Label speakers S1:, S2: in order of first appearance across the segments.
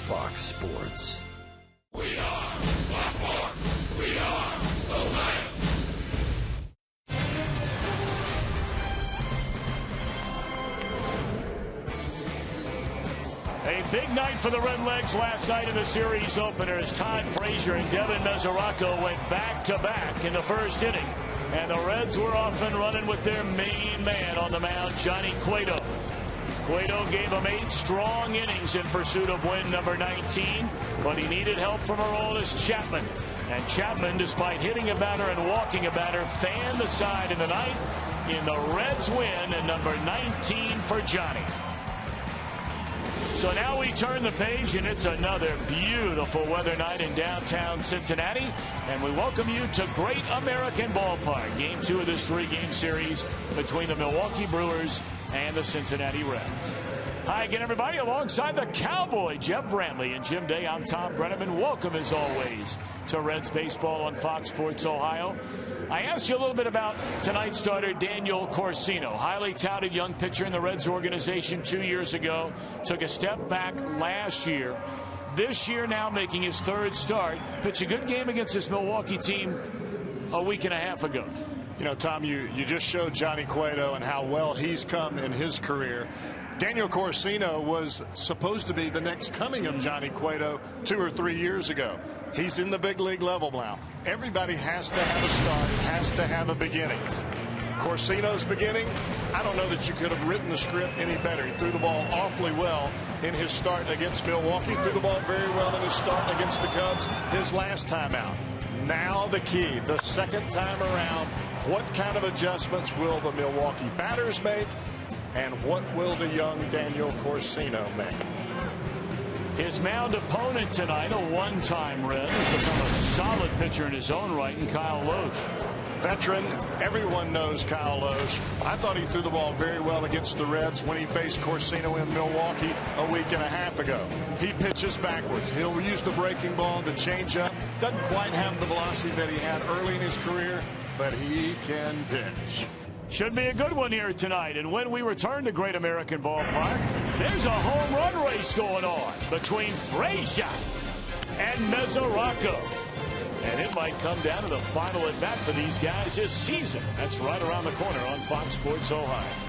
S1: Fox Sports.
S2: We are Baltimore. We are Oakland.
S3: A big night for the Redlegs last night in the series openers. Todd Frazier and Devin Mesoraco went back-to-back in the first inning. And the Reds were off and running with their main man on the mound, Johnny Cueto. Cueto gave him 8 strong innings in pursuit of win number 19, but he needed help from Aroldis Chapman. And Chapman, despite hitting a batter and walking a batter, fanned the side in the ninth in the Reds win, and number 19 for Johnny. So now we turn the page, and it's another beautiful weather night in downtown Cincinnati. And we welcome you to Great American Ballpark. Game 2 of this 3-game series between the Milwaukee Brewers and the Cincinnati Reds. Hi again, everybody. Alongside the Cowboy, Jeff Brantley and Jim Day, I'm Tom Brenneman. Welcome, as always, to Reds Baseball on Fox Sports Ohio. I asked you a little bit about tonight's starter, Daniel Corsino. Highly touted young pitcher in the Reds organization 2 years ago. Took a step back last year. This year now making his 3rd start. Pitched a good game against this Milwaukee team a week and a half ago.
S4: You know, Tom, you just showed Johnny Cueto and how well he's come in his career. Daniel Corsino was supposed to be the next coming of Johnny Cueto 2 or 3 years ago. He's in the big league level now. Everybody has to have a start, has to have a beginning. Corsino's beginning, I don't know that you could have written the script any better. He threw the ball awfully well in his start against Milwaukee. Threw the ball very well in his start against the Cubs his last time out. Now the key, the second time around, what kind of adjustments will the Milwaukee batters make, and what will the young Daniel Corsino make?
S3: His mound opponent tonight, a one-time Red, has become a solid pitcher in his own right, and Kyle Loesch.
S4: Veteran, everyone knows Kyle Loesch. I thought he threw the ball very well against the Reds when he faced Corsino in Milwaukee a week and a half ago. He pitches backwards. He'll use the breaking ball, the changeup. Doesn't quite have the velocity that he had early in his career, but he can pitch.
S3: Should be a good one here tonight. And when we return to Great American Ballpark, there's a home run race going on between Frazier and Mesoraco. And it might come down to the final at bat for these guys this season. That's right around the corner on Fox Sports Ohio.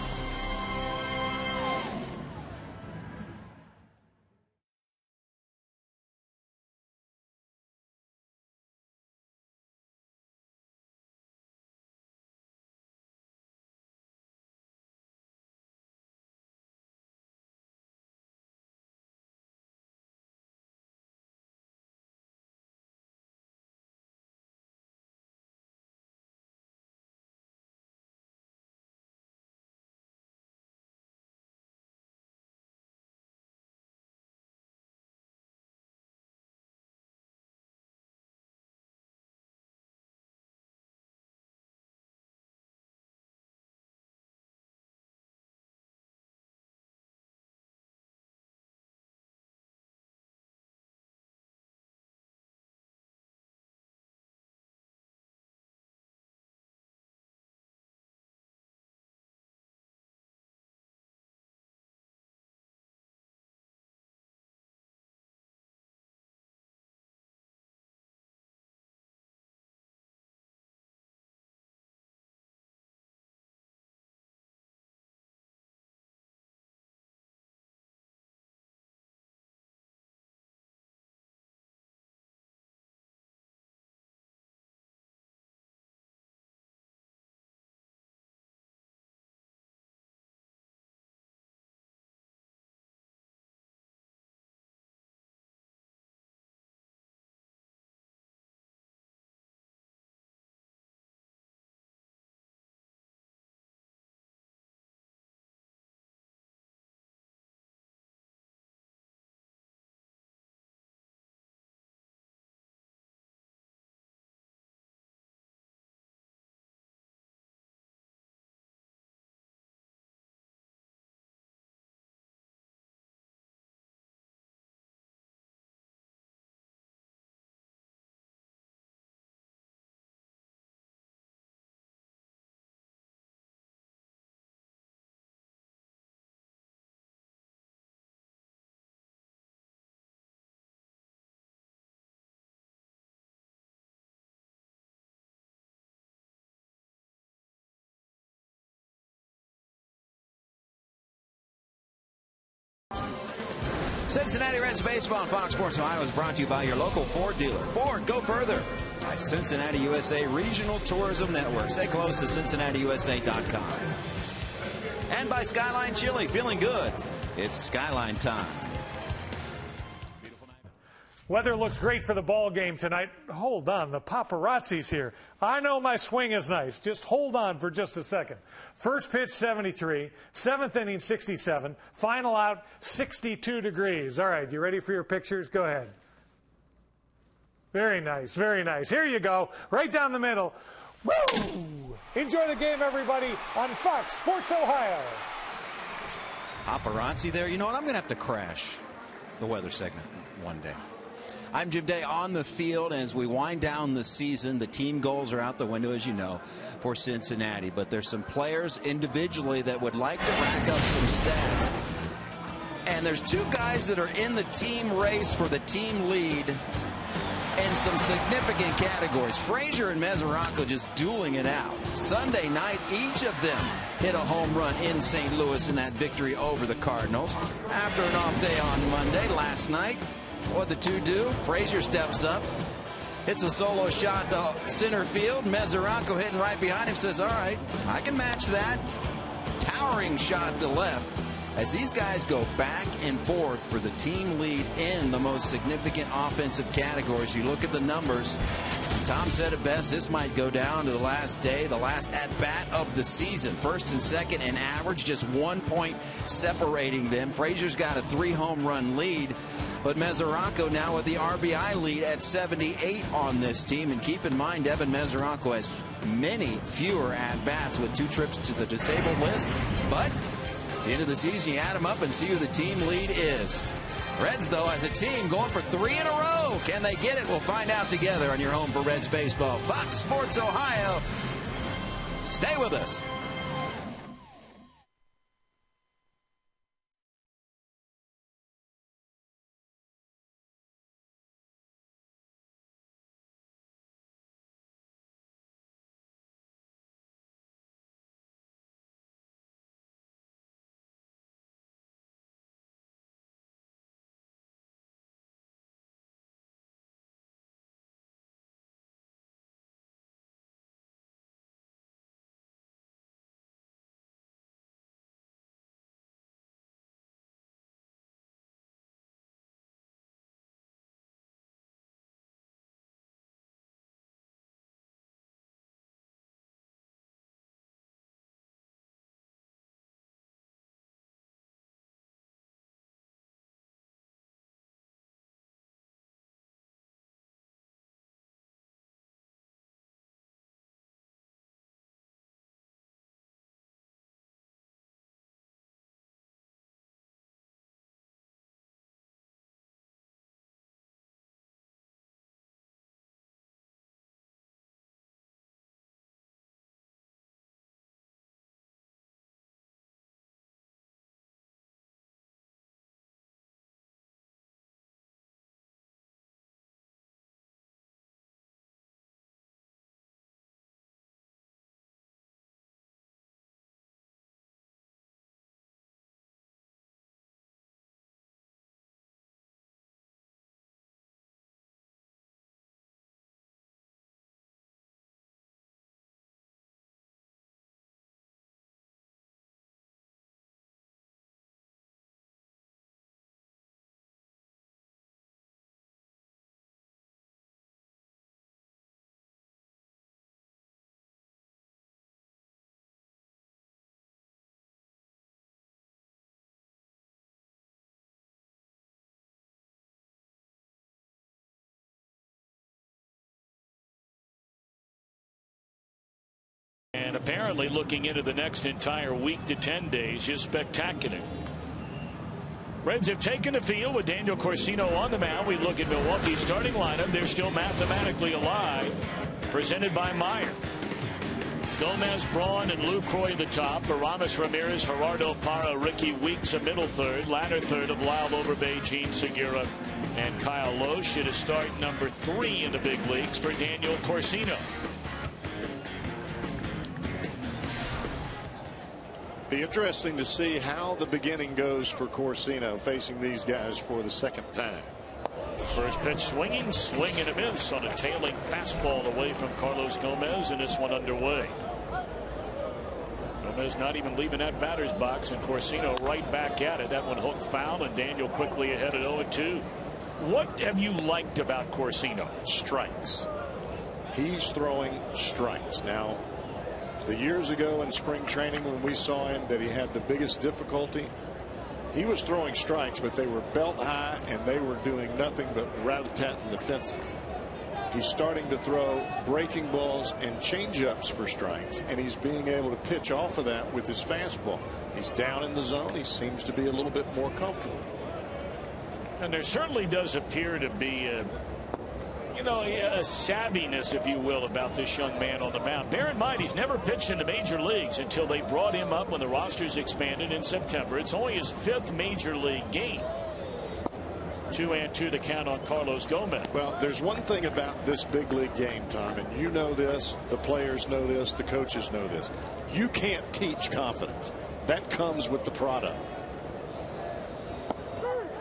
S1: Cincinnati Reds baseball on Fox Sports Ohio is brought to you by your local Ford dealer. Ford, go further. By Cincinnati USA Regional Tourism Network. Say close to CincinnatiUSA.com. And by Skyline Chili. Feeling good. It's Skyline time.
S5: Weather looks great for the ball game tonight. Hold on, the paparazzi's here. I know my swing is nice. Just hold on for just a second. First pitch, 73. Seventh inning, 67. Final out, 62 degrees. All right, you ready for your pictures? Go ahead. Very nice, very nice. Here you go, right down the middle. Woo! Enjoy the game, everybody, on Fox Sports Ohio.
S1: Paparazzi there. You know what? I'm going to have to crash the weather segment one day. I'm Jim Day on the field as we wind down the season. The team goals are out the window, as you know, for Cincinnati. But there's some players individually that would like to rack up some stats. And there's two guys that are in the team race for the team lead in some significant categories. Frazier and Mesoraco just dueling it out. Sunday night, each of them hit a home run in St. Louis in that victory over the Cardinals. After an off day on Monday, last night, what the two do? Frazier steps up, hits a solo shot to center field. Mesoraco hitting right behind him says, all right, I can match that. Towering shot to left. As these guys go back and forth for the team lead in the most significant offensive categories, you look at the numbers. Tom said it best, this might go down to the last day, the last at-bat of the season. First and second in average, just 1 point separating them. Frazier's got a 3-home run lead, but Mesoraco now with the RBI lead at 78 on this team. And keep in mind, Devin Mesoraco has many fewer at-bats with 2 trips to the disabled list, but at the end of the season, you add them up and see who the team lead is. Reds, though, as a team, going for 3 in a row. Can they get it? We'll find out together on your home for Reds baseball, Fox Sports Ohio. Stay with us.
S3: And apparently looking into the next entire week to 10 days, just spectacular. Reds have taken the field with Daniel Corsino on the mound. We look at Milwaukee's starting lineup. They're still mathematically alive. Presented by Meyer. Gomez, Braun, and Lucroy at the top. Aramis, Ramirez, Gerardo Parra, Ricky Weeks a middle third. Latter third of Lyle Overbay, Gene Segura, and Kyle Loesch. It is start number 3 in the big leagues for Daniel Corsino.
S4: Be interesting to see how the beginning goes for Corsino facing these guys for the second time.
S3: First pitch swinging, swing and a miss on a tailing fastball away from Carlos Gomez, and this one underway. Gomez not even leaving that batter's box, and Corsino right back at it. That one hooked foul, and Daniel quickly ahead at 0-2. What have you liked about Corsino?
S4: Strikes. He's throwing strikes. Now, the years ago in spring training when we saw him that he had the biggest difficulty, he was throwing strikes, but they were belt high and they were doing nothing but rat-a-tat-ing the fences. He's starting to throw breaking balls and change-ups for strikes, and he's being able to pitch off of that with his fastball. He's down in the zone. He seems to be a little bit more comfortable.
S3: And there certainly does appear to be a savviness, if you will, about this young man on the mound. Bear in mind, he's never pitched in the major leagues until they brought him up when the rosters expanded in September. It's only his 5th major league game. 2-2 to count on Carlos Gomez.
S4: Well, there's one thing about this big league game, Tom, and you know this, the players know this, the coaches know this. You can't teach confidence. That comes with the product.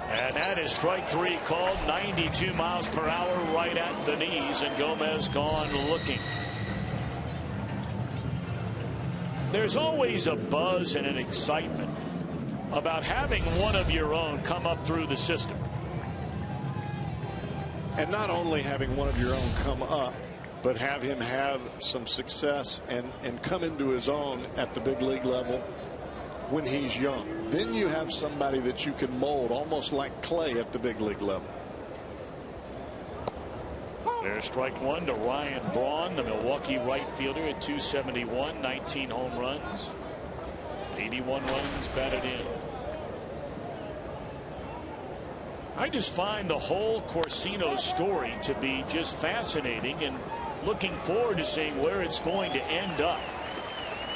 S3: And that is strike 3 called. 92 miles per hour right at the knees, and Gomez gone looking. There's always a buzz and an excitement about having one of your own come up through the system.
S4: And not only having one of your own come up, but have him have some success and come into his own at the big league level when he's young. Then you have somebody that you can mold almost like clay at the big league level.
S3: There's strike 1 to Ryan Braun, the Milwaukee right fielder, at 271, 19 home runs, 81 runs batted in. I just find the whole Corsino story to be just fascinating, and looking forward to seeing where it's going to end up.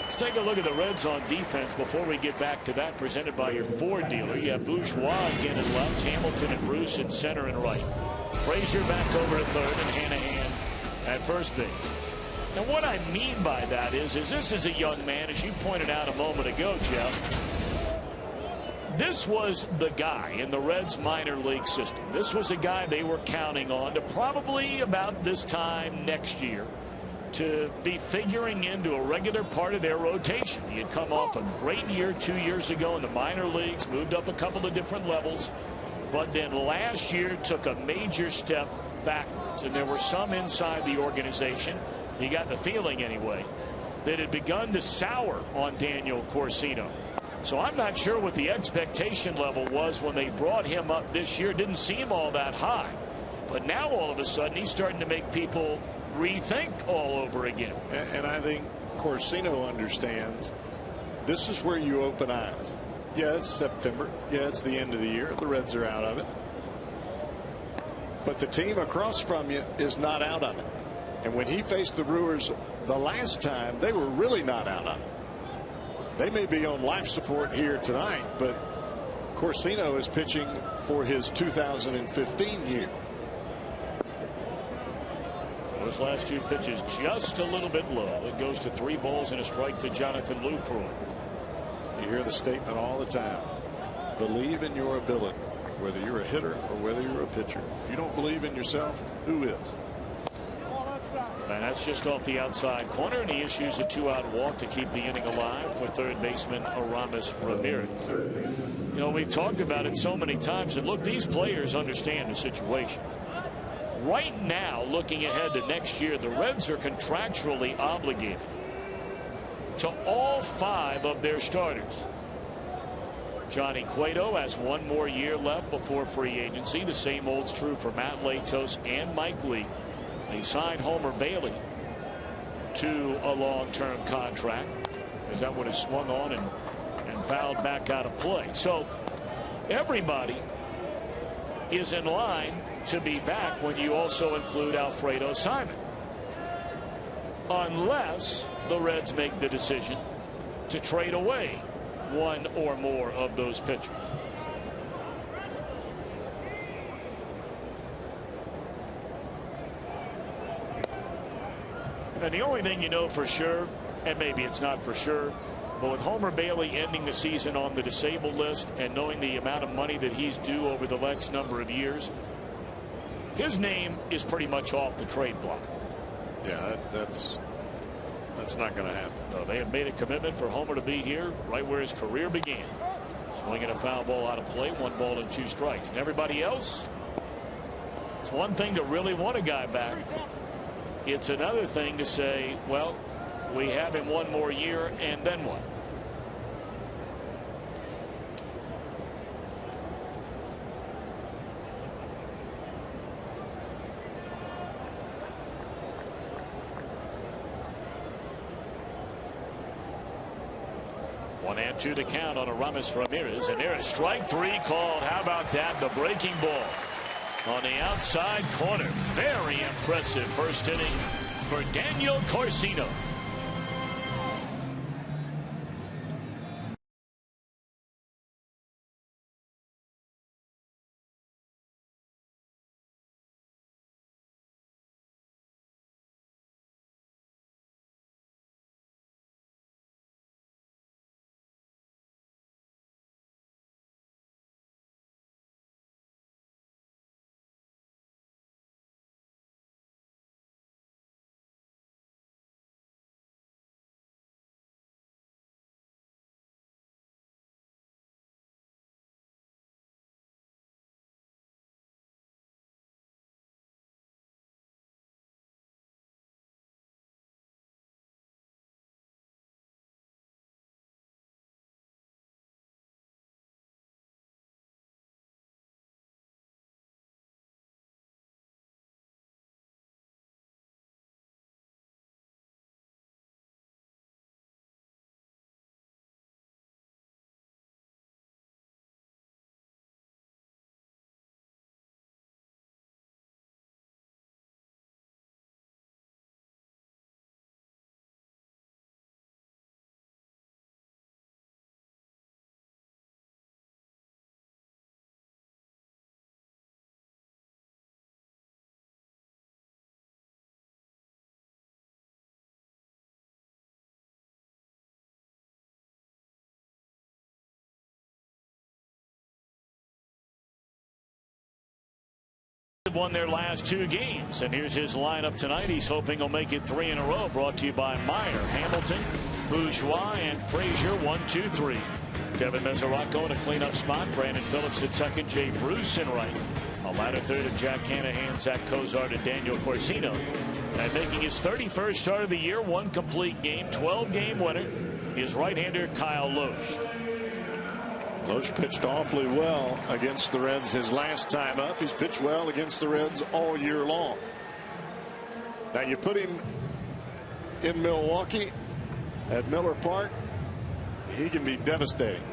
S3: Let's take a look at the Reds on defense before we get back to that, presented by your Ford dealer. You have Bourgeois again at left, Hamilton and Bruce at center and right. Frazier back over at third, and Hanahan at first base. And what I mean by that is this is a young man, as you pointed out a moment ago, Jeff. This was the guy in the Reds minor league system. This was a guy they were counting on to probably about this time next year to be figuring into a regular part of their rotation. He had come off a great year 2 years ago in the minor leagues, moved up a couple of different levels, but then last year took a major step backwards. And there were some inside the organization, he got the feeling anyway, that had begun to sour on Daniel Corsino. So I'm not sure what the expectation level was when they brought him up this year. It didn't seem all that high. But now all of a sudden he's starting to make people rethink all over again.
S4: And I think Corsino understands this is where you open eyes. Yeah, it's September. Yeah, it's the end of the year. The Reds are out of it. But the team across from you is not out of it. And when he faced the Brewers the last time, they were really not out of it. They may be on life support here tonight, but Corsino is pitching for his 2015 year.
S3: Those last 2 pitches just a little bit low. It goes to 3 balls and a strike to Jonathan Lucroy.
S4: You hear the statement all the time. Believe in your ability, whether you're a hitter or whether you're a pitcher. If you don't believe in yourself, who is?
S3: And that's just off the outside corner, and he issues a 2-out walk to keep the inning alive for third baseman Aramis Ramirez. You know, we've talked about it so many times, and look, these players understand the situation. Right now, looking ahead to next year, the Reds are contractually obligated to all 5 of their starters. Johnny Cueto has 1 more year left before free agency. The same holds true for Matt Latos and Mike Lee. They signed Homer Bailey to a long-term contract, as that one is swung on and fouled back out of play. So everybody is in line to be back when you also include Alfredo Simon, unless the Reds make the decision to trade away 1 or more of those pitchers. And the only thing you know for sure, and maybe it's not for sure, But with Homer Bailey ending the season on the disabled list and knowing the amount of money that he's due over the next number of years, his name is pretty much off the trade block.
S4: Yeah, that's not going to happen.
S3: No, they have made a commitment for Homer to be here right where his career began. Swinging a foul ball out of play, 1 ball and 2 strikes. And everybody else, it's one thing to really want a guy back. It's another thing to say, well, we have him 1 more year, and then what? One and 2 to count on Aramis Ramirez, and there is strike 3 called. How about that? The breaking ball on the outside corner. Very impressive first inning for Daniel Corsino. Won their last 2 games, and here's his lineup tonight. He's hoping he'll make it 3 in a row. Brought to you by Meyer, Hamilton, Bourgeois, and Frazier. 1, 2, 3. Kevin Mesoraco in a cleanup spot. Brandon Phillips at second. Jay Bruce in right. A ladder third of Jack Canahan, Zach Cozart, and Daniel Corsino. And making his 31st start of the year, 1 complete game, 12-game winner, is right-hander Kyle Loesch.
S4: Loesch pitched awfully well against the Reds his last time up. He's pitched well against the Reds all year long. Now you put him in Milwaukee at Miller Park, he can be devastating.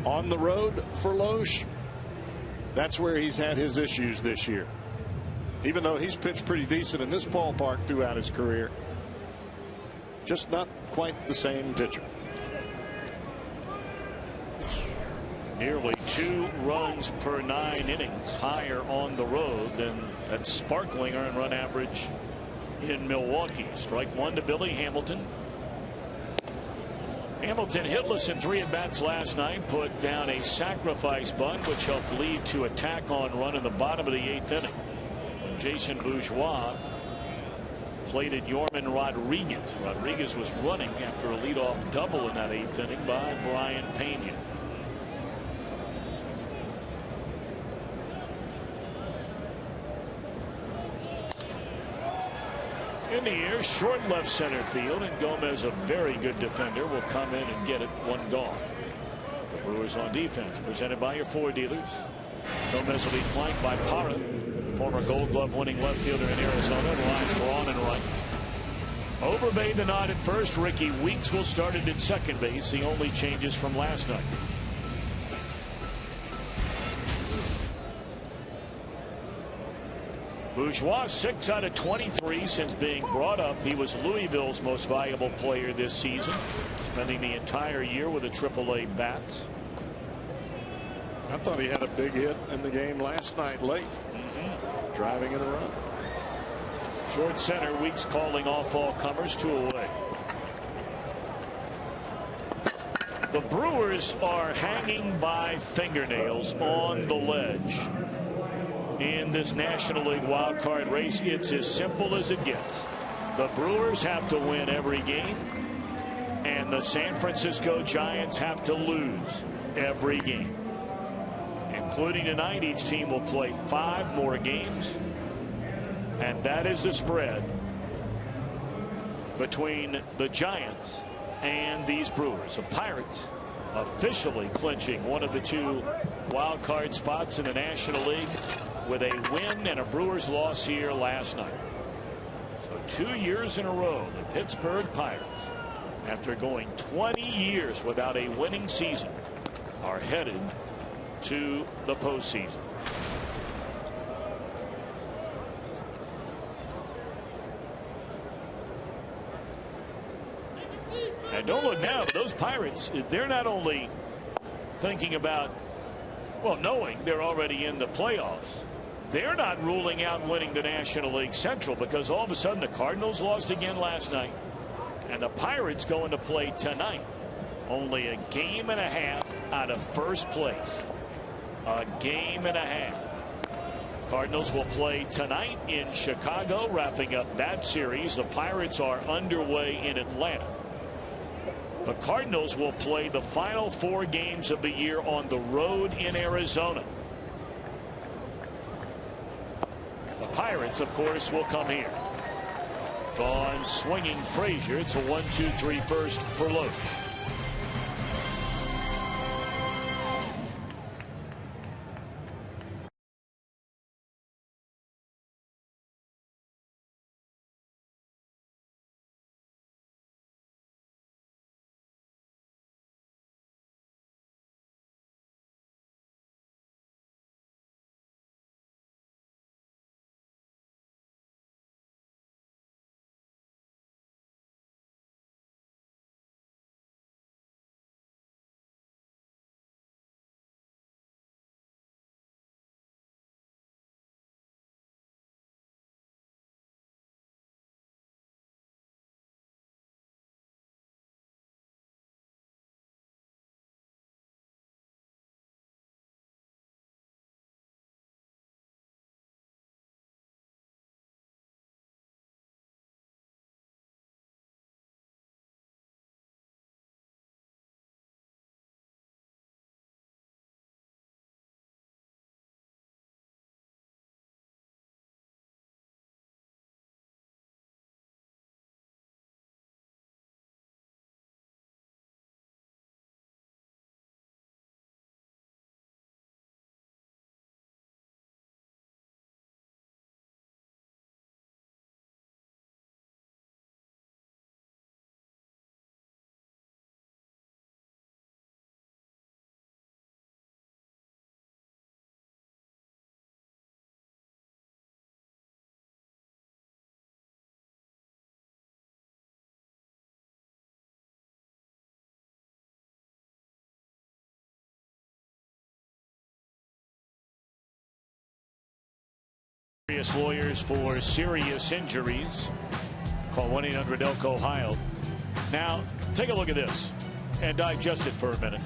S4: On the road for Loesch, that's where he's had his issues this year. Even though he's pitched pretty decent in this ballpark throughout his career, just not quite the same pitcher.
S3: Nearly 2 runs per 9 innings, higher on the road than that sparkling earned run average in Milwaukee. Strike 1 to Billy Hamilton. Hamilton hitless in 3 at-bats last night, put down a sacrifice bunt, which helped lead to a tack-on run in the bottom of the 8th inning. When Jason Bourgeois plated Yorman Rodriguez. Rodriguez was running after a leadoff double in that 8th inning by Brian Pena. In the air, short left center field, and Gomez, a very good defender, will come in and get it. 1 gone. The Brewers on defense, presented by your Ford dealers. Gomez will be flanked by Parra, former Gold Glove winning left fielder in Arizona. The lines Braun and right. Overbay the nod at first. Ricky Weeks will start it at second base. The only changes from last night. Bourgeois 6 out of 23 since being brought up. He was Louisville's most valuable player this season, spending the entire year with a AAA bats.
S4: I thought he had a big hit in the game last night late. Driving in a run.
S3: Short center, Weeks calling off all comers, 2 away. The Brewers are hanging by fingernails on the ledge in this National League wild card race. It's as simple as it gets. The Brewers have to win every game, and the San Francisco Giants have to lose every game. Including tonight, each team will play 5 more games, and that is the spread between the Giants and these Brewers. The Pirates officially clinching one of the 2 wild card spots in the National League with a win and a Brewers loss here last night. So 2 years in a row, the Pittsburgh Pirates, after going 20 years without a winning season, are headed to the postseason. And don't look now, but those Pirates, they're not only thinking about, well, knowing they're already in the playoffs, they're not ruling out winning the National League Central, because all of a sudden the Cardinals lost again last night, and the Pirates go into play tonight. Only a game and a half out of first place. A game and a half. Cardinals will play tonight in Chicago, wrapping up that series. The Pirates are underway in Atlanta. The Cardinals will play the final 4 games of the year on the road in Arizona. The Pirates, of course, will come here. On swinging Frazier, it's a 1-2-3 first for Loesch. Serious lawyers for serious injuries. Call 1-800-ELK-OHIO. Now, take a look at this and digest it for a minute.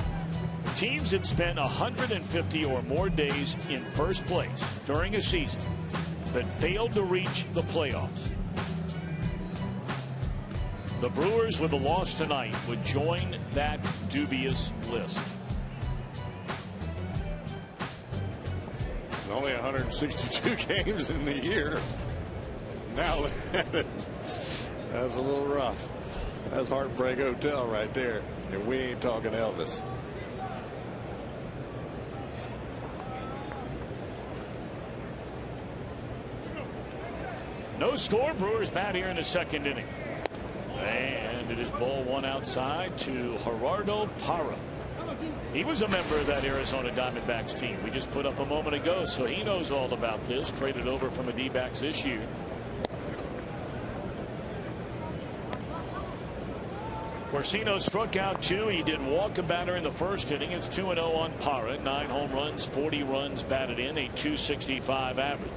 S3: Teams that spent 150 or more days in first place during a season that failed to reach the playoffs. The Brewers, with a loss tonight, would join that dubious list.
S4: Only 162 games in the year. Now that's a little rough. That's Heartbreak Hotel right there, and we ain't talking Elvis.
S3: No score. Brewers bat here in the 2nd inning, and it is ball 1 outside to Gerardo Parra. He was a member of that Arizona Diamondbacks team we just put up a moment ago, so he knows all about this. Traded over from the D-backs this year. Corsino struck out 2. He did walk a batter in the 1st inning. It's 2-0 on Parra. 9 home runs, 40 runs batted in, a .265 average.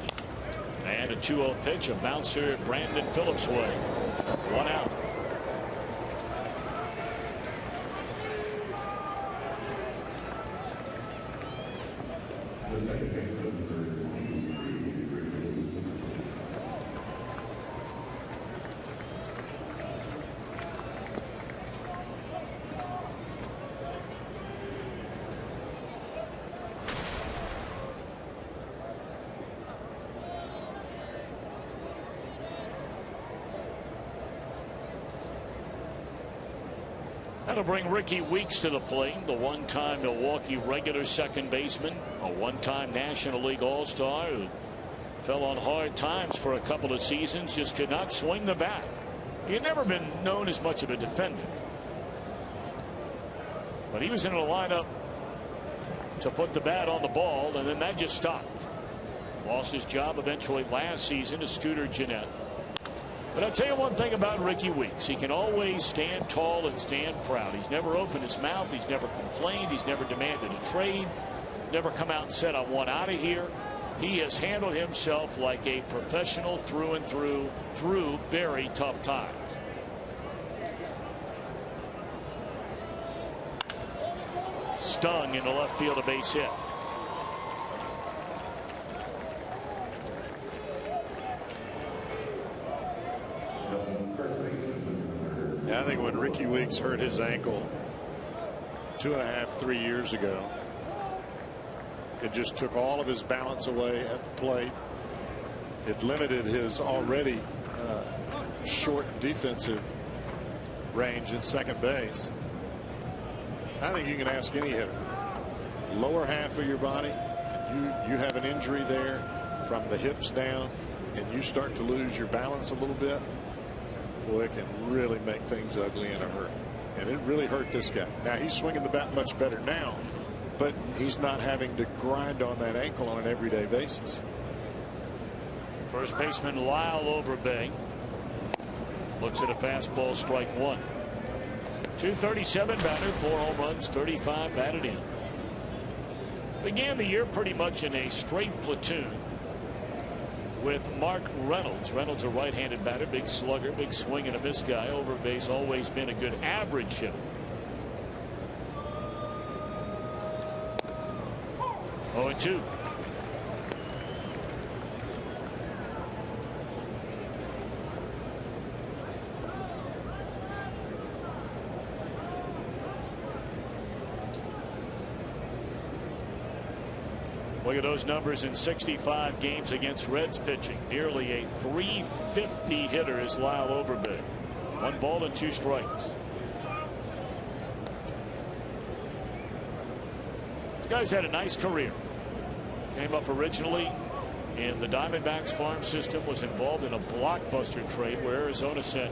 S3: And a 2-0 pitch, a bouncer Brandon Phillips' way. 1 out. That'll bring Ricky Weeks to the plate, the one-time Milwaukee regular second baseman, a one-time National League All-Star who fell on hard times for a couple of seasons, just could not swing the bat. He had never been known as much of a defender, but he was in a lineup to put the bat on the ball, and then that just stopped. Lost his job eventually last season to Scooter Gennett. But I'll tell you one thing about Ricky Weeks. He can always stand tall and stand proud. He's never opened his mouth. He's never complained. He's never demanded a trade. Never come out and said, I want out of here. He has handled himself like a professional through and through very tough times. Stung in the left field, a base hit.
S4: I think when Ricky Weeks hurt his ankle 2.5, 3 years ago, it just took all of his balance away at the plate. It limited his already short defensive range at second base. I think you can ask any hitter. Lower half of your body, you have an injury there from the hips down, and you start to lose your balance a little bit. Boy, it can really make things ugly in a hurry. And it really hurt this guy. Now, he's swinging the bat much better now, but he's not having to grind on that ankle on an everyday basis.
S3: First baseman Lyle Overbay looks at a fastball, strike one. 237 batter, 4 home runs, 35 batted in. Began the year pretty much in a straight platoon with Mark Reynolds. Reynolds, a right-handed batter, big slugger, big swing and a miss guy. Overbay's always been a good average hitter. Oh, 2. Look at those numbers in 65 games against Reds pitching. Nearly a .350 hitter is Lyle Overbay. 1 ball and 2 strikes. This guy's had a nice career. Came up originally in the Diamondbacks farm system, was involved in a blockbuster trade where Arizona sent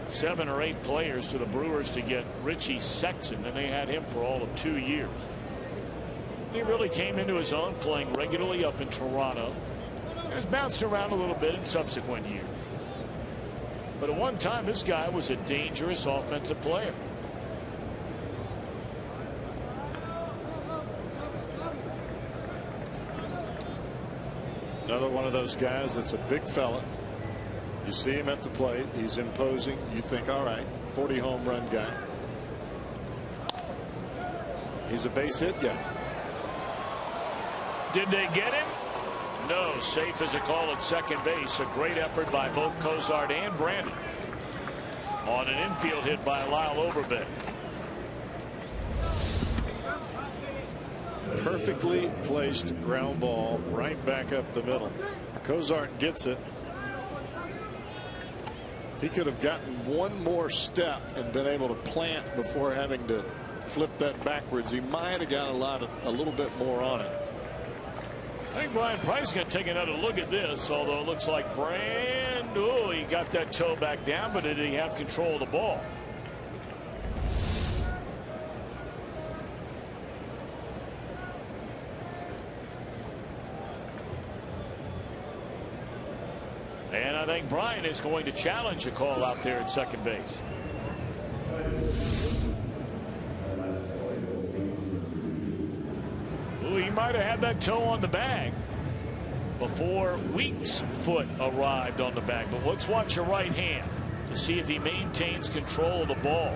S3: 7 or 8 players to the Brewers to get Richie Sexson, and they had him for all of 2 years. He really came into his own playing regularly up in Toronto. Has bounced around a little bit in subsequent years. But at one time, this guy was a dangerous offensive player.
S4: Another one of those guys that's a big fella. You see him at the plate. He's imposing. You think, all right, 40 home run guy. He's a base hit guy.
S3: Did they get him? No. Safe as a call at second base. A great effort by both Cozart and Brandon on an infield hit by Lyle Overbay.
S4: Perfectly placed ground ball right back up the middle. Cozart gets it. If he could have gotten one more step and been able to plant before having to flip that backwards, he might have got a little bit more on it.
S3: I think Brian Price going to take another look at this, although it looks like he got that toe back down, but did he have control of the ball? And I think Brian is going to challenge a call out there at second base. He might have had that toe on the bag before Weeks' foot arrived on the bag. But let's watch your right hand to see if he maintains control of the ball.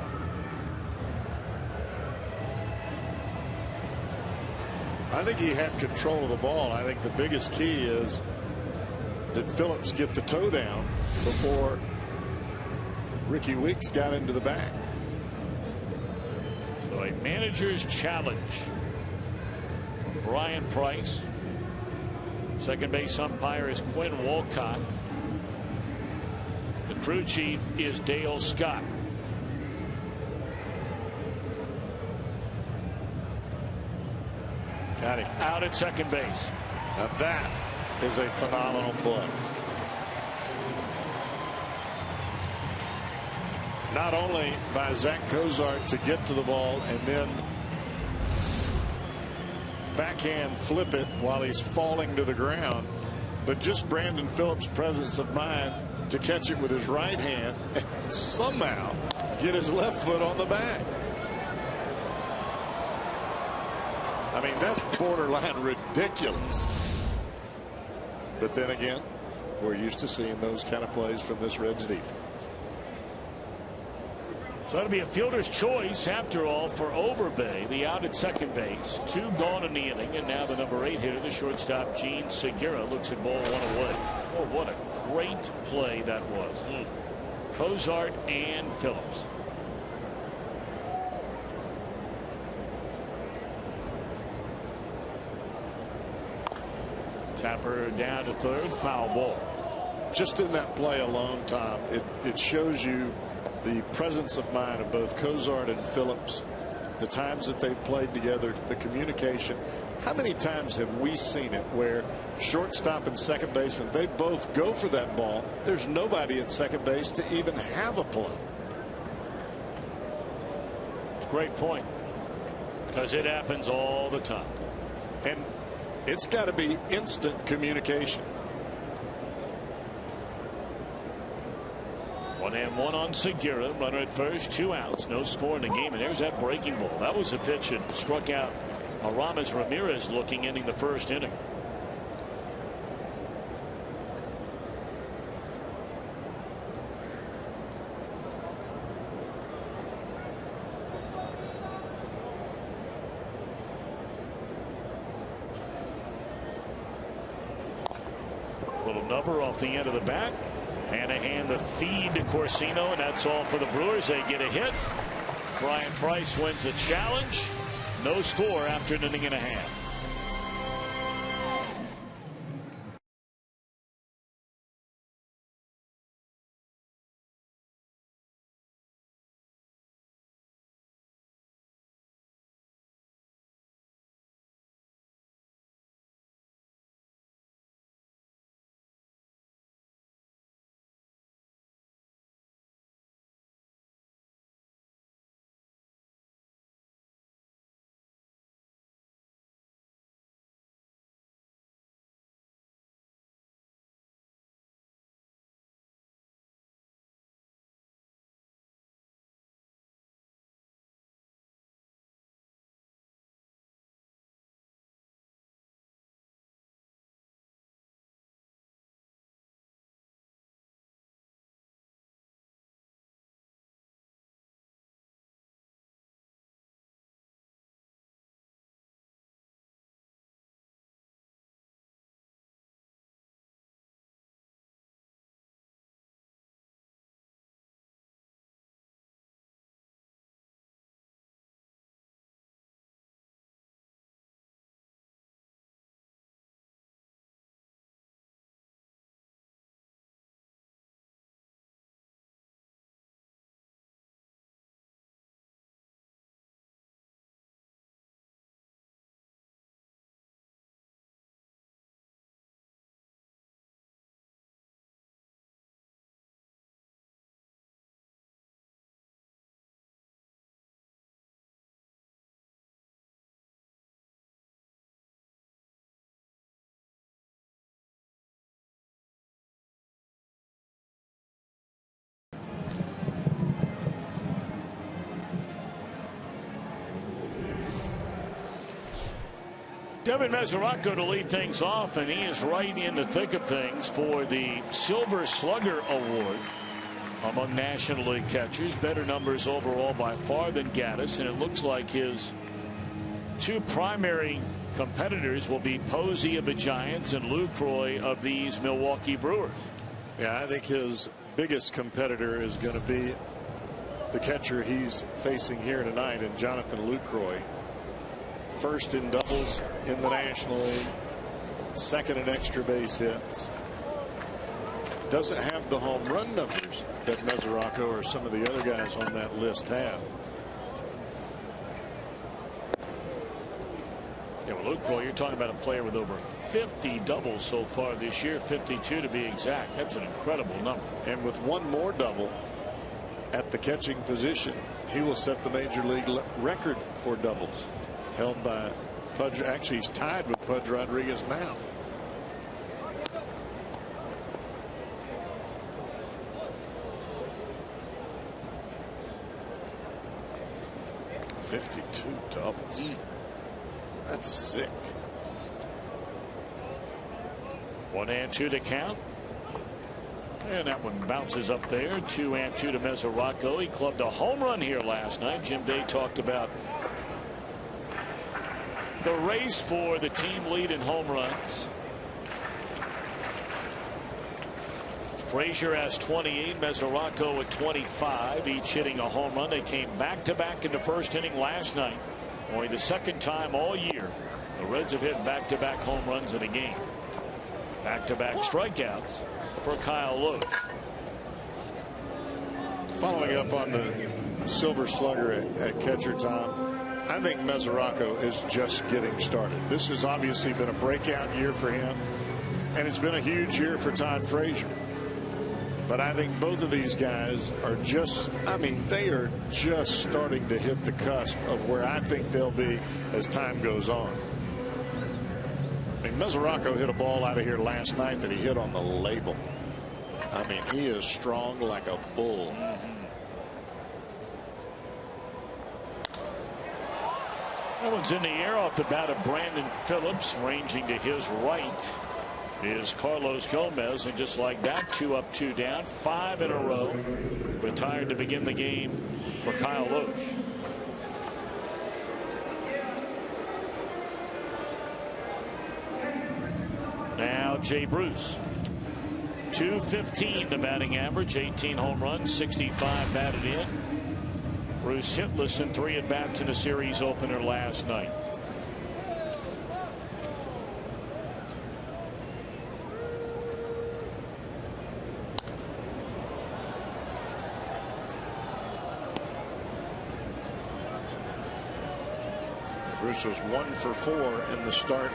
S4: I think he had control of the ball. I think the biggest key is did Phillips get the toe down before Ricky Weeks got into the bag.
S3: So a manager's challenge from Brian Price. Second base umpire is Quinn Walcott. The crew chief is Dale Scott.
S4: Got him.
S3: Out at second base.
S4: Now that is a phenomenal play. Not only by Zach Cozart to get to the ball and then backhand flip it while he's falling to the ground, but just Brandon Phillips' presence of mind to catch it with his right hand and somehow get his left foot on the bag. I mean, that's borderline ridiculous. But then again, we're used to seeing those kind of plays from this Reds defense.
S3: So that'll be a fielder's choice after all for Overbay, the out at second base. 2 gone in the inning, and now the number 8 hitter, the shortstop Gene Segura, looks at ball 1 away. Oh, what a great play that was. Cozart and Phillips. Tapper down to third, foul ball.
S4: Just in that play alone, Tom, it shows you the presence of mind of both Cozart and Phillips, the times that they've played together, the communication. How many times have we seen it where shortstop and second baseman, they both go for that ball, there's nobody at second base to even have a play?
S3: It's a great point, because it happens all the time.
S4: And it's got to be instant communication.
S3: 1-1 on Segura, runner at first, 2 outs, no score in the game, and there's that breaking ball. That was a pitch that struck out Aramis Ramirez looking ending the first inning. Little number off the end of the bat. Anaheim the feed to Corsino, and that's all for the Brewers. They get a hit. Brian Price wins the challenge. No score after an inning and a half. Devin Mesoraco to lead things off, and he is right in the thick of things for the Silver Slugger Award among National League catchers. Better numbers overall by far than Gaddis, and it looks like his two primary competitors will be Posey of the Giants and Lucroy of these Milwaukee Brewers.
S4: Yeah, I think his biggest competitor is going to be the catcher he's facing here tonight in Jonathan Lucroy. First in doubles in the National League, second in extra base hits. Doesn't have the home run numbers that Mesoraco or some of the other guys on that list have.
S3: Yeah, well, Lucroy, you're talking about a player with over 50 doubles so far this year, 52 to be exact. That's an incredible number.
S4: And with one more double at the catching position, he will set the major league record for doubles, held by Pudge. Actually, he's tied with Pudge Rodriguez now. $52 doubles. That's sick.
S3: 1-2 to count. And that one bounces up there. 2-2 to Mesoraco. He clubbed a home run here last night. Jim Day talked about the race for the team lead in home runs. Frazier has 28, Mesoraco at 25, each hitting a home run. They came back-to-back in the first inning last night. Only the second time all year the Reds have hit back-to-back home runs in a game. Back-to-back strikeouts for Kyle Loach.
S4: Following up on the Silver Slugger at catcher time, I think Mesoraco is just getting started. This has obviously been a breakout year for him, and it's been a huge year for Todd Frazier. But I think both of these guys are just, I mean, they are just starting to hit the cusp of where I think they'll be as time goes on. I mean, Mesoraco hit a ball out of here last night that he hit on the label. I mean, he is strong like a bull.
S3: That one's in the air off the bat of Brandon Phillips. Ranging to his right is Carlos Gomez, and just like that, 2 up, 2 down, 5 in a row. Retired to begin the game for Kyle Loach. Now Jay Bruce. .215 the batting average, 18 home runs, 65 batted in. Bruce hitless in 3 at-bats in a series opener last night.
S4: Bruce was 1 for 4 in the start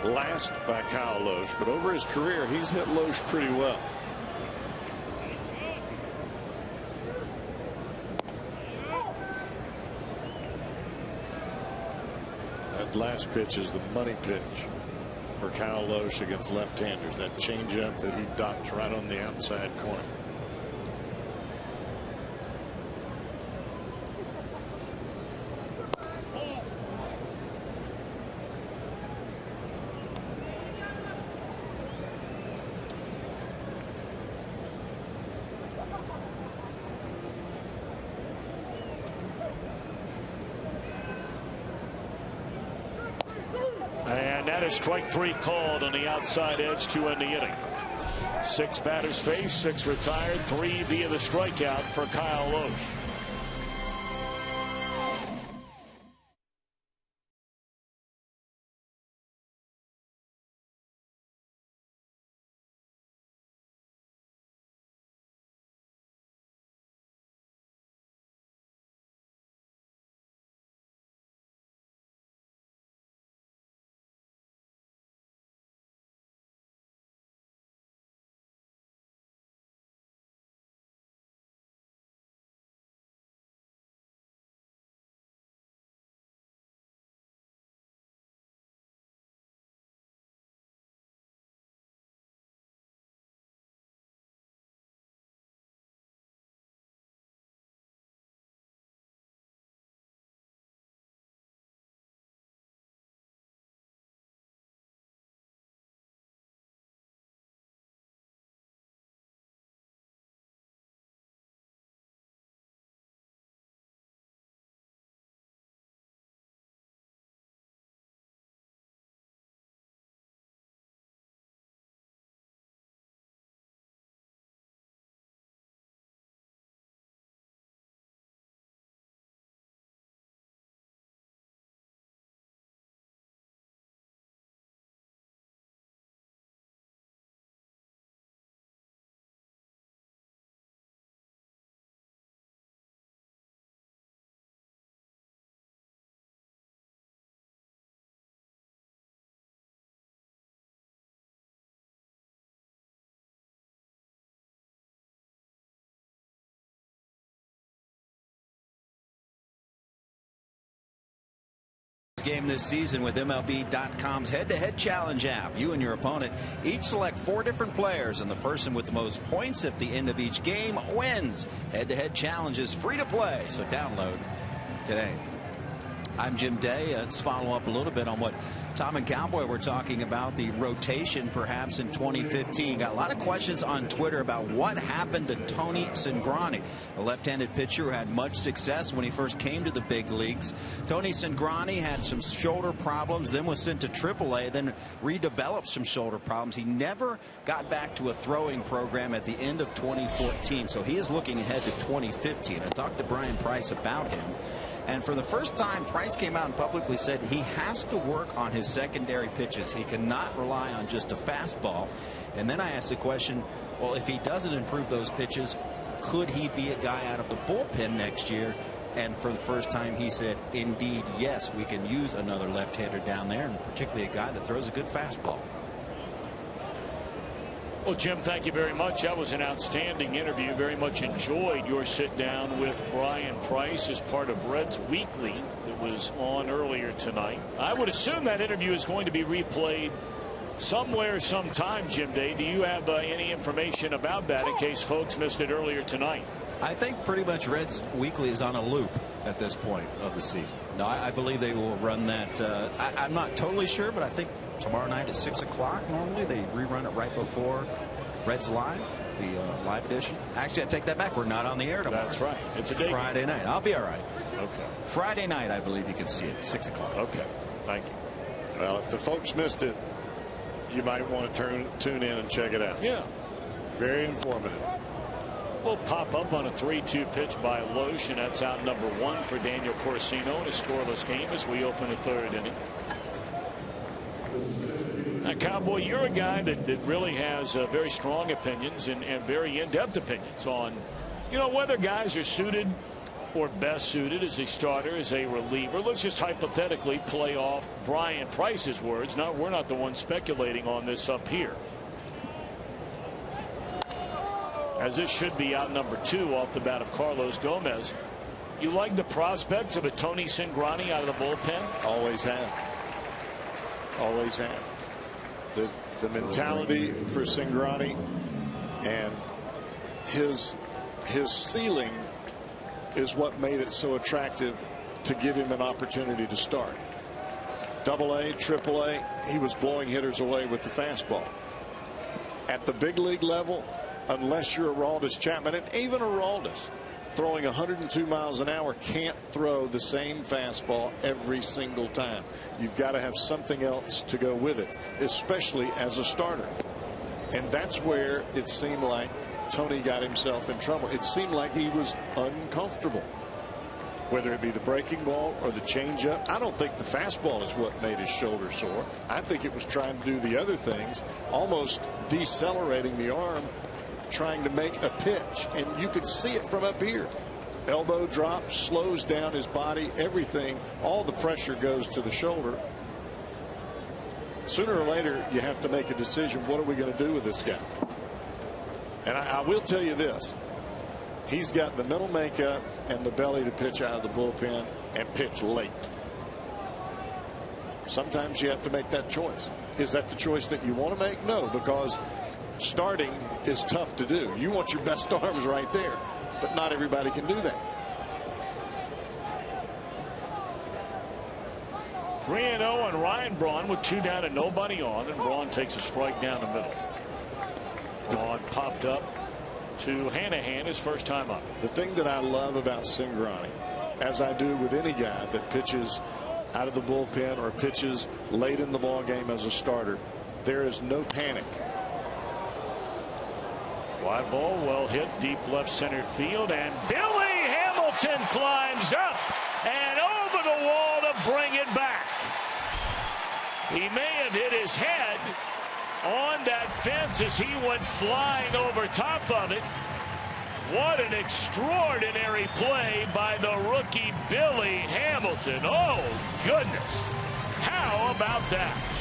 S4: last by Kyle Loach, but over his career he's hit Loach pretty well. That last pitch is the money pitch for Kyle Loach against left-handers. That changeup that he docked right on the outside corner.
S3: And that is strike 3 called on the outside edge to end the inning. 6 batters faced, 6 retired, 3 via the strikeout for Kyle Loach.
S1: Game this season with MLB.com's head-to-head challenge app. You and your opponent each select 4 different players, and the person with the most points at the end of each game wins. Head-to-head challenge is free to play, so download today. I'm Jim Day. Let's follow up a little bit on what Tom and Cowboy were talking about, the rotation perhaps in 2015. Got a lot of questions on Twitter about what happened to Tony Cingrani, a left-handed pitcher who had much success when he first came to the big leagues. Tony Cingrani had some shoulder problems, then was sent to AAA, then redeveloped some shoulder problems. He never got back to a throwing program at the end of 2014, so he is looking ahead to 2015. I talked to Brian Price about him. And for the first time, Price came out and publicly said he has to work on his secondary pitches. He cannot rely on just a fastball. And then I asked the question, well, if he doesn't improve those pitches, could he be a guy out of the bullpen next year? And for the first time, he said, indeed, yes, we can use another left-hander down there, and particularly a guy that throws a good fastball.
S3: Well, Jim, thank you very much. That was an outstanding interview. Very much enjoyed your sit down with Brian Price as part of Reds Weekly that was on earlier tonight. I would assume that interview is going to be replayed somewhere, sometime, Jim Day. Do you have any information about that in case folks missed it earlier tonight?
S1: I think pretty much Reds Weekly is on a loop at this point of the season. No, I believe they will run that. I'm not totally sure, but I think tomorrow night at 6 o'clock normally they rerun it right before Reds Live, the live edition. Actually, I take that back. We're not on the air tomorrow.
S3: That's right. It's a day
S1: Friday night. I'll be all right.
S3: Okay.
S1: Friday night, I believe you can see it, 6 o'clock.
S3: Okay. Thank you.
S4: Well, if the folks missed it, you might want to tune in and check it out.
S3: Yeah.
S4: Very informative.
S3: Will pop up on a 3-2 pitch by Loesch, and that's out number 1 for Daniel Corsino in a scoreless game as we open the 3rd inning. Now, Cowboy, you're a guy that really has very strong opinions and very in-depth opinions on, whether guys are suited or best suited as a starter, as a reliever. Let's just hypothetically play off Brian Price's words. Now, we're not the ones speculating on this up here. As this should be out number 2 off the bat of Carlos Gomez. You like the prospects of a Tony Cingrani out of the bullpen?
S4: Always have. Always have. The mentality for Cingrani and his ceiling is what made it so attractive to give him an opportunity to start. AA, AAA, he was blowing hitters away with the fastball. At the big league level, unless you're a Aroldis Chapman, and even a Aroldis throwing 102 miles an hour can't throw the same fastball every single time. You've got to have something else to go with it, especially as a starter. And that's where it seemed like Tony got himself in trouble. It seemed like he was uncomfortable, whether it be the breaking ball or the changeup. I don't think the fastball is what made his shoulder sore. I think it was trying to do the other things, almost decelerating the arm, trying to make a pitch, and you could see it from up here. Elbow drop, slows down his body, everything, all the pressure goes to the shoulder. Sooner or later, you have to make a decision. What are we going to do with this guy? And I will tell you this. He's got the mental makeup and the belly to pitch out of the bullpen and pitch late. Sometimes you have to make that choice. Is that the choice that you want to make? No, because starting is tough to do. You want your best arms right there, but not everybody can do that.
S3: 3-0 on Ryan Braun with 2 down and nobody on, and Braun takes a strike down the middle. Braun popped up to Hanahan his first time up.
S4: The thing that I love about Cingrani, as I do with any guy that pitches out of the bullpen or pitches late in the ball game as a starter, there is no panic.
S3: Fly ball, well hit, deep left center field, and Billy Hamilton climbs up and over the wall to bring it back. He may have hit his head on that fence as he went flying over top of it. What an extraordinary play by the rookie Billy Hamilton. Oh, goodness. How about that?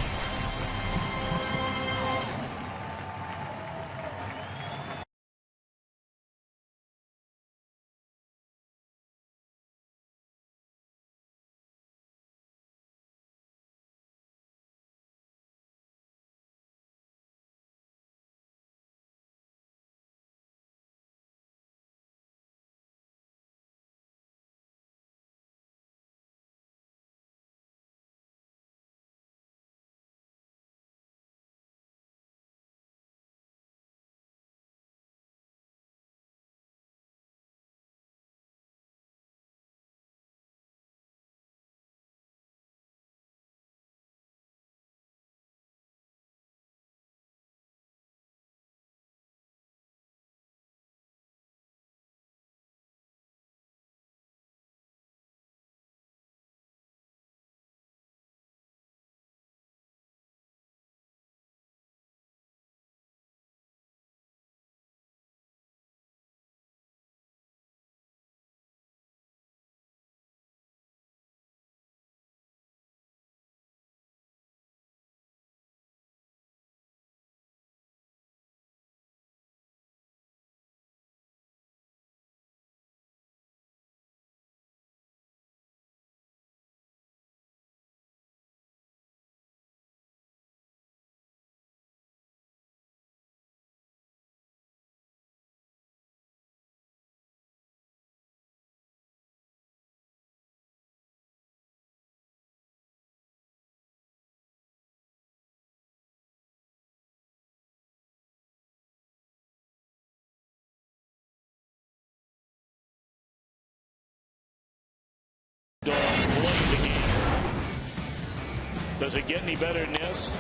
S3: Does it get any better than this?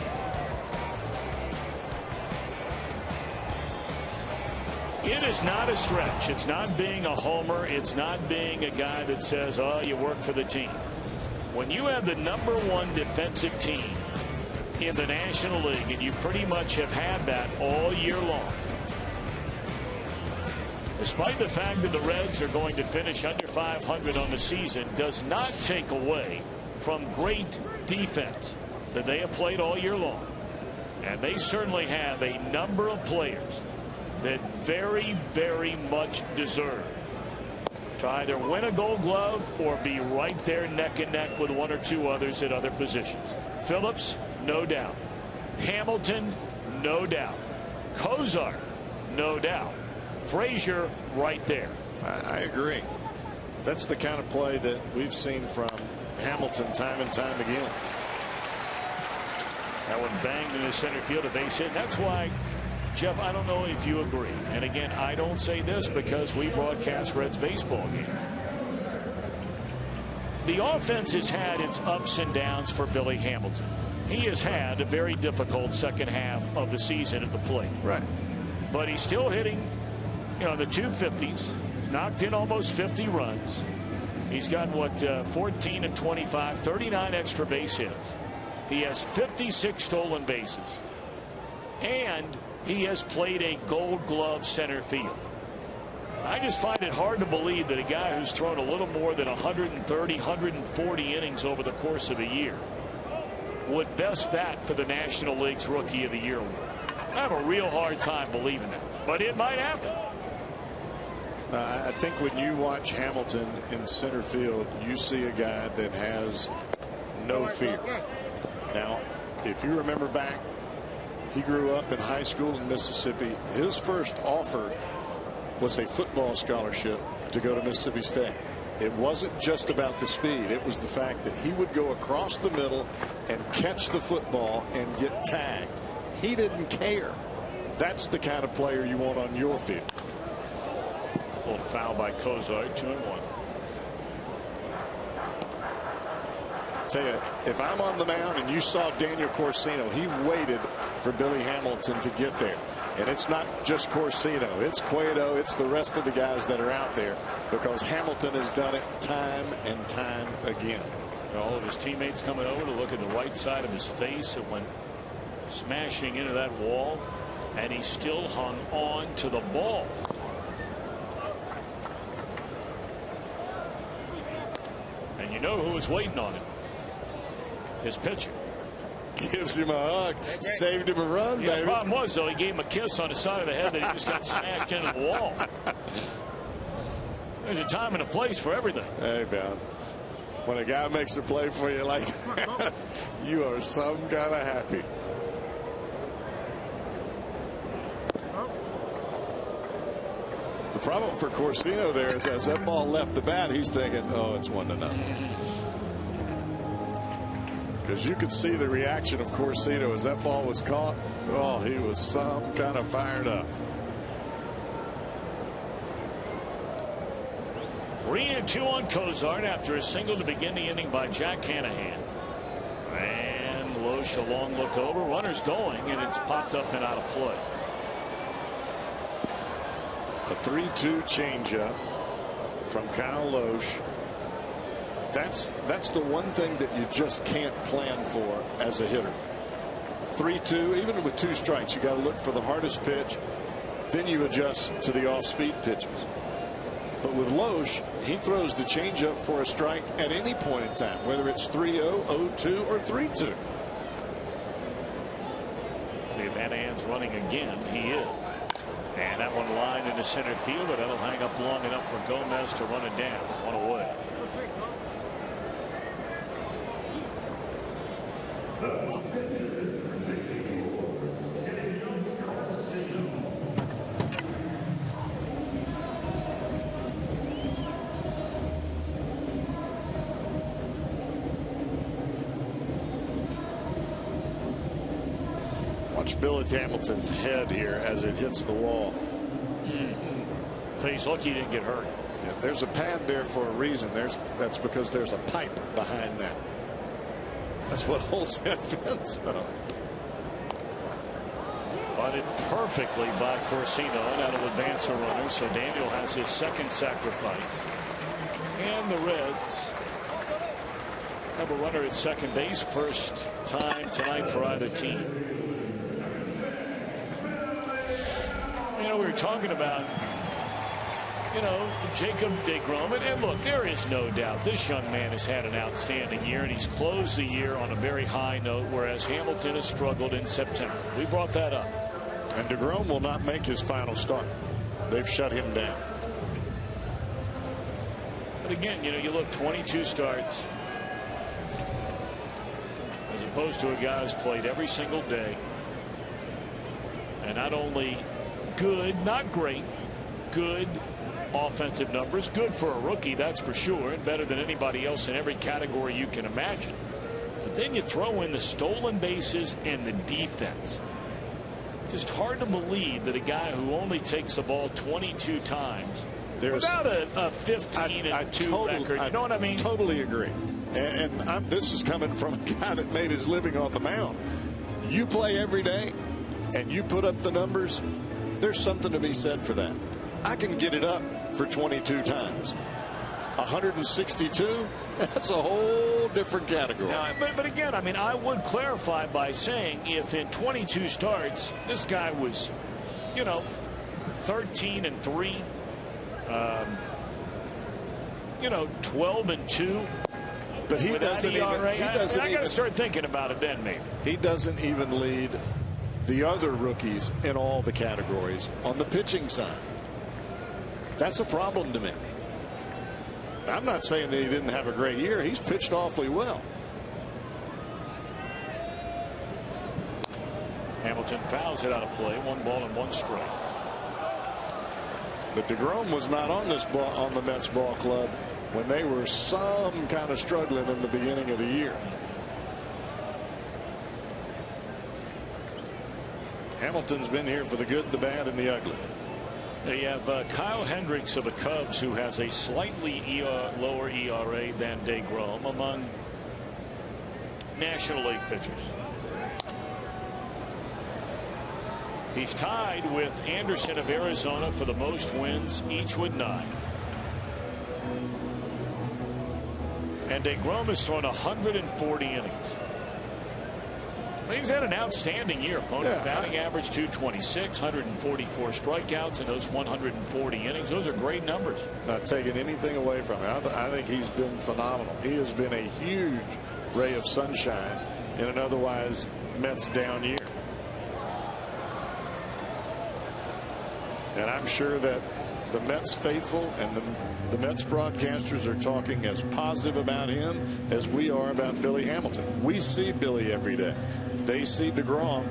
S3: It is not a stretch. It's not being a homer. It's not being a guy that says, oh, you work for the team. When you have the #1 defensive team in the National League, and you pretty much have had that all year long, despite the fact that the Reds are going to finish under 500 on the season, does not take away from great defense that they have played all year long. And they certainly have a number of players that very, very much deserve to either win a Gold Glove or be right there neck and neck with one or two others at other positions. Phillips, no doubt. Hamilton, no doubt. Kozar, no doubt. Frazier, right there.
S4: I agree. That's the kind of play that we've seen from Hamilton time and time again.
S3: That one banged in the center field, a base hit. That's why, Jeff, I don't know if you agree. And again, I don't say this because we broadcast Reds baseball game. The offense has had its ups and downs for Billy Hamilton. He has had a very difficult second half of the season at the plate.
S4: Right.
S3: But he's still hitting, you know, the 250s. He's knocked in almost 50 runs. He's got, what, 14 and 25, 39 extra base hits. He has 56 stolen bases. And he has played a Gold Glove center field. I just find it hard to believe that a guy who's thrown a little more than 130, 140 innings over the course of a year would best that for the National League's Rookie of the Year award. I have a real hard time believing that, but it might happen.
S4: I think when you watch Hamilton in center field, you see a guy that has no fear. Now, if you remember back, he grew up in high school in Mississippi. His first offer was a football scholarship to go to Mississippi State. It wasn't just about the speed. It was the fact that he would go across the middle and catch the football and get tagged. He didn't care. That's the kind of player you want on your field.
S3: A little foul by Kozar, 2-1.
S4: Tell you, if I'm on the mound and you saw Daniel Corsino, he waited for Billy Hamilton to get there. And it's not just Corsino, it's Cueto, it's the rest of the guys that are out there, because Hamilton has done it time and time again.
S3: All of his teammates coming over to look at the right side of his face. It went smashing into that wall, and he still hung on to the ball. And you know who was waiting on him? His pitcher.
S4: Gives him a hug. Saved him a run, baby.
S3: The problem was, though, he gave him a kiss on the side of the head that he just got smashed into the wall. There's a time and a place for everything.
S4: Hey, man. When a guy makes a play for you like that, you are some kind of happy. The problem for Corsino there is as that ball left the bat, he's thinking, oh, it's 1-0. Because you could see the reaction of Corsino as that ball was caught. Oh, he was some kind of fired up.
S3: 3-2 on Kozar after a single to begin the inning by Jack Hanahan. And Loesch a long look over. Runners going, and it's popped up and out of play.
S4: A 3-2 changeup from Kyle Loesch. That's the one thing that you just can't plan for as a hitter. 3-2, even with 2 strikes, you got to look for the hardest pitch. Then you adjust to the off-speed pitches. But with Loesch, he throws the changeup for a strike at any point in time, whether it's 3-0, 0-2, or 3-2.
S3: See if Hanahan's running again. He is. And that one lined into center field, but that'll hang up long enough for Gomez to run it down. One away.
S4: Watch Billy Hamilton's head here as it hits the wall.
S3: He's lucky he didn't get hurt.
S4: Yeah, there's a pad there for a reason. That's because there's a pipe behind that. That's what holds that fence up.
S3: Bunted perfectly by Corsino, and that'll advance a runner. So Daniel has his second sacrifice. And the Reds have a runner at second base. First time tonight for either team. You know, we were talking about, you know, Jacob deGrom. And look, there is no doubt this young man has had an outstanding year, and he's closed the year on a very high note, whereas Hamilton has struggled in September. We brought that up.
S4: And deGrom will not make his final start. They've shut him down.
S3: But again, you know, you look 22 starts as opposed to a guy who's played every single day. And not only good, not great, good offensive numbers. Good for a rookie, that's for sure, and better than anybody else in every category you can imagine. But then you throw in the stolen bases and the defense. Just hard to believe that a guy who only takes the ball 22 times without a 15-2 record. You know what I mean?
S4: Totally agree. And this is coming from a guy that made his living on the mound. You play every day and you put up the numbers. There's something to be said for that. I can get it up for 22 times. 162, that's a whole different category.
S3: Now, but again, I mean, I would clarify by saying if in 22 starts this guy was, you know, 13-3, you know, 12-2.
S4: But he doesn't even. I got
S3: to start thinking about it then, maybe.
S4: He doesn't even lead the other rookies in all the categories on the pitching side. That's a problem to me. I'm not saying that he didn't have a great year. He's pitched awfully well.
S3: Hamilton fouls it out of play. 1 ball and 1 strike.
S4: But deGrom was not on the Mets ball club when they were some kind of struggling in the beginning of the year. Hamilton's been here for the good, the bad, and the ugly.
S3: They have Kyle Hendricks of the Cubs, who has a slightly lower ERA than deGrom among National League pitchers. He's tied with Anderson of Arizona for the most wins, each with 9. And deGrom has thrown 140 innings. He's had an outstanding year. Opponent batting average 226, 144 strikeouts in those 140 innings. Those are great numbers.
S4: Not taking anything away from him. I think he's been phenomenal. He has been a huge ray of sunshine in an otherwise Mets down year. And I'm sure that the Mets faithful and the Mets broadcasters are talking as positive about him as we are about Billy Hamilton. We see Billy every day. They see deGrom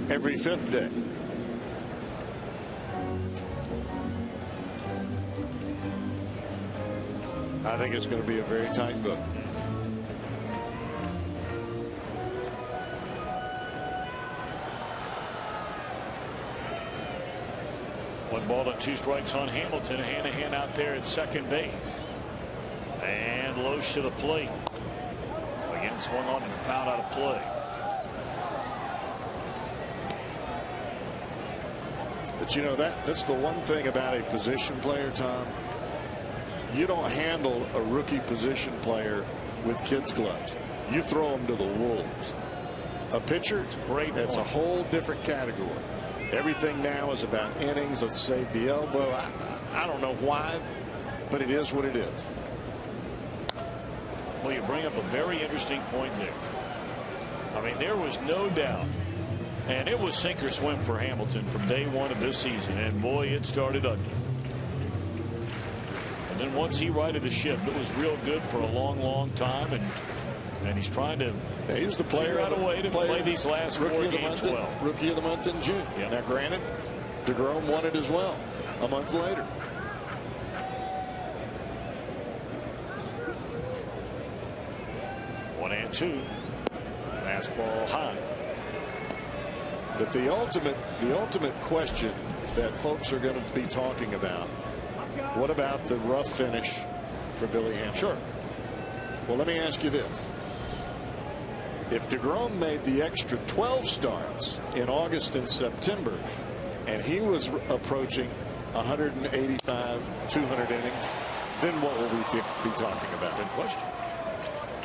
S4: every 5th day. I think it's going to be a very tight book.
S3: One ball and 2 strikes on Hamilton. Hanahan out there at second base. And Loesch to the plate. Again, swung on and fouled out of play.
S4: But you know, that's the one thing about a position player, Tom. You don't handle a rookie position player with kids' gloves. You throw them to the wolves. A pitcher, that's a whole different category. Everything now is about innings. Let's save the elbow. I don't know why, but it is what it is.
S3: Well, you bring up a very interesting point there. I mean, there was no doubt. And it was sink or swim for Hamilton from day 1 of this season. And boy, it started ugly. And then once he righted the ship, it was real good for a long, long time. And he's trying to
S4: he was the player
S3: figure out a way to play these last 4 games well.
S4: Rookie of the month in June.
S3: Yep.
S4: Now, granted, deGrom won it as well a month later.
S3: One and 2. Fastball high.
S4: But the ultimate question that folks are going to be talking about, what about the rough finish for Billy Hamilton?
S3: Sure.
S4: Well, let me ask you this. if DeGrom made the extra 12 starts in August and September, and he was approaching 185, 200 innings, then what will we be talking about?
S3: Good question.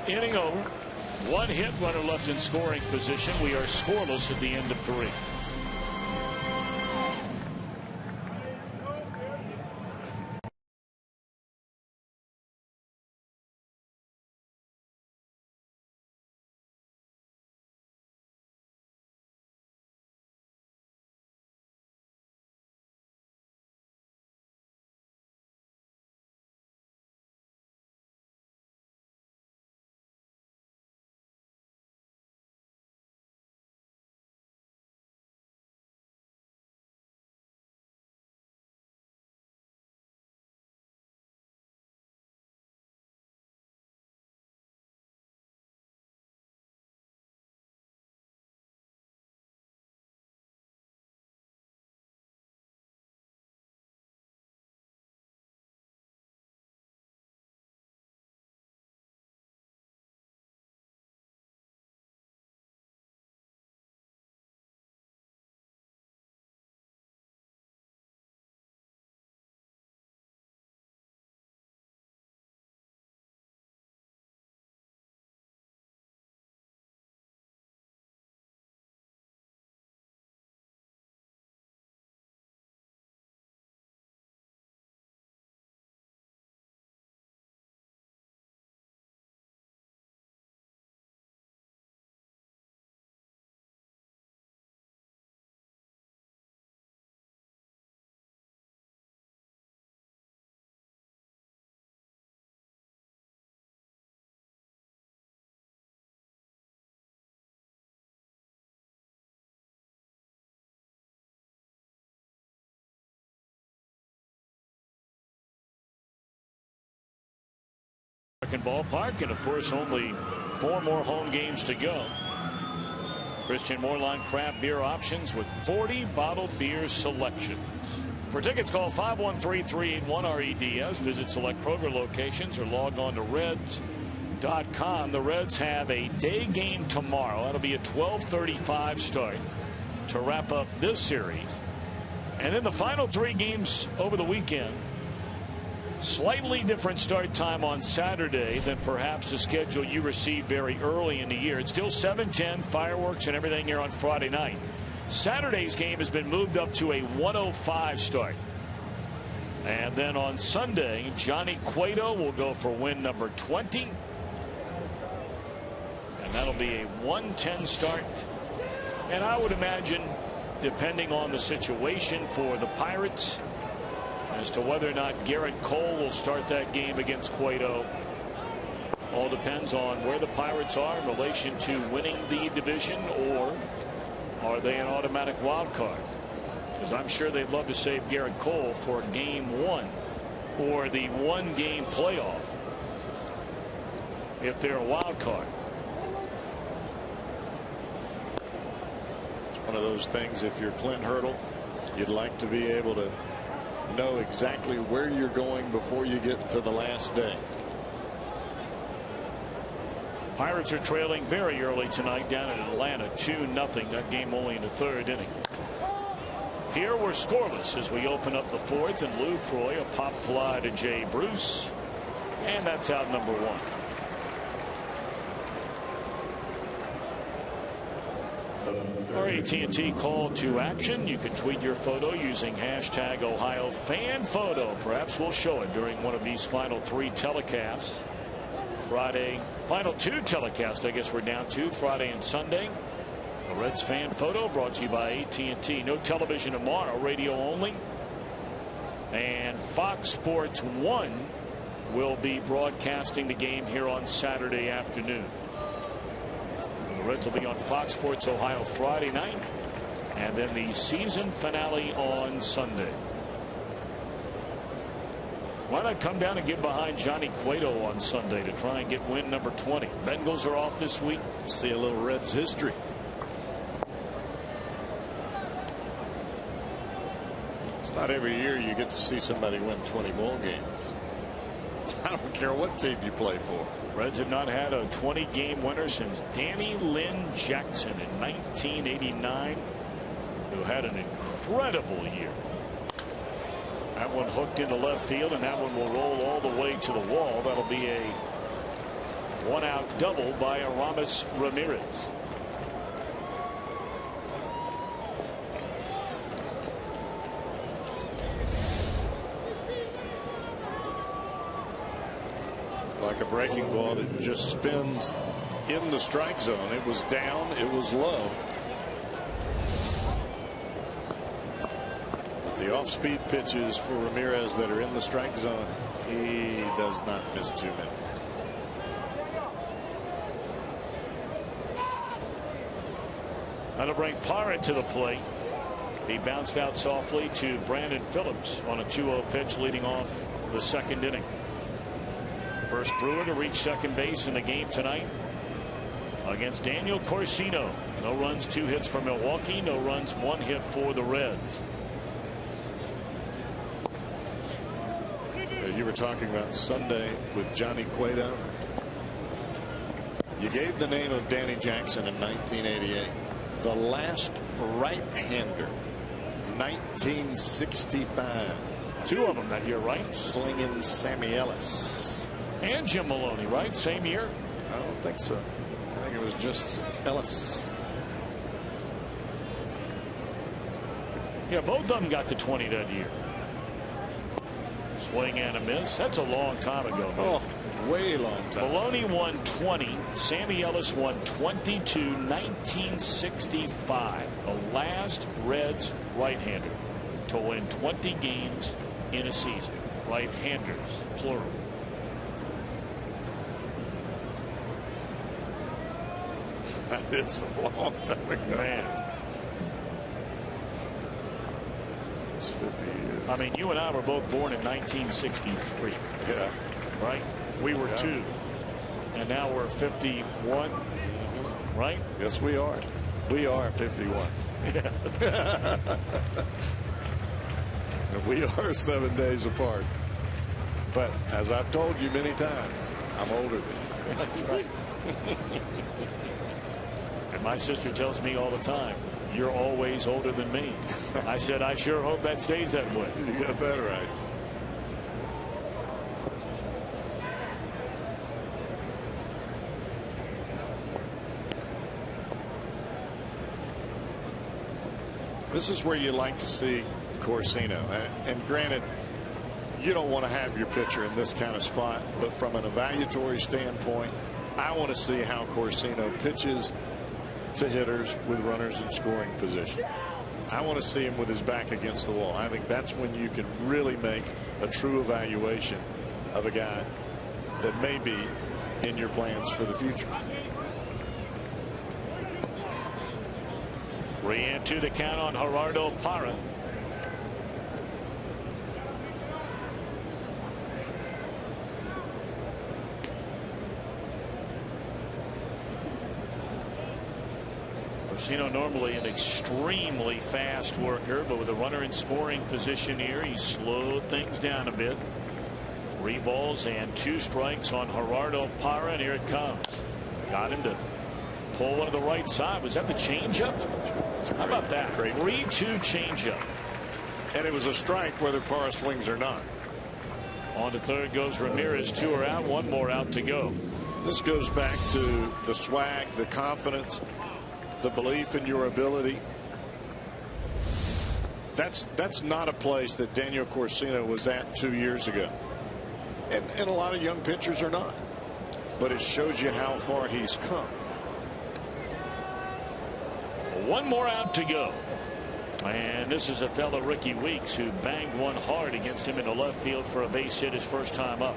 S3: Inning over. 1 hit, runner left in scoring position. We are scoreless at the end of 3. Ballpark, and of course only 4 more home games to go. Christian Moorline craft beer options with 40 bottled beer selections. For tickets, call 513-381-REDS. Visit select Kroger locations or log on to Reds.com. The Reds have a day game tomorrow. That'll be a 12:35 start to wrap up this series. And then the final 3 games over the weekend. Slightly different start time on Saturday than perhaps the schedule you received very early in the year. It's still 7:10, fireworks and everything here on Friday night. Saturday's game has been moved up to a 1:05 start. And then on Sunday, Johnny Cueto will go for win number 20. And that'll be a 1:10 start. And I would imagine, depending on the situation for the Pirates, as to whether or not Garrett Cole will start that game against Cueto, all depends on where the Pirates are in relation to winning the division, or are they an automatic wild card? Because I'm sure they'd love to save Garrett Cole for game 1 or the 1-game playoff if they're a wild card.
S4: It's one of those things, if you're Clint Hurdle, you'd like to be able to know exactly where you're going before you get to the last day.
S3: Pirates are trailing very early tonight down in Atlanta, 2-0. That game only in the 3rd inning. Here we're scoreless as we open up the 4th, and Lou Croy a pop fly to Jay Bruce, and that's out number 1. Our AT&T call to action. You can tweet your photo using hashtag #OhioFanPhoto. Perhaps we'll show it during one of these final 3 telecasts. Friday, final 2 telecasts, I guess we're down to, Friday and Sunday. The Reds fan photo brought to you by AT&T. No television tomorrow, radio only. And Fox Sports 1 will be broadcasting the game here on Saturday afternoon. The Reds will be on Fox Sports Ohio Friday night, and then the season finale on Sunday. Why not come down and get behind Johnny Cueto on Sunday to try and get win number 20? Bengals are off this week.
S4: See a little Reds history. It's not every year you get to see somebody win 20 ball games. I don't care what team you play for.
S3: Reds have not had a 20-game winner since Danny Lynn Jackson in 1989, who had an incredible year. That one hooked into left field, and that one will roll all the way to the wall. That'll be a one-out double by Aramis Ramirez.
S4: Like a breaking ball that just spins in the strike zone. It was down, it was low. But the off-speed pitches for Ramirez that are in the strike zone, he does not miss too many.
S3: That'll bring Parra to the plate. He bounced out softly to Brandon Phillips on a 2-0 pitch leading off the second inning. First Brewer to reach second base in the game tonight against Daniel Corsino. No runs, 2 hits for Milwaukee. No runs, 1 hit for the Reds.
S4: You were talking about Sunday with Johnny Cueto. You gave the name of Danny Jackson in 1988. The last right-hander, 1965.
S3: 2 of them that year, right?
S4: Slinging Sammy Ellis.
S3: And Jim Maloney, right? Same year?
S4: I don't think so. I think it was just Ellis.
S3: Yeah, both of them got to 20 that year. Swing and a miss. That's a long time ago, man.
S4: Oh, way long time.
S3: Maloney won 20. Sammy Ellis won 22. 1965. The last Reds right-hander to win 20 games in a season. Right-handers, plural.
S4: That is a long time ago.
S3: Man.
S4: It's 50 years.
S3: I mean, you and I were both born in 1963.
S4: Yeah.
S3: Right? We were 2. And now we're 51. Right?
S4: Yes, we are. We are 51.
S3: Yeah.
S4: We are 7 days apart. But as I've told you many times, I'm older than you.
S3: That's right. And my sister tells me all the time, you're always older than me. I said, I sure hope that stays that way.
S4: You got that right. This is where you like to see Corsino. And granted, you don't want to have your pitcher in this kind of spot, but from an evaluatory standpoint, I want to see how Corsino pitches to hitters with runners in scoring position. I want to see him with his back against the wall. I think that's when you can really make a true evaluation of a guy that may be in your plans for the future.
S3: 3-2 the count on Gerardo Parra. Corsino normally an extremely fast worker, but with a runner in scoring position here, he slowed things down a bit. 3 balls and 2 strikes on Gerardo Parra, and here it comes. Got him to pull one to the right side. Was that the changeup? How about that? 3-2 changeup.
S4: And it was a strike whether Parra swings or not.
S3: On to third goes Ramirez. 2 are out, 1 more out to go.
S4: This goes back to the swag, the confidence, the belief in your ability. That's not a place that Daniel Corsino was at 2 years ago. And a lot of young pitchers are not. But it shows you how far he's come.
S3: 1 more out to go. And this is a fellow Ricky Weeks who banged one hard against him in the left field for a base hit his first time up.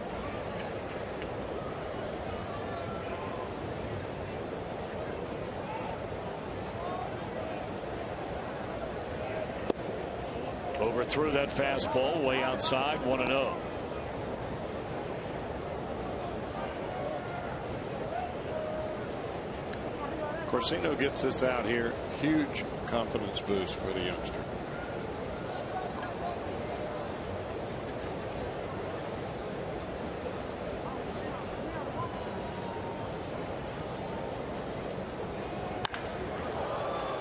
S3: Overthrew that fastball way outside. 1-0.
S4: Corsino gets this out here. Huge confidence boost for the youngster.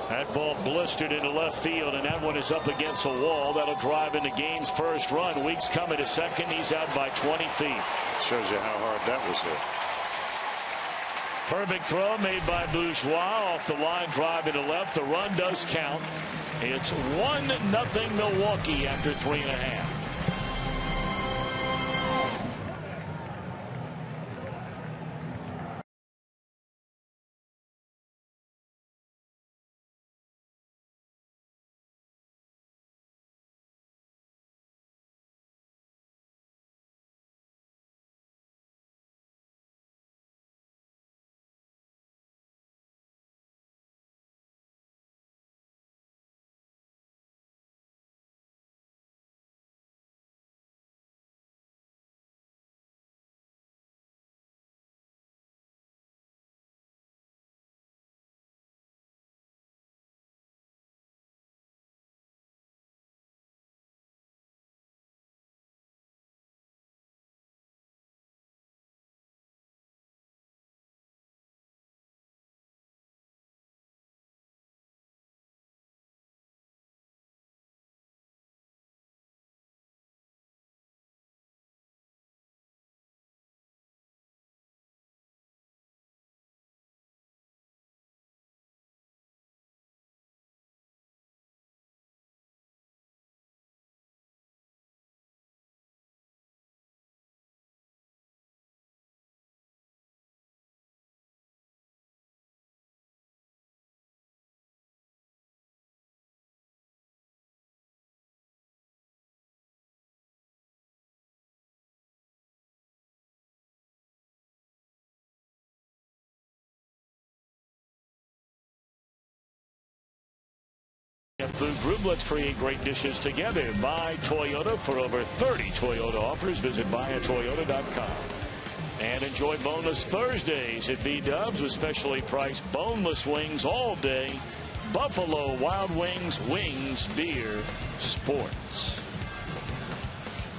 S3: That ball blistered into left field, and that one is up against a wall. That'll drive into Game's first run. Weeks coming to second. He's out by 20 feet.
S4: Shows you how hard that was hit.
S3: Perfect throw made by Bourgeois off the line, drive into left. The run does count. It's 1-0 Milwaukee after 3.5. Food Group. Let's create great dishes together. Buy Toyota. For over 30 Toyota offers, visit buyatoyota.com. And enjoy Boneless Thursdays at B-Dubs with specially priced boneless wings all day. Buffalo Wild Wings, wings, beer, sports.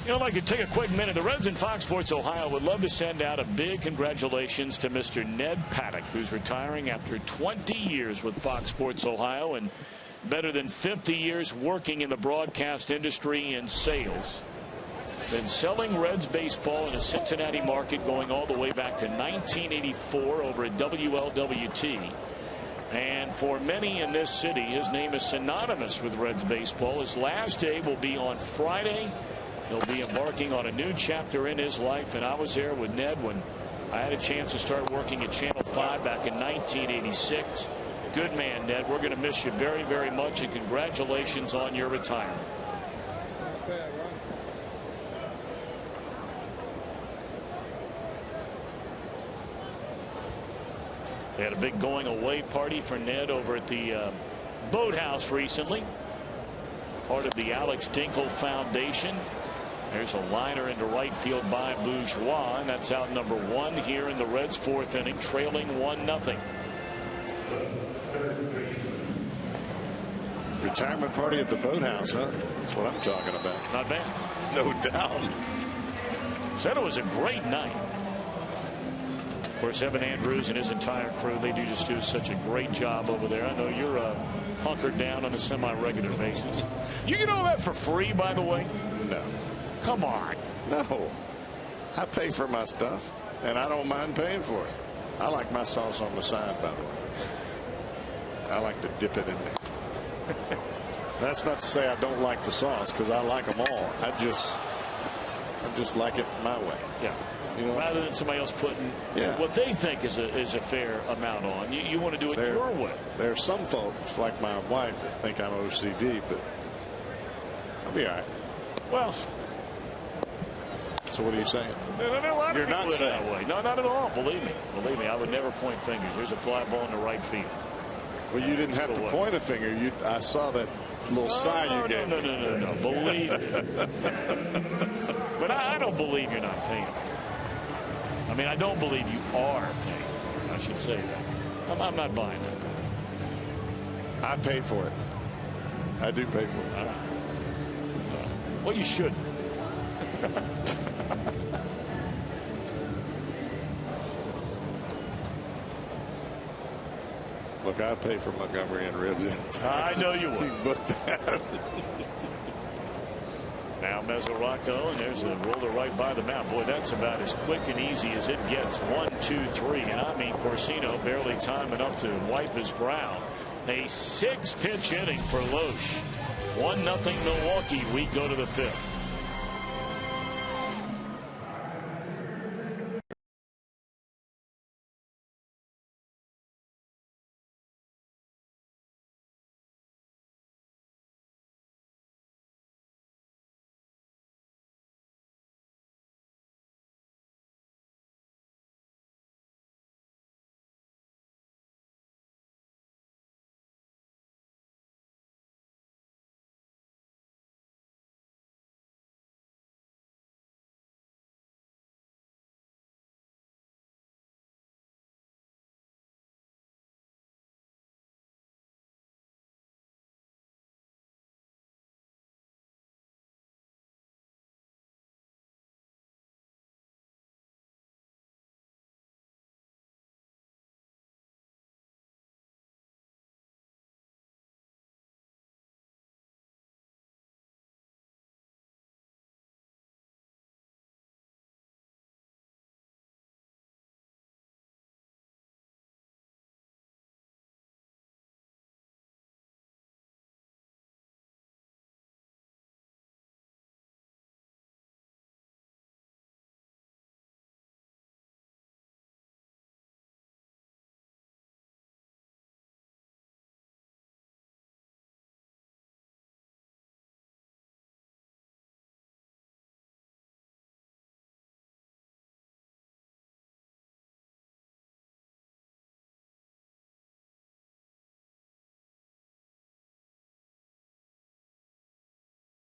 S3: You know, I'd like to take a quick minute. The Reds and Fox Sports Ohio would love to send out a big congratulations to Mr. Ned Paddock, who's retiring after 20 years with Fox Sports Ohio and better than 50 years working in the broadcast industry and sales. Been selling Reds baseball in the Cincinnati market going all the way back to 1984 over at WLWT. And for many in this city, his name is synonymous with Reds baseball. His last day will be on Friday. He'll be embarking on a new chapter in his life. And I was there with Ned when I had a chance to start working at Channel 5 back in 1986. Good man, Ned. We're going to miss you very, very much, and congratulations on your retirement. They had a big going away party for Ned over at the Boathouse recently. Part of the Alex Dinkle Foundation. There's a liner into right field by Bourgeois, and that's out number 1 here in the Reds' 4th inning, trailing 1-0.
S4: Retirement party at the Boathouse, huh? That's what I'm talking about.
S3: Not bad.
S4: No doubt.
S3: Said it was a great night. Of course, Evan Andrews and his entire crew, they just do such a great job over there. I know you're hunkered down on a semi-regular basis. You get all that for free, by the way?
S4: No.
S3: Come on.
S4: No. I pay for my stuff, and I don't mind paying for it. I like my sauce on the side, by the way. I like to dip it in there. That's not to say I don't like the sauce, because I like them all. I just like it my way.
S3: Yeah. You know, rather than somebody else putting what they think is a fair amount on. You want to do it your way.
S4: There are some folks, like my wife, that think I'm OCD, but I'll be all right.
S3: Well.
S4: So what are you saying?
S3: No,
S4: you're not saying
S3: that way. No, not at all. Believe me. Believe me. I would never point fingers. There's a fly ball in the right field.
S4: Well, you didn't have to point a finger. I saw that little sigh you gave.
S3: No. Believe me. But I don't believe you're not paying. I mean, I don't believe you are paying. I should say that. I'm not buying that.
S4: I pay for it. I do pay for it.
S3: Well, you should.
S4: Look, I'd pay for Montgomery and ribs.
S3: I know you would.
S4: Book that.
S3: Now Mesoraco, and there's a roller right by the mound. Boy, that's about as quick and easy as it gets. 1, 2, 3. And I mean, Corsino barely time enough to wipe his brow. A 6-pitch inning for Loesch. 1-0 Milwaukee. We go to the 5th.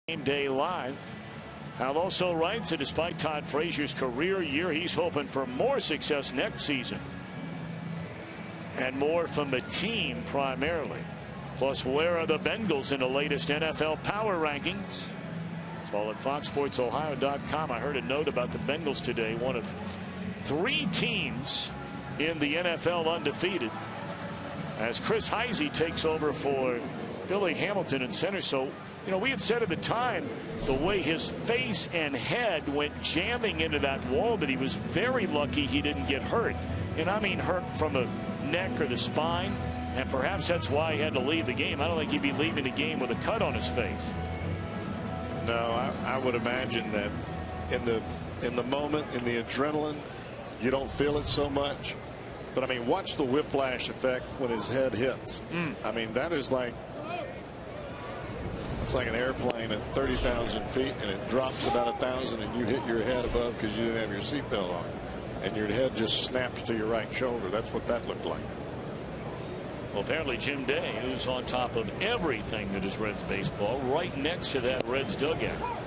S3: Game day live. Hal also writes that despite Todd Frazier's career year, he's hoping for more success next season. And more from the team primarily. Plus, where are the Bengals in the latest NFL power rankings? It's all at FoxSportsOhio.com. I heard a note about the Bengals today. One of 3 teams in the NFL undefeated. As Chris Heisey takes over for Billy Hamilton in center. So, you know, we had said at the time the way his face and head went jamming into that wall that he was very lucky he didn't get hurt. And I mean hurt from the neck or the spine. And perhaps that's why he had to leave the game. I don't think he'd be leaving the game with a cut on his face.
S4: No, I would imagine that in the moment, in the adrenaline, you don't feel it so much. But I mean, watch the whiplash effect when his head hits. I mean, that is like, it's like an airplane at 30,000 feet and it drops about 1,000 and you hit your head above because you didn't have your seatbelt on, and your head just snaps to your right shoulder. That's what that looked like.
S3: Well, apparently Jim Day, who's on top of everything that is Reds baseball, right next to that Reds dugout.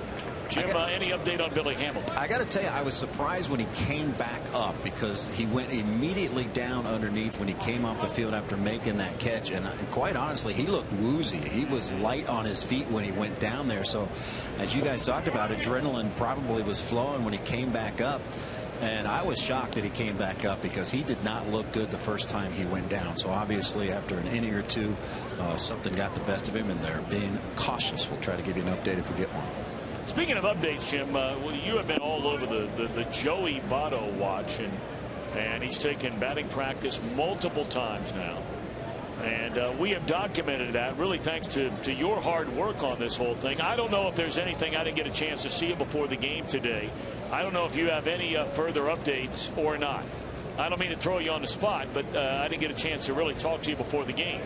S3: Jim, any update on Billy Hamilton?
S1: I got to tell you, I was surprised when he came back up because he went immediately down underneath when he came off the field after making that catch. And quite honestly, he looked woozy. He was light on his feet when he went down there. So as you guys talked about, adrenaline probably was flowing when he came back up. And I was shocked that he came back up because he did not look good the first time he went down. So obviously after an inning or two, something got the best of him, and they're being cautious. We'll try to give you an update if we get one.
S3: Speaking of updates, Jim, you have been all over the Joey Votto watch, and he's taken batting practice multiple times now. And we have documented that, really thanks to your hard work on this whole thing. I don't know if there's anything, I didn't get a chance to see it before the game today. I don't know if you have any further updates or not. I don't mean to throw you on the spot, but I didn't get a chance to really talk to you before the game.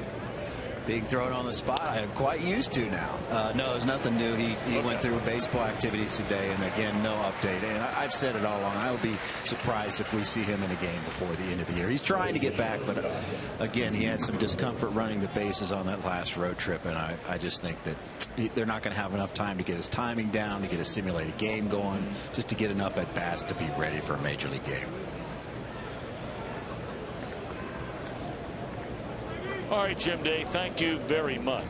S1: Being thrown on the spot, I am quite used to now. No, there's nothing new. He went through baseball activities today, and again, no update. And I've said it all along. I would be surprised if we see him in a game before the end of the year. He's trying to get back, but again, he had some discomfort running the bases on that last road trip, and I just think that they're not going to have enough time to get his timing down, to get a simulated game going, just to get enough at bats to be ready for a major league game.
S3: All right, Jim Day, thank you very much.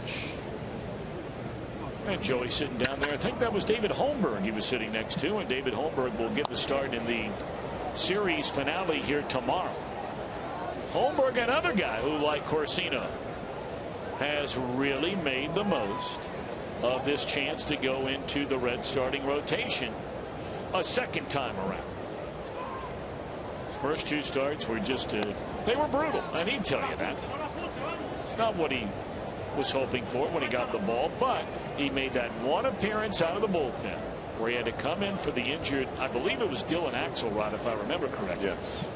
S3: And Joey sitting down there. I think that was David Holmberg he was sitting next to, and David Holmberg will get the start in the series finale here tomorrow. Holmberg, another guy who, like Corsino, has really made the most of this chance to go into the Red starting rotation a second time around. His first 2 starts were just they were brutal, and he'd tell you that. It's not what he was hoping for when he got the ball, but he made that one appearance out of the bullpen where he had to come in for the injured, I believe it was Dylan Axelrod, if I remember correctly.
S4: Yes.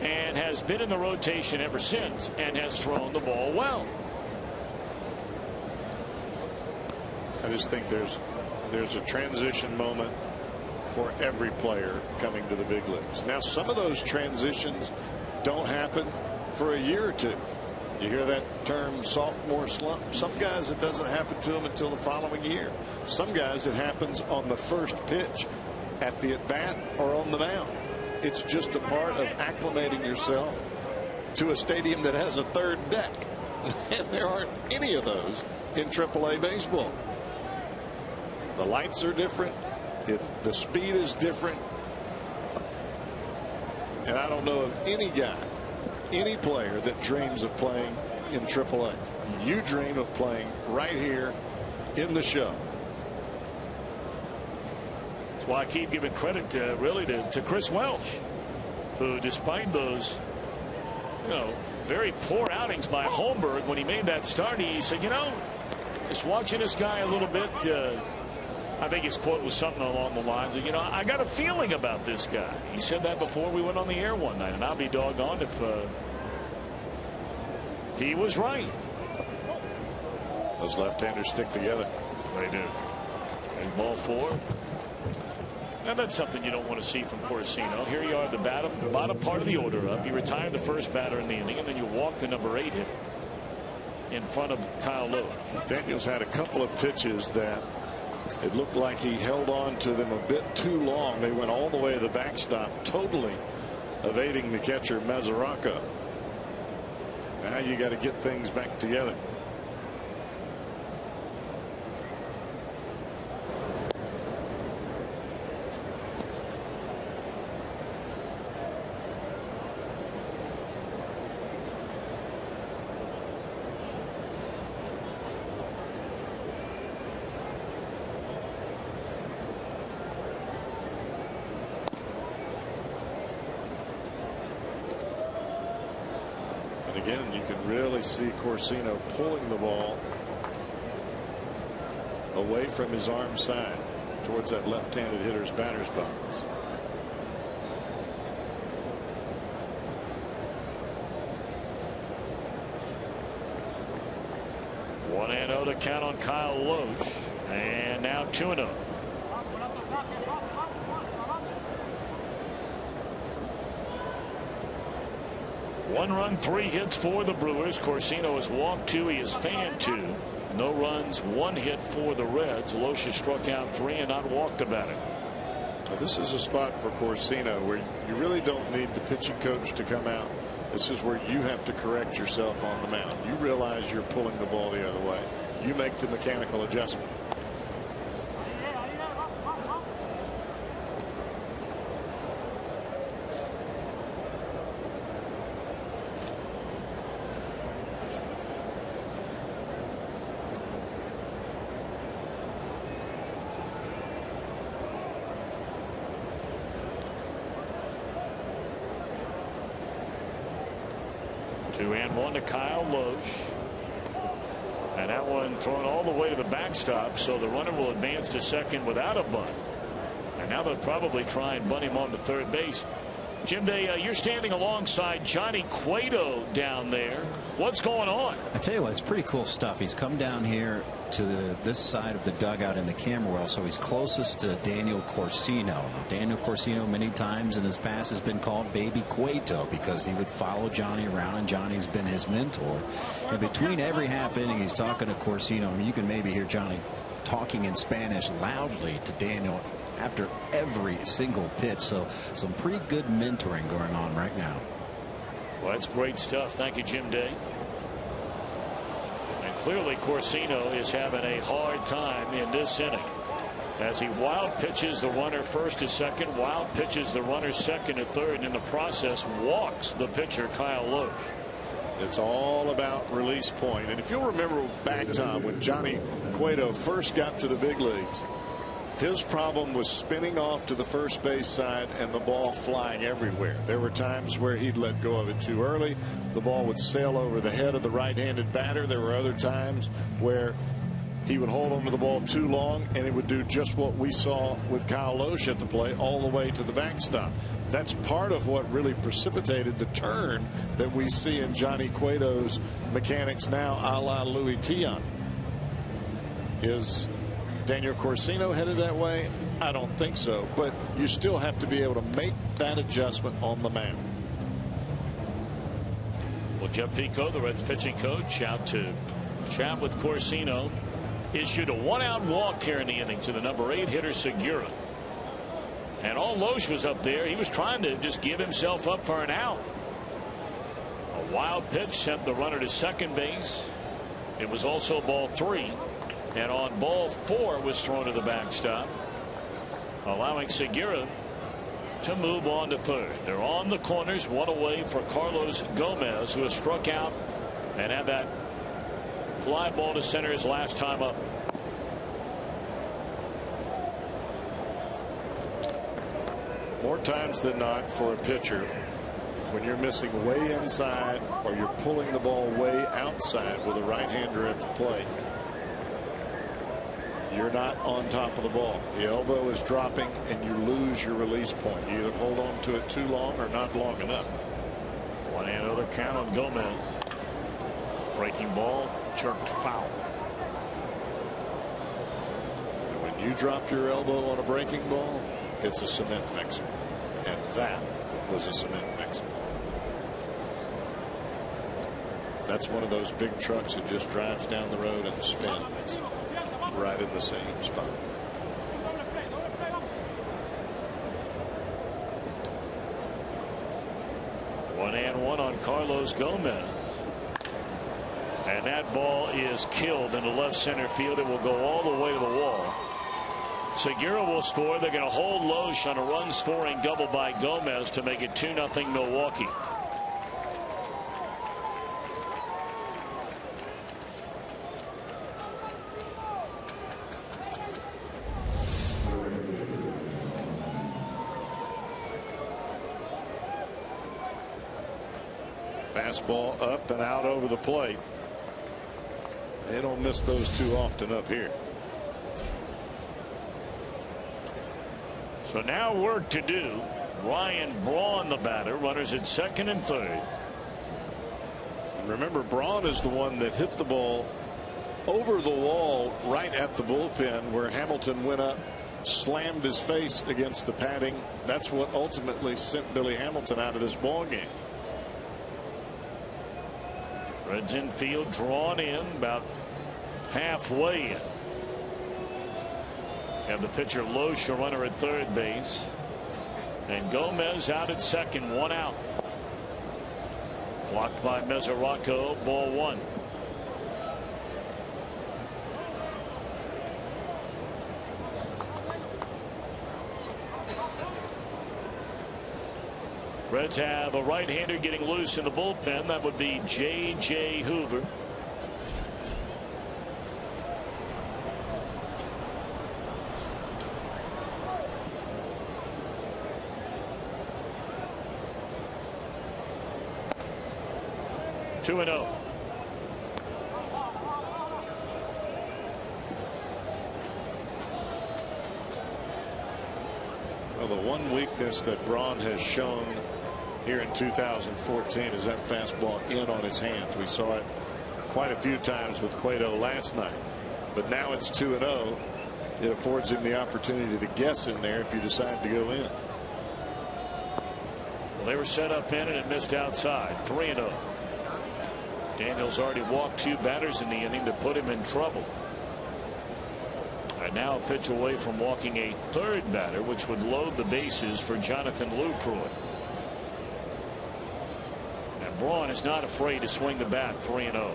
S3: And has been in the rotation ever since and has thrown the ball well.
S4: I just think there's a transition moment for every player coming to the big leagues. Now, some of those transitions don't happen for a year or 2. You hear that term sophomore slump. Some guys it doesn't happen to them until the following year. Some guys it happens on the first pitch at the at bat or on the mound. It's just a part of acclimating yourself to a stadium that has a third deck. And there aren't any of those in AAA baseball. The lights are different. The speed is different. And I don't know of any guy, any player that dreams of playing in AAA. You dream of playing right here in the show.
S3: That's why I keep giving credit to Chris Welch, who, despite those very poor outings by Holmberg when he made that start, he said, just watching this guy a little bit, I think his quote was something along the lines of, I got a feeling about this guy. He said that before we went on the air one night, and I'll be doggone if he was right.
S4: Those left-handers stick together.
S3: They do. And ball 4. And that's something you don't want to see from Corsino. Here you are, the bottom part of the order up. You retire the first batter in the inning, and then you walk the number 8 hitter in front of Kyle Lewis.
S4: Daniels had a couple of pitches that it looked like he held on to them a bit too long. They went all the way to the backstop, totally evading the catcher Mazzaraco. Now you got to get things back together. Again, you can really see Corsino pulling the ball away from his arm side towards that left-handed hitter's batter's box.
S3: One and 0 to count on Kyle Loesch, and now 2-0. One run, 3 hits for the Brewers. Corsino has walked 2. He has fanned 2. No runs, 1 hit for the Reds. Loesch has struck out 3 and not walked about it.
S4: Now, this is a spot for Corsino where you really don't need the pitching coach to come out. This is where you have to correct yourself on the mound. You realize you're pulling the ball the other way. You make the mechanical adjustment.
S3: To Kyle Loesch, and that one thrown all the way to the backstop, so the runner will advance to second without a bunt. And now they'll probably try and bunt him on to third base. Jim Day, you're standing alongside Johnny Cueto down there. What's going on?
S1: I tell you what, it's pretty cool stuff. He's come down here to this side of the dugout in the camera well, so he's closest to Daniel Corsino. Daniel Corsino many times in his past has been called Baby Cueto because he would follow Johnny around, and Johnny's been his mentor. And between every half inning he's talking to Corsino. I mean, you can maybe hear Johnny talking in Spanish loudly to Daniel after every single pitch. So some pretty good mentoring going on right now.
S3: Well, that's great stuff. Thank you, Jim Day. And clearly Corsino is having a hard time in this inning. as he wild pitches the runner first to second, wild pitches the runner second to third, and in the process walks the pitcher Kyle Loesch.
S4: It's all about release point. And if you'll remember back, Tom, when Johnny Cueto first got to the big leagues, his problem was spinning off to the first base side and the ball flying everywhere. There were times where he'd let go of it too early. The ball would sail over the head of the right-handed batter. There were other times where he would hold onto the ball too long, and it would do just what we saw with Kyle Loesch at the plate all the way to the backstop. That's part of what really precipitated the turn that we see in Johnny Cueto's mechanics now, a la Louis Tiant. Is Daniel Corsino headed that way? I don't think so, but you still have to be able to make that adjustment on the mound.
S3: Well, Jeff Pico, the Reds pitching coach, out to chat with Corsino. Issued a 1-out walk here in the inning to the number 8 hitter Segura. And all Loesch was up there, he was trying to just give himself up for an out. A wild pitch sent the runner to second base. It was also ball 3. And on ball 4 was thrown to the backstop, allowing Segura to move on to third. They're on the corners, one away for Carlos Gomez, who has struck out and had that fly ball to center his last time up.
S4: More times than not for a pitcher, when you're missing way inside or you're pulling the ball way outside with a right-hander at the plate, you're not on top of the ball. The elbow is dropping and you lose your release point. You either hold on to it too long or not long enough.
S3: 1-0 count on Gomez. Breaking ball, jerked foul.
S4: And when you drop your elbow on a breaking ball, it's a cement mixer. And that was a cement mixer. That's one of those big trucks that just drives down the road and spins right in the same spot.
S3: One and one on Carlos Gomez. And that ball is killed into left center field. It will go all the way to the wall. Segura will score. They're going to hold Loesch on a run scoring double by Gomez to make it 2-0 Milwaukee.
S4: Fastball up and out over the plate. They don't miss those too often up here.
S3: So now work to do. Ryan Braun, the batter, runners at second and third.
S4: And remember, Braun is the one that hit the ball over the wall right at the bullpen where Hamilton went up, slammed his face against the padding. That's what ultimately sent Billy Hamilton out of this ball game.
S3: Reds infield drawn in about halfway in. And the pitcher Loesch, a runner at third base. And Gomez out at second, 1 out. Blocked by Mesoraco, ball 1. Reds have a right-hander getting loose in the bullpen. That would be J.J. Hoover. Two and 0.
S4: Well, the one weakness that Braun has shown here in 2014 is that fastball in on his hands. We saw it quite a few times with Cueto last night, but now it's 2-0. It affords him the opportunity to guess in there if you decide to go in.
S3: Well, they were set up in and it missed outside. 3-0. Daniels already walked 2 batters in the inning to put him in trouble. And now a pitch away from walking a third batter, which would load the bases for Jonathan Lucroy. And Braun is not afraid to swing the bat. 3-0.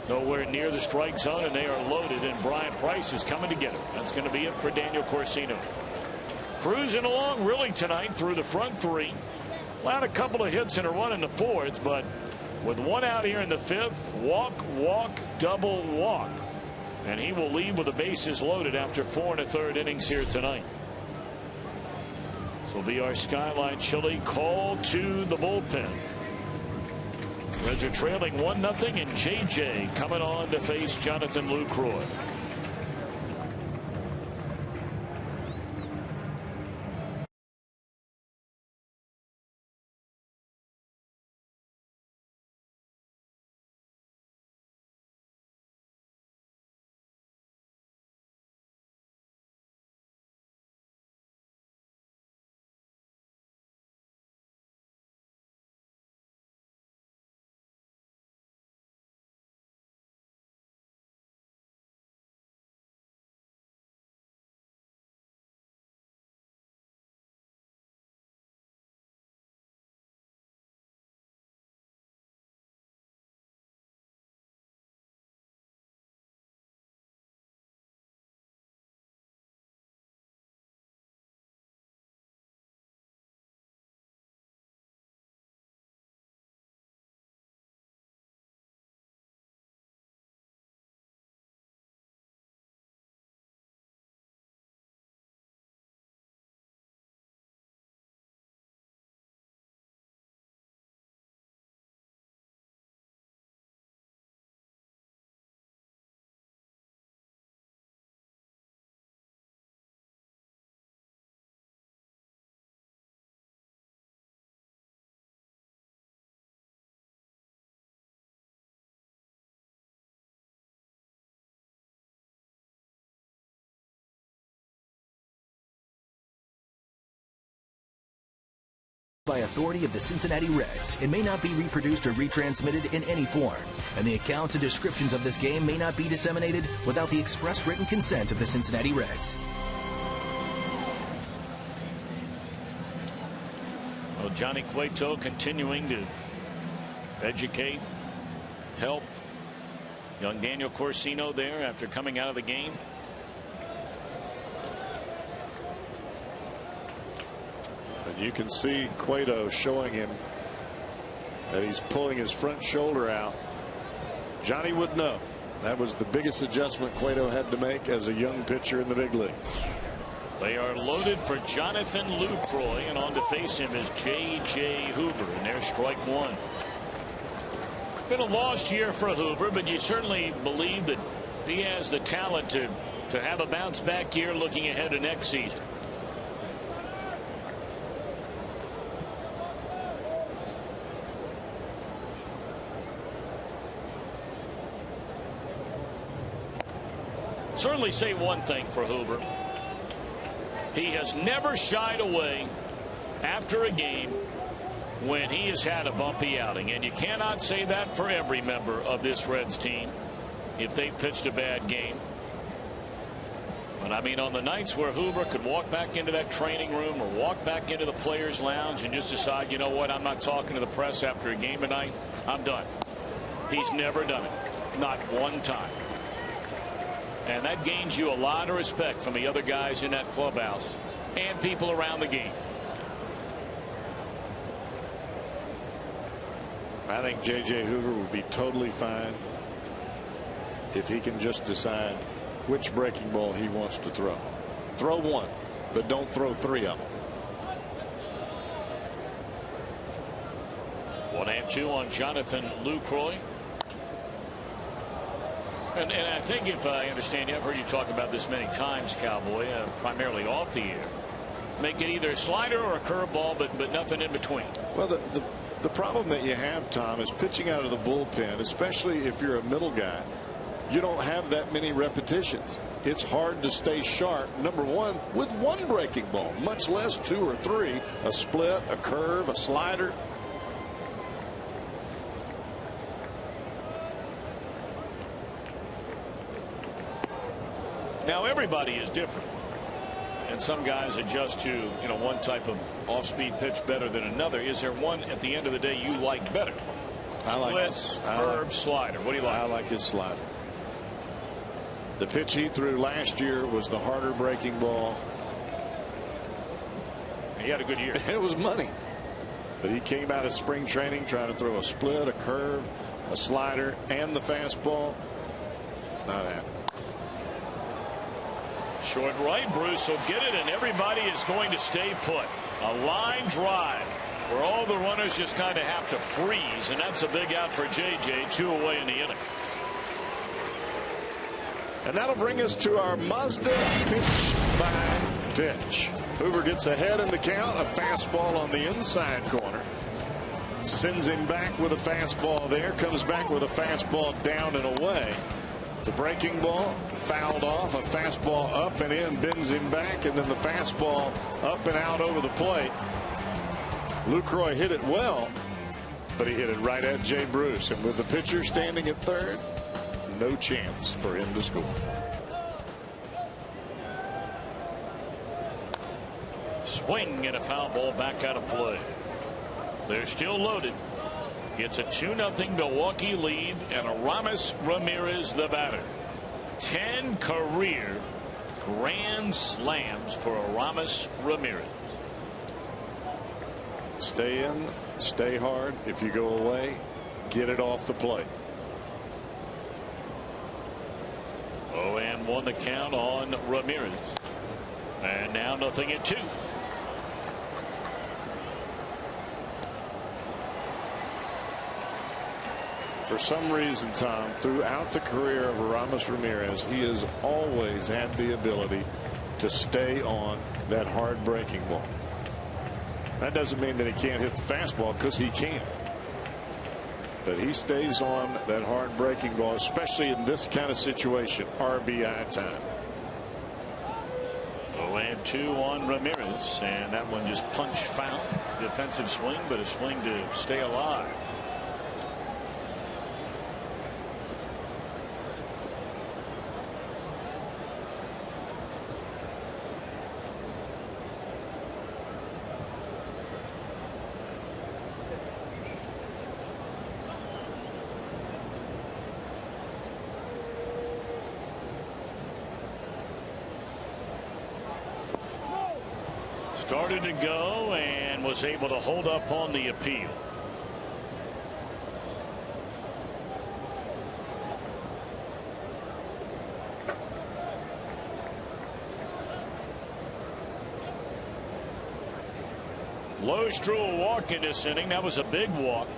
S3: nowhere near the strike zone, and they are loaded, and Brian Price is coming to get him. That's going to be it for Daniel Corsino. Cruising along really tonight through the front three. Allowed a couple of hits and a run in the fourth, but with one out here in the fifth, walk, double walk. And he will leave with the bases loaded after 4 1/3 innings here tonight. This will be our Skyline Chili call to the bullpen. Reds are trailing 1-0, and JJ coming on to face Jonathan Lucroy.
S6: By authority of the Cincinnati Reds, it may not be reproduced or retransmitted in any form, and the accounts and descriptions of this game may not be disseminated without the express written consent of the Cincinnati Reds.
S3: Well, Johnny Cueto continuing to educate, help young Daniel Corsino there after coming out of the game.
S4: And you can see Cueto showing him that he's pulling his front shoulder out. Johnny would know that was the biggest adjustment Cueto had to make as a young pitcher in the big leagues.
S3: They are loaded for Jonathan Lucroy, and on to face him is J.J. Hoover, and there's strike one. Been a lost year for Hoover, but you certainly believe that he has the talent to have a bounce back year looking ahead to next season. Certainly say one thing for Hoover. He has never shied away after a game when he has had a bumpy outing, and you cannot say that for every member of this Reds team if they pitched a bad game. But I mean, on the nights where Hoover could walk back into that training room or walk back into the players lounge and just decide, you know what, I'm not talking to the press after a game tonight, I'm done. He's never done it, not one time. And that gains you a lot of respect from the other guys in that clubhouse and people around the game.
S4: I think J.J. Hoover would be totally fine if he can just decide which breaking ball he wants to throw. Throw one, but don't throw three of them.
S3: 1-2 on Jonathan Lucroy. And I think, if I understand you, I've heard you talk about this many times, Cowboy, primarily off the air. Make it either a slider or a curveball, but nothing in between.
S4: Well, the problem that you have, Tom, is pitching out of the bullpen, especially if you're a middle guy. You don't have that many repetitions. It's hard to stay sharp, number one, with one breaking ball, much less two or three, a split, a curve, a slider.
S3: Now, everybody is different, and some guys adjust to, you know, one type of off-speed pitch better than another. Is there one at the end of the day you like better? Split, curve, slider. What do you like?
S4: I like his slider. The pitch he threw last year was the harder breaking ball.
S3: He had a good year.
S4: It was money. But he came out of spring training trying to throw a split, a curve, a slider, and the fastball. Not happening.
S3: Short right, Bruce will get it, and everybody is going to stay put. A line drive where all the runners just kind of have to freeze, and that's a big out for JJ. 2 away in the inning.
S4: And that'll bring us to our Mazda pitch by pitch. Hoover gets ahead in the count. A fastball on the inside corner. Sends him back with a fastball there. Comes back with a fastball down and away. The breaking ball fouled off. A fastball up and in bends him back. And then the fastball up and out over the plate. Lucroy hit it well, but he hit it right at Jay Bruce. And with the pitcher standing at third, no chance for him to score.
S3: Swing and a foul ball back out of play. They're still loaded. It's a 2-0 Milwaukee lead, and Aramis Ramirez the batter. 10 career grand slams for Aramis Ramirez.
S4: Stay in, stay hard. If you go away, get it off the plate.
S3: 0-1 the count on Ramirez. And now 0-2.
S4: For some reason, Tom, throughout the career of Aramis Ramirez, he has always had the ability to stay on that hard breaking ball. That doesn't mean that he can't hit the fastball, because he can. But he stays on that hard breaking ball, especially in this kind of situation. RBI time.
S3: 0-2 on Ramirez, and that one just punch foul. Defensive swing, but a swing to stay alive. Started to go and was able to hold up on the appeal. Lowe's drew a walk in this inning. That was a big walk.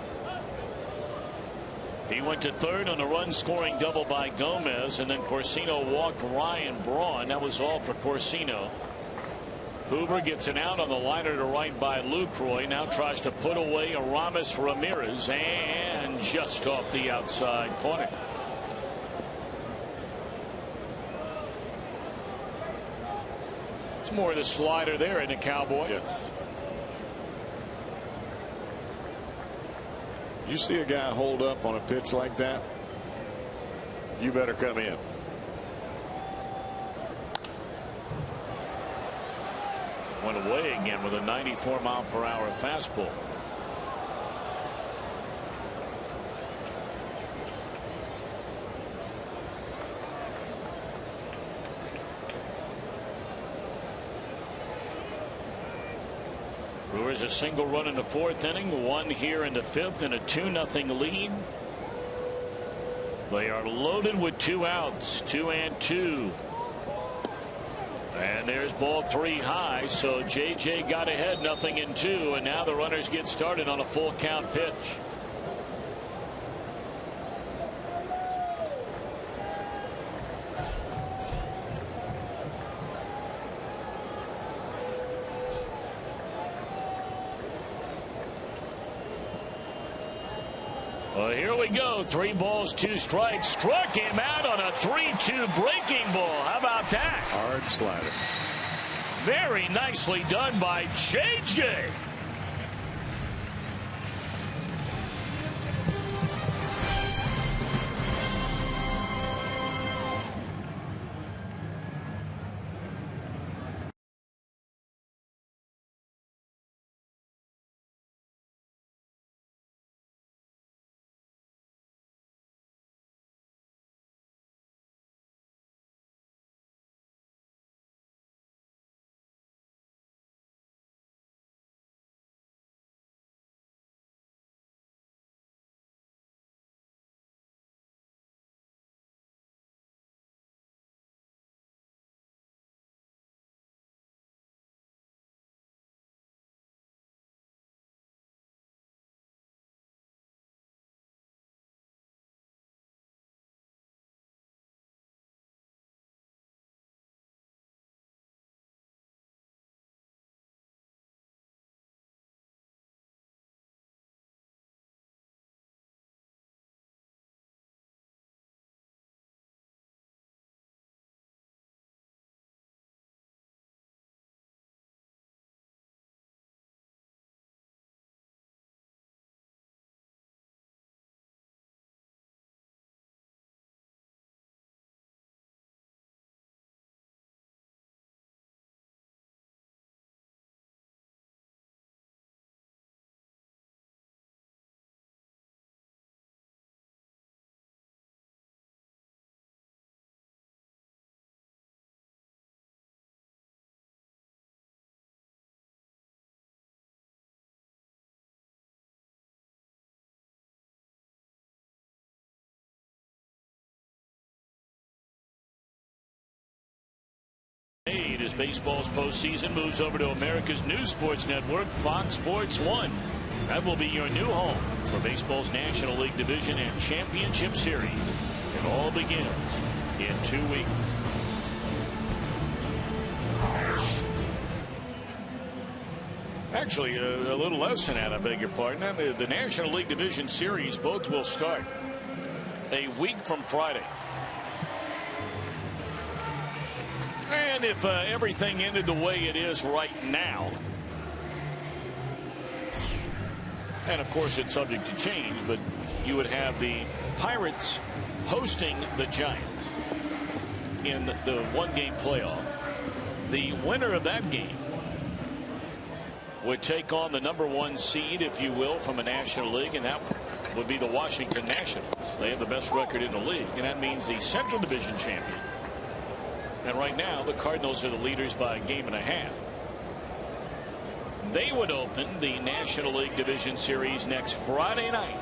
S3: He went to third on a run scoring double by Gomez, and then Corsino walked Ryan Braun. That was all for Corsino. Hoover gets an out on the liner to right by Lucroy. Now tries to put away Aramis Ramirez, and just off the outside corner. It's more of the slider there in the Cowboy.
S4: Yes. You see a guy hold up on a pitch like that, you better come in.
S3: Went away again with a 94-mile-per-hour fastball. Brewers a single run in the 4th inning, 1 here in the 5th, and a 2-0 lead. They are loaded with 2 outs, 2-2. And there's ball 3 high, so JJ got ahead 0-2, and now the runners get started on a full count pitch. Well, here we go. 3 balls, 2 strikes. Struck him out on a 3-2 breaking ball. How about that?
S4: Hard slider.
S3: Very nicely done by JJ. baseball's postseason moves over to America's new sports network, Fox Sports 1. That will be your new home for baseball's National League Division and Championship Series. It all begins in 2 weeks. Actually, a little less than that, I beg your pardon. The National League Division Series, both will start a week from Friday. And if everything ended the way it is right now, and of course it's subject to change, but you would have the Pirates hosting the Giants in the one-game playoff. The winner of that game would take on the #1 seed, if you will, from a National League, and that would be the Washington Nationals. They have the best record in the league, and that means the Central Division champion. And right now, the Cardinals are the leaders by a game and a half. They would open the National League Division Series next Friday night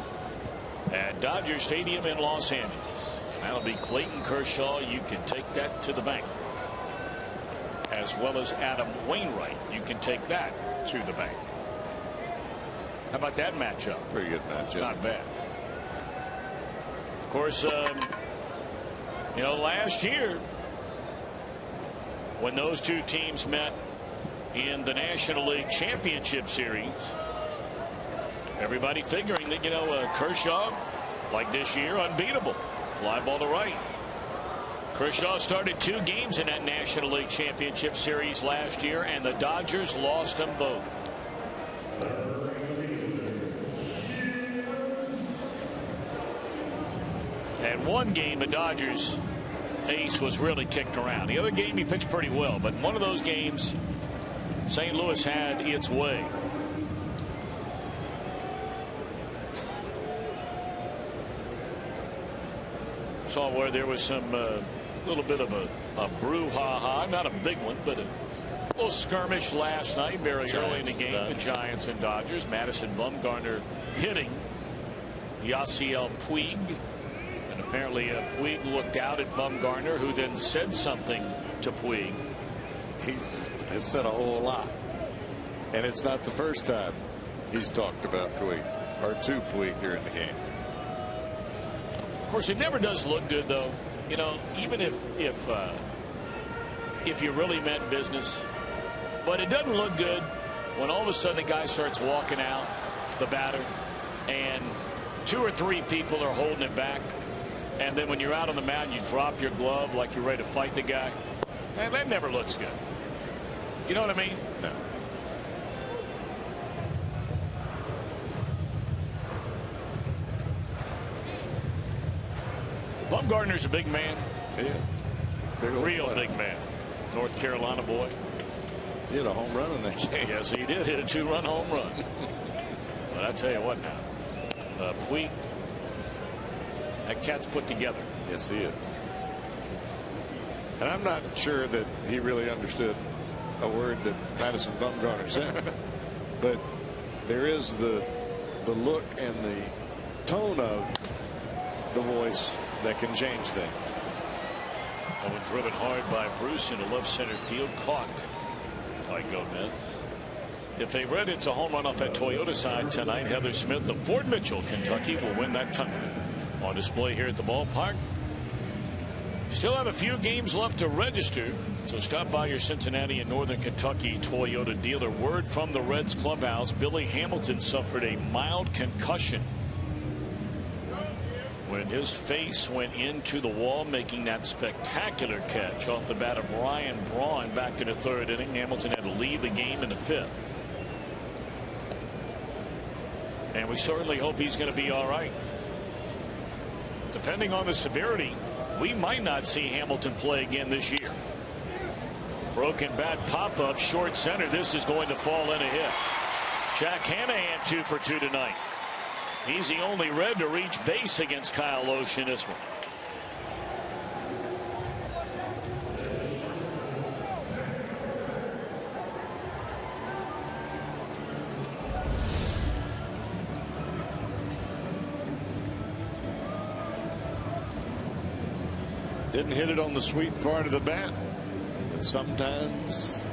S3: at Dodger Stadium in Los Angeles. That'll be Clayton Kershaw. You can take that to the bank. As well as Adam Wainwright. You can take that to the bank. How about that matchup?
S4: Pretty good matchup.
S3: Not bad. Of course, last year when those two teams met in the National League Championship Series, everybody figuring that, Kershaw, like this year, unbeatable. Fly ball to right. Kershaw started 2 games in that National League Championship Series last year, and the Dodgers lost them both. And one game, the Dodgers ace was really kicked around. The other game, he pitched pretty well, but in one of those games, St. Louis had its way. Saw where there was some little bit of a brouhaha, not a big one, but a little skirmish last night, very early in the game. The Giants and Dodgers. Madison Bumgarner hitting Yasiel Puig, and apparently Puig looked out at Bumgarner, who then said something to Puig.
S4: He's said a whole lot, and it's not the first time he's talked about Puig or to Puig during the game.
S3: Of course, it never does look good, though. Even if you really meant business, but it doesn't look good when all of a sudden the guy starts walking out, the batter, and 2 or 3 people are holding it back, and then when you're out on the mound, you drop your glove like you're ready to fight the guy. And that never looks good. You know what I mean?
S4: No.
S3: Bumgarner's a big man.
S4: He is.
S3: Real big man. North Carolina boy.
S4: He hit a home run in that game.
S3: Yes, he did hit a 2-run home run. But I tell you what now. Puig, that cat's put together.
S4: Yes, he is. And I'm not sure that he really understood a word that Madison Bumgarner said. But there is the look and the tone of the voice that can change things.
S3: Oh, and driven hard by Bruce into left center field, caught by Gomez. If they read it's a home run off that Toyota side tonight, Heather Smith of Fort Mitchell, Kentucky, will win that tournament. On display here at the ballpark. Still have a few games left to register, so stop by your Cincinnati and Northern Kentucky Toyota dealer. Word from the Reds clubhouse, Billy Hamilton suffered a mild concussion when his face went into the wall, making that spectacular catch off the bat of Ryan Braun back in the 3rd inning. Hamilton had to leave the game in the 5th. And we certainly hope he's going to be all right. Depending on the severity, we might not see Hamilton play again this year. Broken bat pop-up, short center. This is going to fall in a hit. Jack Hanahan 2 for 2 tonight. He's the only Red to reach base against Kyle Lohse in this one.
S4: Didn't hit it on the sweet part of the bat. But sometimes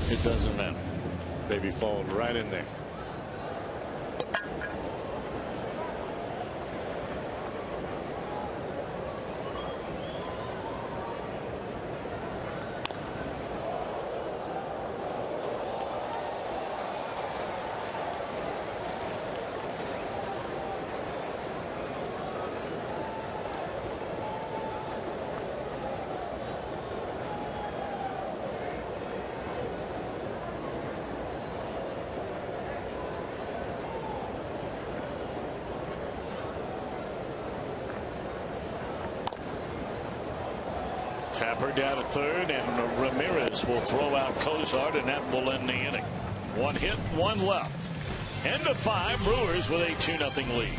S4: it doesn't matter. Baby falls right in there.
S3: Tapper down to third, and Ramirez will throw out Cozart, and that will end the inning. 1 hit, 1 left. End of 5. Brewers with a 2-0 lead.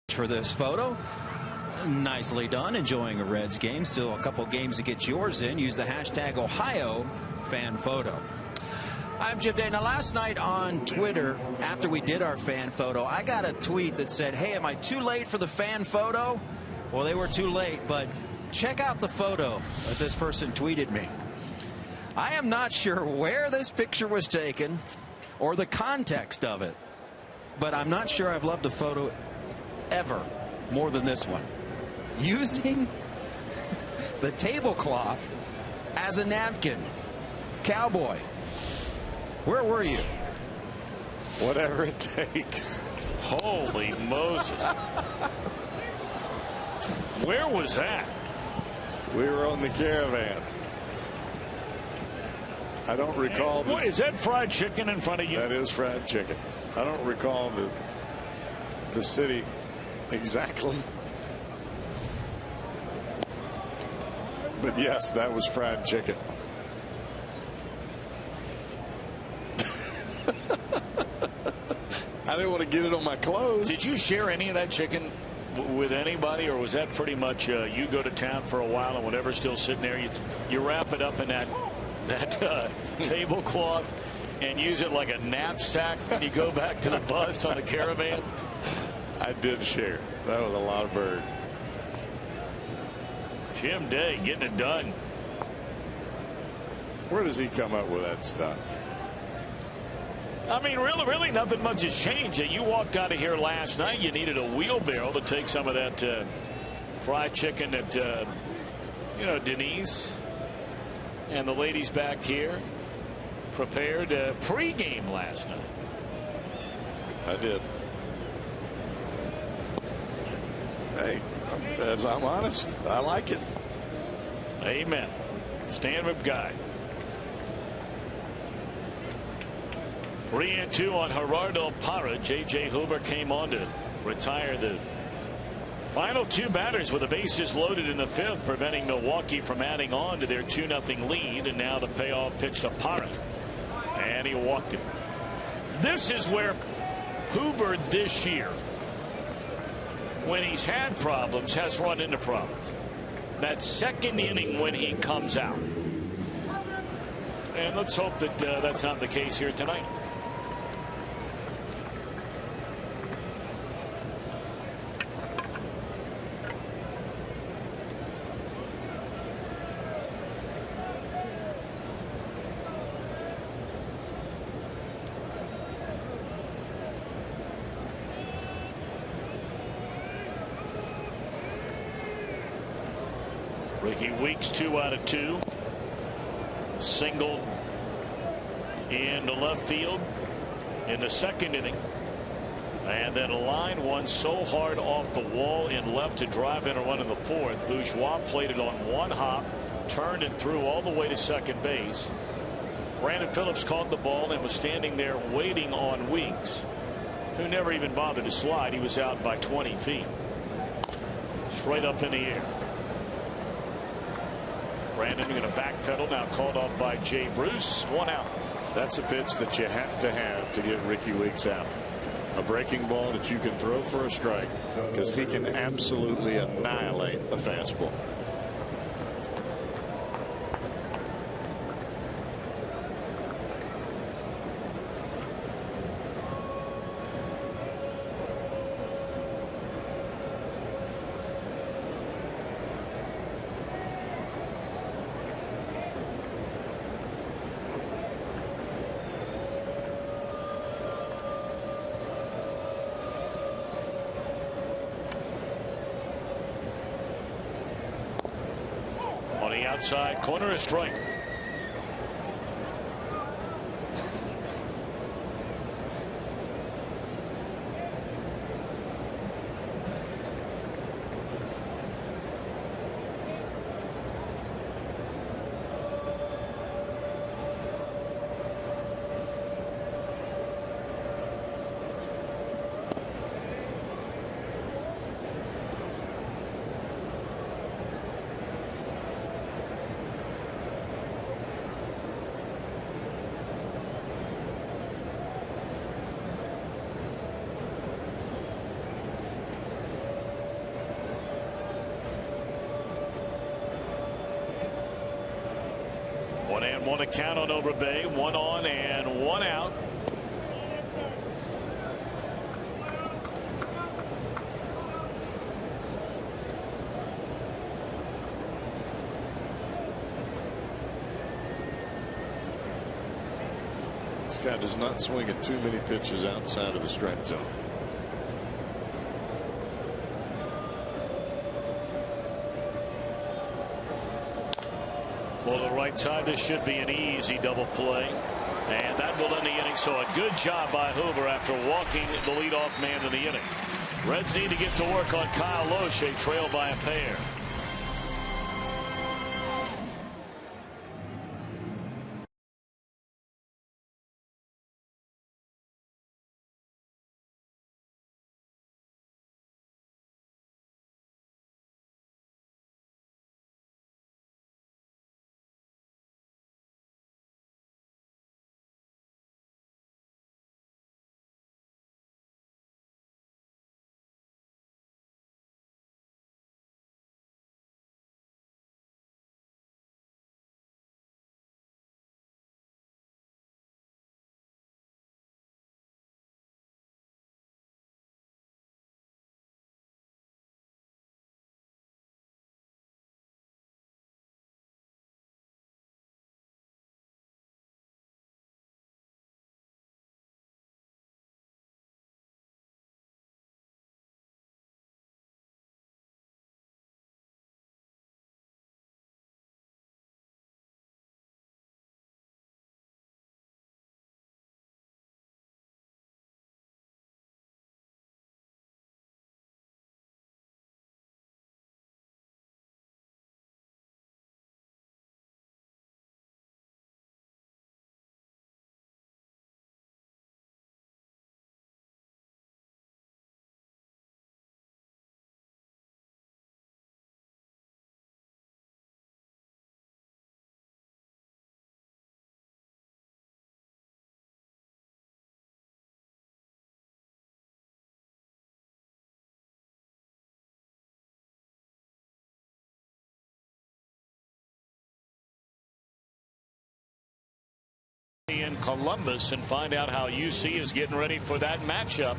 S1: For this photo, nicely done. Enjoying a Reds game. Still a couple games to get yours in. Use the hashtag #OhioFanPhoto. I'm Jim Day. Now, last night on Twitter, after we did our fan photo, I got a tweet that said, hey, am I too late for the fan photo? Well, they were too late, but check out the photo that this person tweeted me. I am not sure where this picture was taken or the context of it, but I'm not sure I've loved a photo ever more than this one. Using the tablecloth as a napkin. Cowboy, where were you?
S4: Whatever it takes.
S3: Holy Moses. Where was that?
S4: We were on the Caravan. I don't recall.
S3: What is that? Fried chicken in front of you?
S4: That is fried chicken. I don't recall the city exactly, but yes, that was fried chicken. I didn't want to get it on my clothes.
S3: Did you share any of that chicken with anybody, or was that pretty much you go to town for a while and whatever's still sitting there, you wrap it up in that tablecloth and use it like a knapsack when you go back to the bus on the Caravan?
S4: I did share. That was a lot of bird.
S3: Jim Day getting it done.
S4: Where does he come up with that stuff?
S3: I mean, really nothing much has changed. You walked out of here last night. You needed a wheelbarrow to take some of that fried chicken that Denise and the ladies back here prepared pregame last night.
S4: I did. Hey, I'm honest. I like it.
S3: Amen. Stand-up guy. 3-2 on Gerardo Parra. J.J. Hoover came on to retire the Final two batters with the bases loaded in the fifth, preventing Milwaukee from adding on to their 2-0 lead. And now the payoff pitch to Parra, and he walked him. This is where Hoover this year, when he's had problems, has run into problems. That second inning when he comes out. And let's hope that that's not the case here tonight. Ricky Weeks 2 out of 2. Single into left field in the second inning. And then a line one so hard off the wall in left to drive in a run in the fourth. Bourgeois played it on one hop, turned and threw all the way to second base. Brandon Phillips caught the ball and was standing there waiting on Weeks, who never even bothered to slide. He was out by 20 feet. Straight up in the air. Brandon going to backpedal, now called off by Jay Bruce. 1 out.
S4: That's a pitch that you have to get Ricky Weeks out. A breaking ball that you can throw for a strike, because he can absolutely annihilate a fastball.
S3: Outside corner, a strike. One to count on Overbay. 1 on and 1 out.
S4: This guy does not swing at too many pitches outside of the strike zone.
S3: For the right side, this should be an easy double play. And that will end the inning. So a good job by Hoover after walking the leadoff man in the inning. Reds need to get to work on Kyle Lohse, trailed by a pair. Columbus and find out how UC is getting ready for that matchup.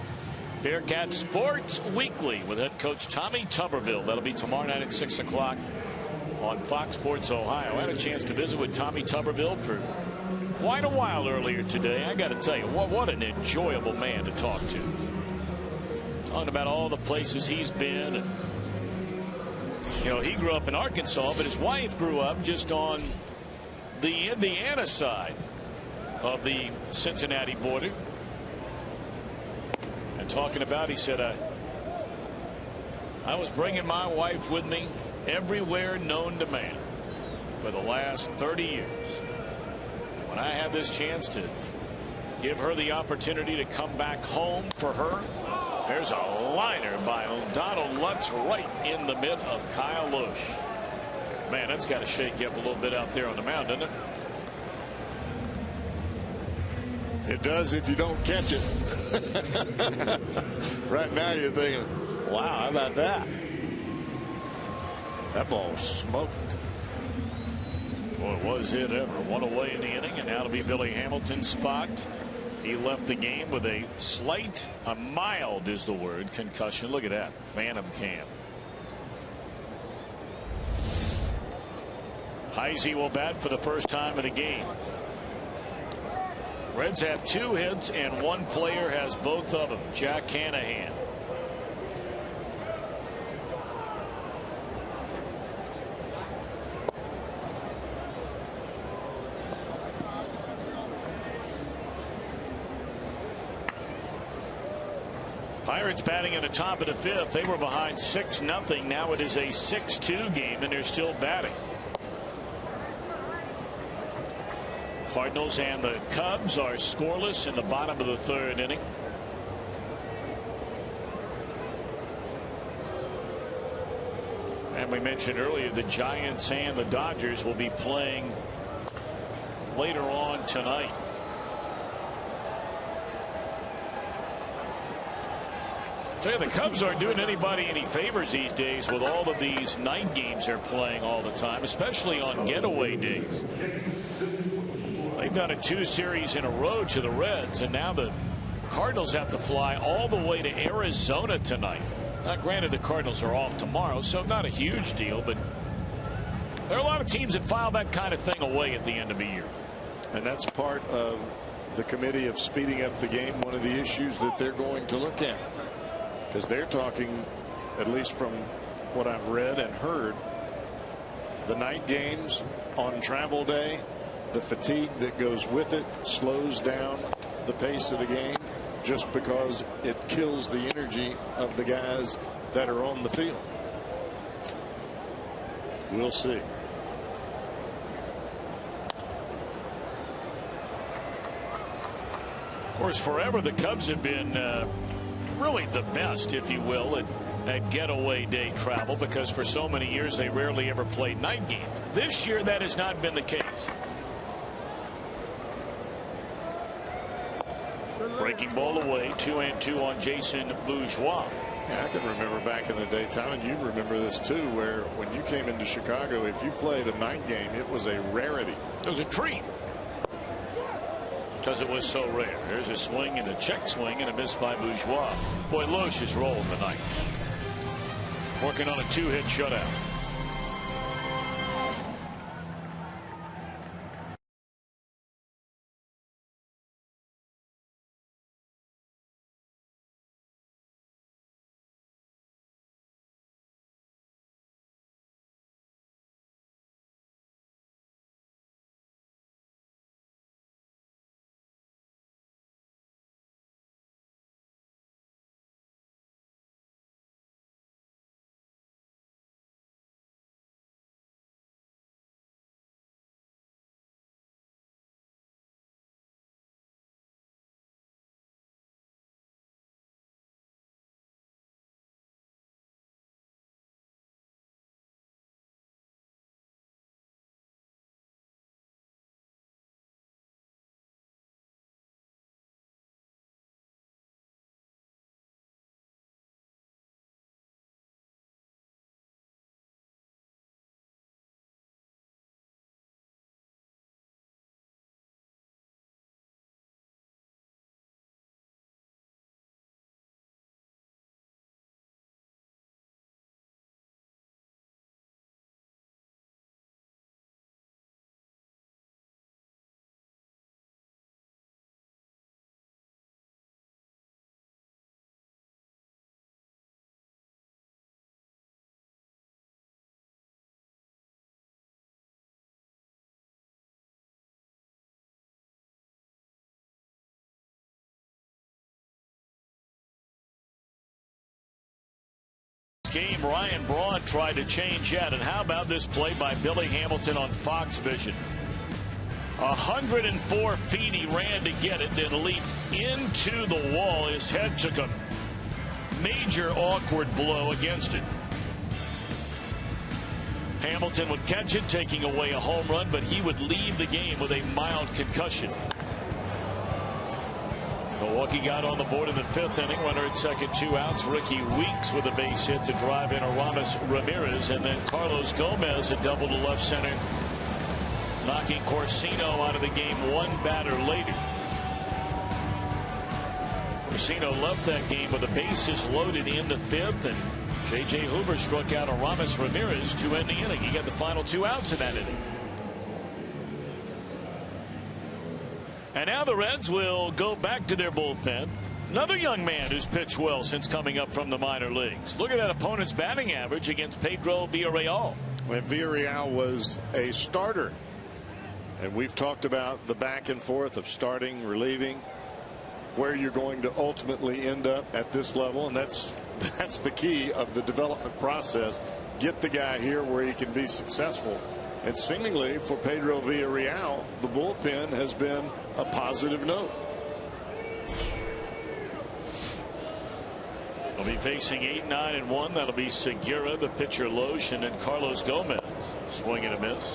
S3: Bearcat Sports Weekly with head coach Tommy Tuberville. That'll be tomorrow night at 6 o'clock on Fox Sports Ohio. I had a chance to visit with Tommy Tuberville for quite a while earlier today. I got to tell you, what an enjoyable man to talk to. Talking about all the places he's been. And, you know, he grew up in Arkansas, but his wife grew up just on the Indiana side of the Cincinnati border. And talking about, he said, I was bringing my wife with me everywhere known to man for the last 30 years. When I had this chance to give her the opportunity to come back home for her, there's a liner by Donald Lutz right in the mid of Kyle Loesch. Man, that's got to shake you up a little bit out there on the mound, doesn't it?
S4: It does if you don't catch it. Right now you're thinking, wow, how about that? That ball smoked.
S3: Well, it was hit ever. One away in the inning, and now it'll be Billy Hamilton's spot. He left the game with a mild is the word, concussion. Look at that, phantom cam. Heisey will bat for the first time in the game. Reds have 2 hits and 1 player has both of them. Jack Hanahan. Pirates batting at the top of the 5th. They were behind 6-0. Now it is a 6-2 game and they're still batting. Cardinals and the Cubs are scoreless in the bottom of the 3rd inning. And we mentioned earlier the Giants and the Dodgers will be playing later on tonight. Tell you, the Cubs aren't doing anybody any favors these days with all of these night games they're playing all the time, especially on getaway days. They've done a 2 series in a row to the Reds, and now the Cardinals have to fly all the way to Arizona tonight. Now, granted, the Cardinals are off tomorrow, so not a huge deal, but there are a lot of teams that file that kind of thing away at the end of the year.
S4: And that's part of the committee of speeding up the game. One of the issues that they're going to look at, because they're talking, at least from what I've read and heard, the night games on travel day, the fatigue that goes with it slows down the pace of the game just because it kills the energy of the guys that are on the field. We'll see.
S3: Of course, forever the Cubs have been really the best, if you will, at getaway day travel, because for so many years they rarely ever played night games. This year that has not been the case. Breaking ball away, 2-2 on Jason Bourgeois.
S4: Yeah, I can remember back in the day, Tom, and you remember this too, where when you came into Chicago, if you played a night game, it was a rarity.
S3: It was a treat because it was so rare. There's a swing and a check swing and a miss by Bourgeois. Boy, Loesch is rolling tonight. Working on a 2-hit shutout. game Ryan Braun tried to change yet. And how about this play by Billy Hamilton on Fox Vision? 104 feet he ran to get it, then leaped into the wall. His head took a major awkward blow against it. Hamilton would catch it, taking away a home run, but he would leave the game with a mild concussion. Milwaukee got on the board in the 5th inning. Runner at second, 2 outs. Ricky Weeks with a base hit to drive in Aramis Ramirez, and then Carlos Gomez had doubled to left center, knocking Corsino out of the game one batter later. Corsino left that game with the bases loaded in the 5th, and J.J. Hoover struck out Aramis Ramirez to end the inning. He got the final 2 outs in that inning. And now the Reds will go back to their bullpen. Another young man who's pitched well since coming up from the minor leagues. Look at that opponent's batting average against Pedro Villarreal.
S4: When Villarreal was a starter. And we've talked about the back and forth of starting, relieving, where you're going to ultimately end up at this level. And that's the key of the development process. Get the guy here where he can be successful. And seemingly for Pedro Villarreal, the bullpen has been a positive note.
S3: They'll be facing 8-9-1. That'll be Segura, the pitcher Loesch, and then Carlos Gomez. Swing and a miss.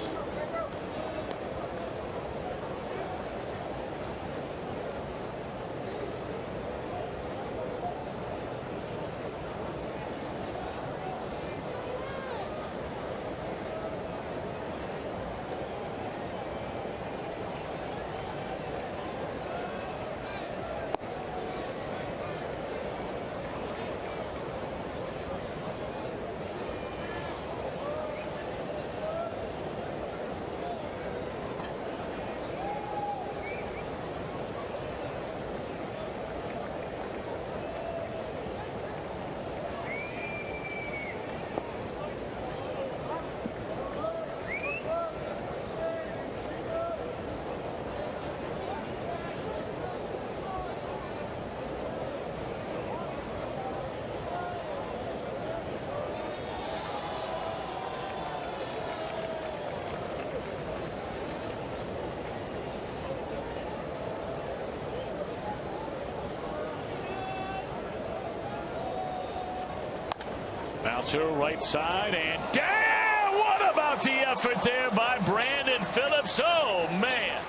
S3: To right side, and damn, what about the effort there by Brandon Phillips? Oh man,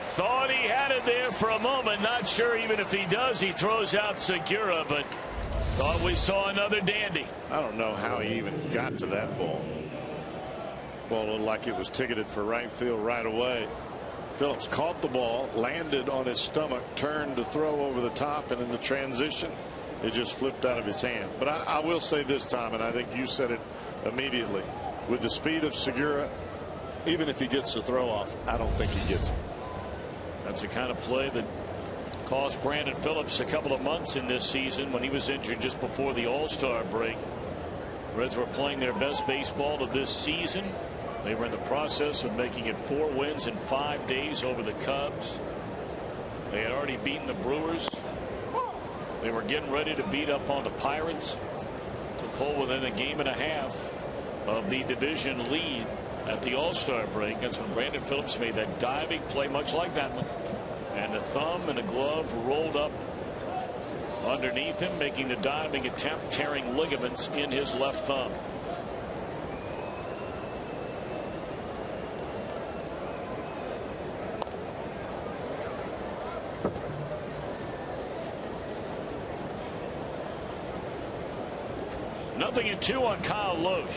S3: thought he had it there for a moment. Not sure even if he does. He throws out Segura, but thought we saw another dandy.
S4: I don't know how he even got to that ball. Ball looked like it was ticketed for right field right away. Phillips caught the ball, landed on his stomach, turned to throw over the top, and in the transition it just flipped out of his hand. But I will say this time, and I think you said it immediately, with the speed of Segura, even if he gets the throw off, I don't think he gets it.
S3: That's the kind of play that cost Brandon Phillips a couple of months in this season when he was injured just before the All-Star break. Reds were playing their best baseball of this season. They were in the process of making it 4 wins in 5 days over the Cubs. They had already beaten the Brewers. They were getting ready to beat up on the Pirates to pull within a game and a half of the division lead at the All-Star break. That's when Brandon Phillips made that diving play, much like that one. And a thumb and a glove rolled up underneath him, making the diving attempt, tearing ligaments in his left thumb. Nothing in 2 on Kyle Loesch.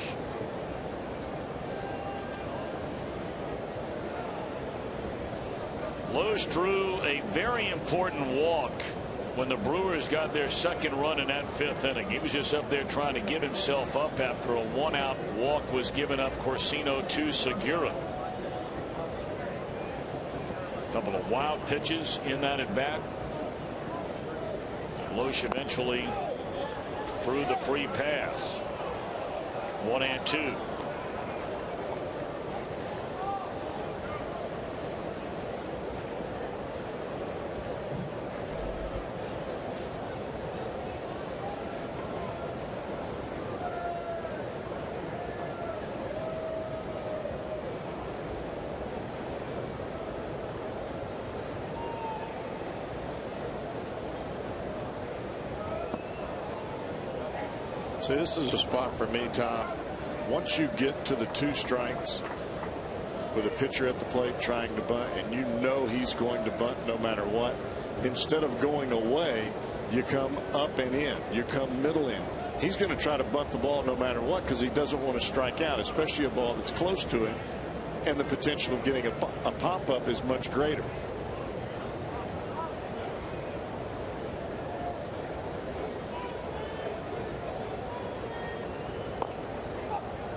S3: Loesch drew a very important walk when the Brewers got their second run in that 5th inning. He was just up there trying to give himself up after a 1-out walk was given up Corsino to Segura. A couple of wild pitches in that at bat. Loesch eventually through the free pass. 1-2.
S4: See, this is a spot for me, Tom. Once you get to the 2 strikes with a pitcher at the plate trying to bunt, and you know he's going to bunt no matter what, instead of going away, you come up and in. You come middle in. He's going to try to bunt the ball no matter what because he doesn't want to strike out, especially a ball that's close to him, and the potential of getting a pop-up is much greater.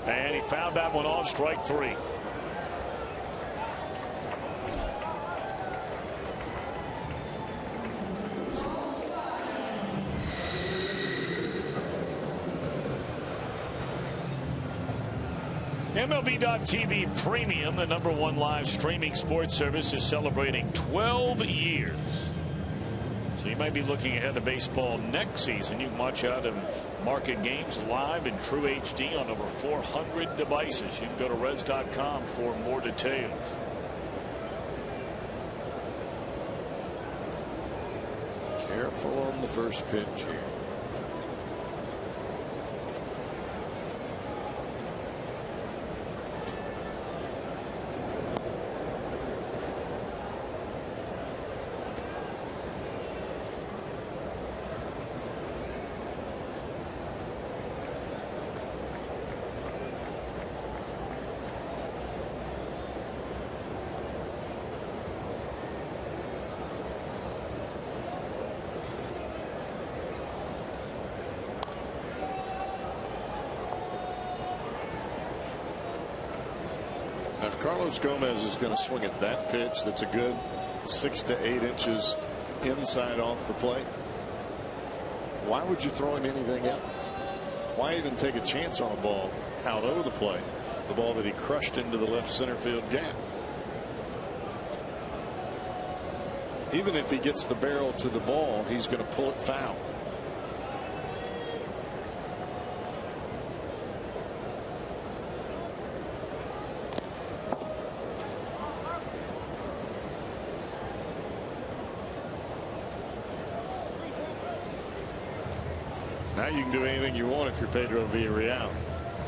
S3: And he fouled that one off, strike 3. MLB.TV Premium, the #1 live streaming sports service, is celebrating 12 years. So you might be looking ahead to baseball next season. You can watch out of market games live in true HD on over 400 devices. You can go to Reds.com for more details.
S4: Careful on the first pitch here. If Carlos Gomez is going to swing at that pitch, that's a good 6 to 8 inches inside off the plate, why would you throw him anything else? Why even take a chance on a ball out over the plate, the ball that he crushed into the left center field gap? Even if he gets the barrel to the ball, he's going to pull it foul. Now you can do anything you want if you're Pedro Villarreal.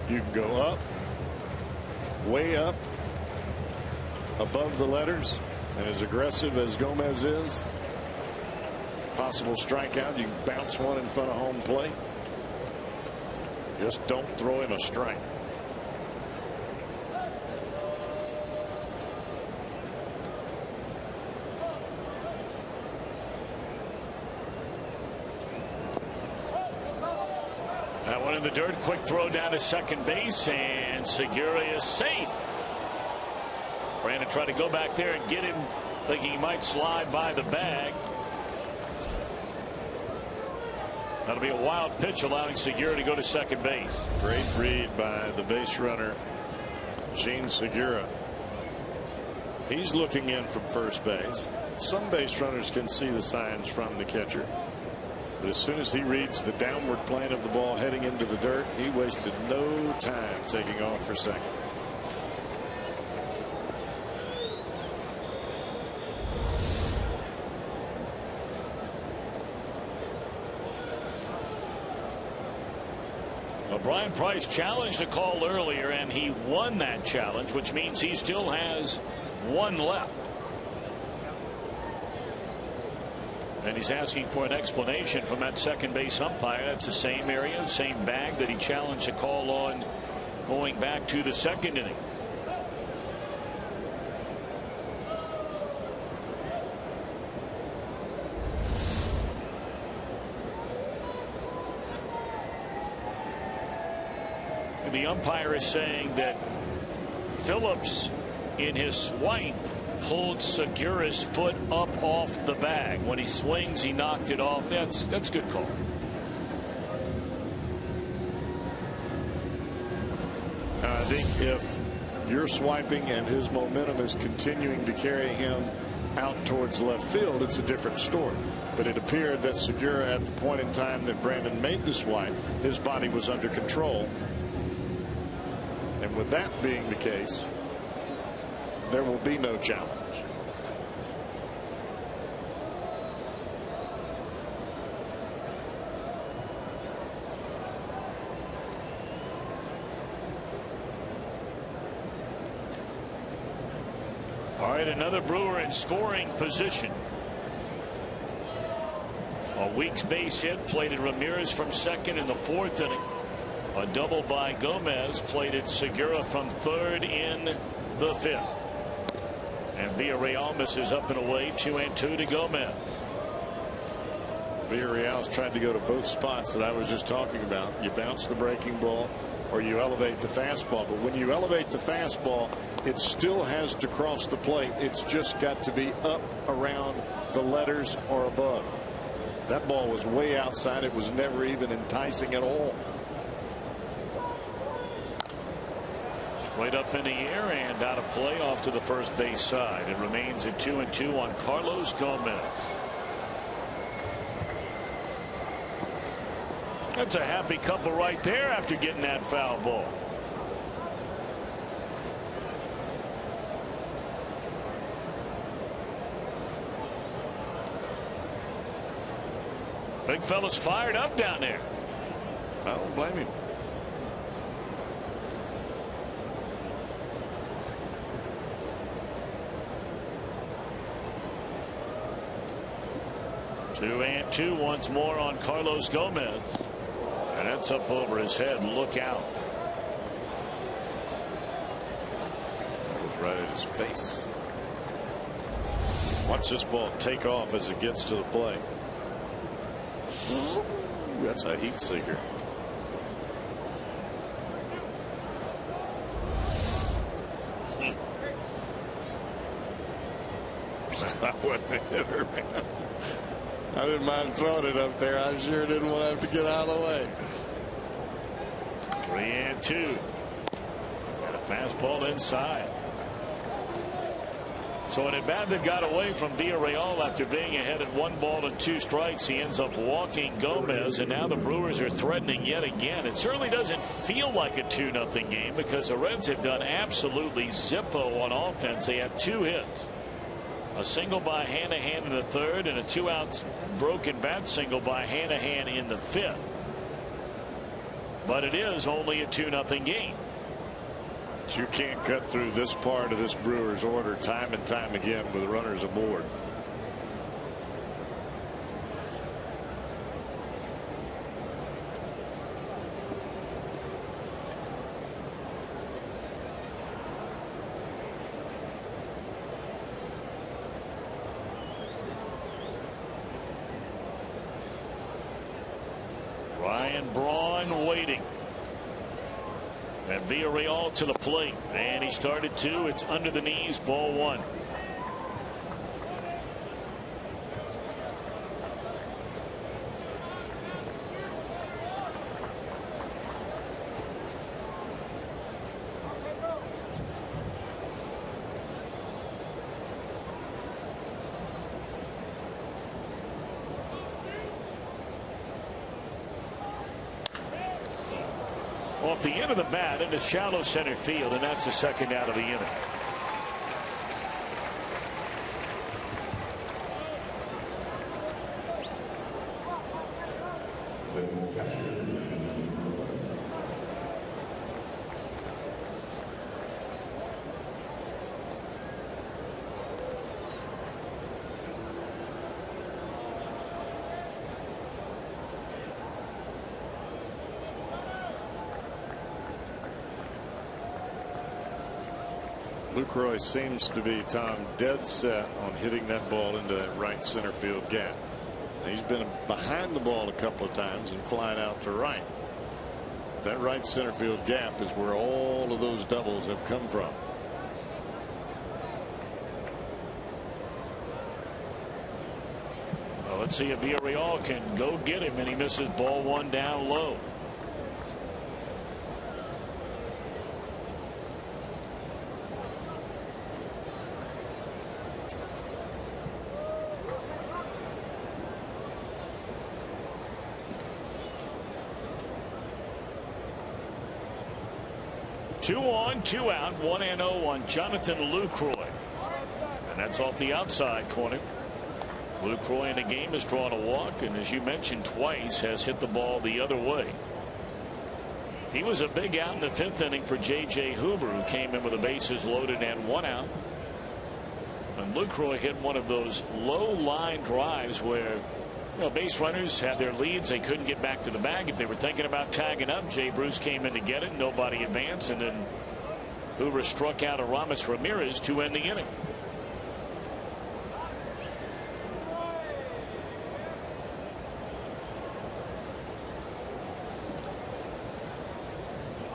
S4: You can go up, way up, above the letters, and as aggressive as Gomez is, possible strikeout. You can bounce one in front of home plate. Just don't throw him a strike.
S3: That one in the dirt. Quick throw down to second base, and Segura is safe. Brandon tried to go back there and get him, thinking he might slide by the bag. That'll be a wild pitch, allowing Segura to go to second base.
S4: Great read by the base runner, Gene Segura. He's looking in from first base. Some base runners can see the signs from the catcher. But as soon as he reads the downward plane of the ball heading into the dirt, he wasted no time taking off for second.
S3: Well, Brian Price challenged the call earlier, and he won that challenge, which means he still has one left. And he's asking for an explanation from that second base umpire. That's the same area, same bag that he challenged the call on going back to the second inning. The umpire is saying that Phillips, in his swipe, holds Segura's foot up off the bag. When he swings, he knocked it off. That's good call.
S4: I think if you're swiping and his momentum is continuing to carry him out towards left field, it's a different story. But it appeared that Segura, at the point in time that Brandon made the swipe, his body was under control. And with that being the case, there will be no challenge.
S3: right, another Brewer in scoring position. A Weeks base hit plated Ramirez from second in the fourth inning. A double by Gomez plated Segura from third in the fifth. And Villarreal misses up and away, 2-2 to Gomez.
S4: Villarreal's tried to go to both spots that I was just talking about. You bounce the breaking ball or you elevate the fastball. But when you elevate the fastball, it still has to cross the plate. It's just got to be up around the letters or above. That ball was way outside. It was never even enticing at all.
S3: Straight up in the air and out of play off to the first base side. It remains at 2-2 on Carlos Gomez. That's a happy couple right there after getting that foul ball. Big fella's fired up down there.
S4: I don't blame him.
S3: Two and two once more on Carlos Gomez. And that's up over his head. Look out.
S4: That was right at his face. Watch this ball take off as it gets to the plate. That's a heat seeker. I wasn't a hitter, man. I didn't mind throwing it up there. I sure didn't want to have to get out of the way.
S3: 3-2. Got a fastball inside. So an at-bat that got away from Villarreal after being ahead at 1-2 strikes. He ends up walking Gomez, and now the Brewers are threatening yet again. It certainly doesn't feel like a 2-0 game because the Reds have done absolutely zippo on offense. They have 2 hits. A single by Hanahan in the third and a 2-out broken bat single by Hanahan in the fifth. But it is only a 2-0 game.
S4: But you can't cut through this part of this Brewers order time and time again with runners aboard.
S3: Ryan Braun waiting. And Villarreal to the plate. And he started 2. It's under the knees, ball 1. Off the end of the bat into shallow center field, and that's the second out of the inning.
S4: Lucroy seems to be, Tom, dead set on hitting that ball into that right center field gap. He's been behind the ball a couple of times and flying out to right. That right center field gap is where all of those doubles have come from.
S3: Well, let's see if Villarreal can go get him, and he misses ball 1 down low. Two on, 2 out, 1-0 on Jonathan Lucroy. And that's off the outside corner. Lucroy in the game has drawn a walk, and as you mentioned, twice has hit the ball the other way. He was a big out in the 5th inning for J.J. Hoover, who came in with the bases loaded and 1 out. And Lucroy hit one of those low line drives where base runners had their leads. They couldn't get back to the bag. If they were thinking about tagging up, Jay Bruce came in to get it. Nobody advanced. And then Hoover struck out Aramis Ramirez to end the inning.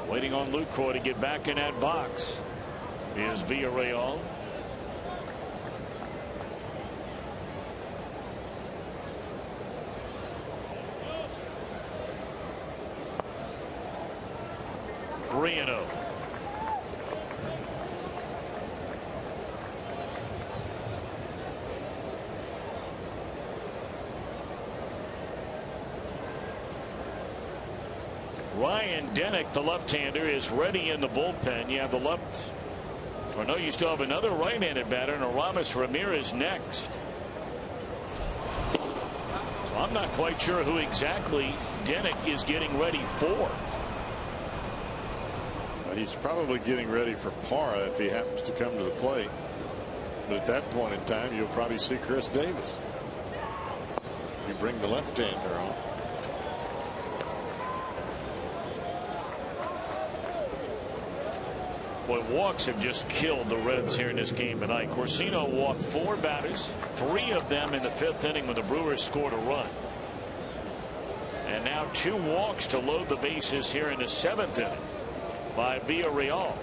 S3: Waiting on Lucroy to get back in that box is Villarreal. Three and 0. Ryan Denick, the left-hander, is ready in the bullpen. You have the left, or no, you still have another right-handed batter, and Aramis Ramirez next. So I'm not quite sure who exactly Denick is getting ready for.
S4: Well, he's probably getting ready for Parra if he happens to come to the plate. But at that point in time, you'll probably see Chris Davis. You bring the left-hander on.
S3: Boy, walks have just killed the Reds here in this game tonight. Corsino walked 4 batters, 3 of them in the 5th inning when the Brewers scored a run. And now 2 walks to load the bases here in the 7th inning by Villarreal.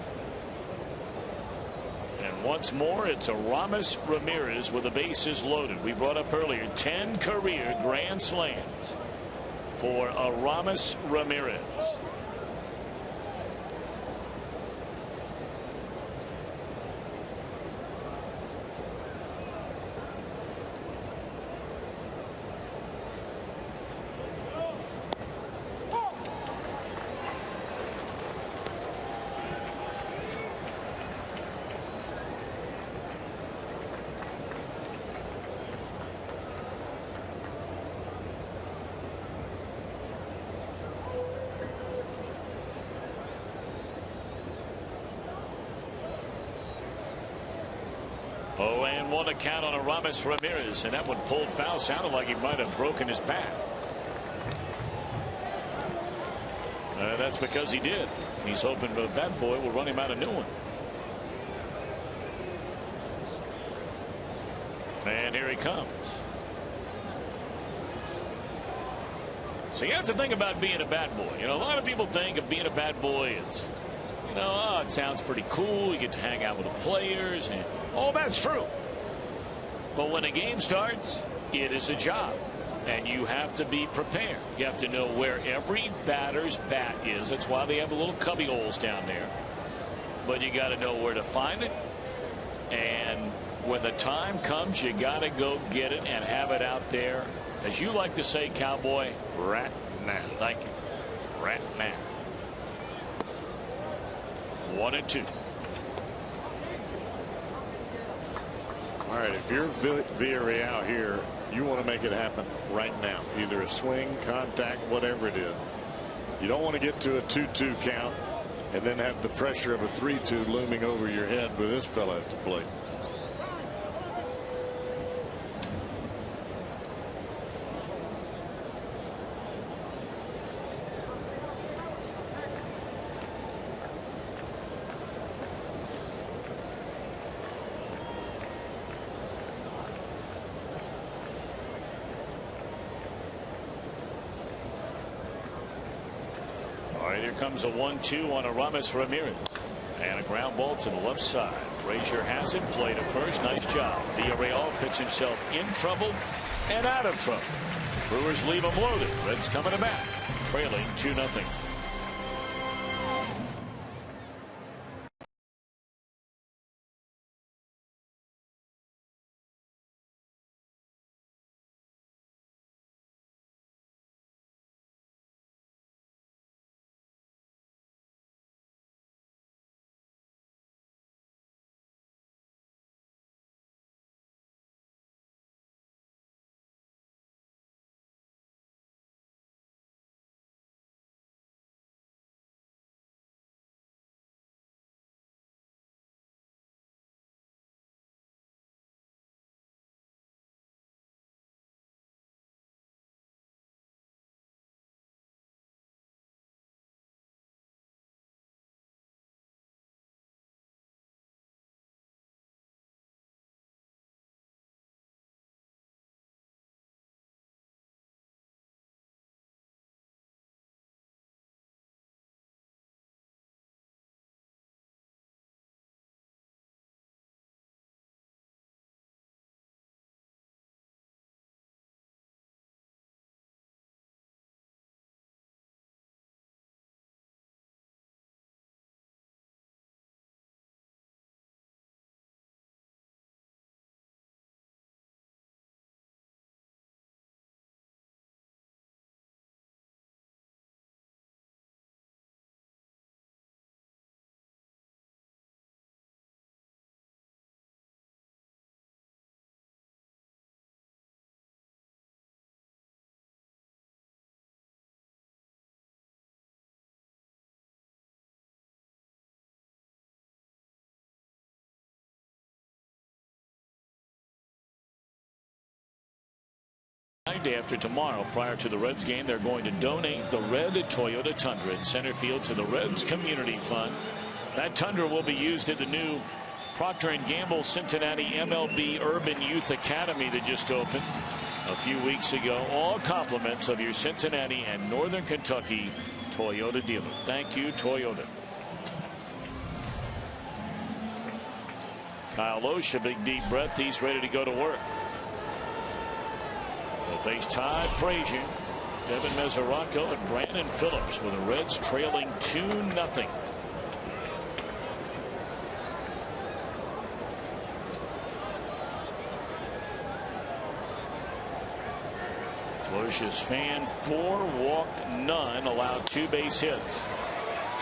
S3: And once more, it's Aramis Ramirez with the bases loaded. We brought up earlier 10 career grand slams for Aramis Ramirez. Oh, and 1 count on Aramis Ramirez, and that one pulled foul. Sounded like he might have broken his back. That's because he did. He's hoping the bat boy will run him out a new one. And here he comes. So you have to think about being a bad boy. A lot of people think of being a bad boy is, oh, it sounds pretty cool. You get to hang out with the players, and all that's true. But when a game starts, it is a job, and you have to be prepared. You have to know where every batter's bat is. That's why they have the little cubby holes down there. But you got to know where to find it, and when the time comes, you got to go get it and have it out there, as you like to say, cowboy, right now. Thank you. Right now. 1-2.
S4: All right, if you're Villarreal here, you want to make it happen right now. Either a swing, contact, whatever it is. You don't want to get to a 2-2 count and then have the pressure of a 3-2 looming over your head with this fella at the plate.
S3: Here comes a 1-2 on Aramis Ramirez, and a ground ball to the left side. Frazier has it, play to first. Nice job. Villarreal puts himself in trouble and out of trouble. Brewers leave him loaded. Reds coming to bat, trailing 2-0. Day after tomorrow, prior to the Reds game, they're going to donate the red Toyota Tundra in center field to the Reds Community Fund. That Tundra will be used at the new Procter & Gamble Cincinnati MLB Urban Youth Academy that just opened a few weeks ago. All compliments of your Cincinnati and Northern Kentucky Toyota dealer. Thank you, Toyota. Kyle Loesch, a big deep breath. He's ready to go to work. They'll face Todd Frazier, Devin Mesoraco, and Brandon Phillips, with the Reds trailing 2-0. Loesch's fan 4, walked none, allowed 2 base hits.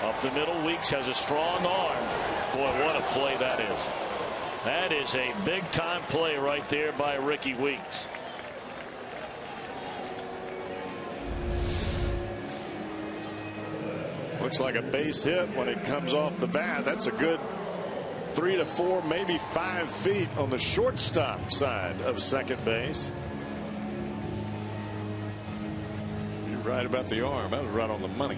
S3: Up the middle, Weeks has a strong arm. Boy, what a play that is. That is a big-time play right there by Ricky Weeks.
S4: Looks like a base hit when it comes off the bat. That's a good 3 to 4, maybe 5 feet on the shortstop side of second base. You're right about the arm. That was right on the money.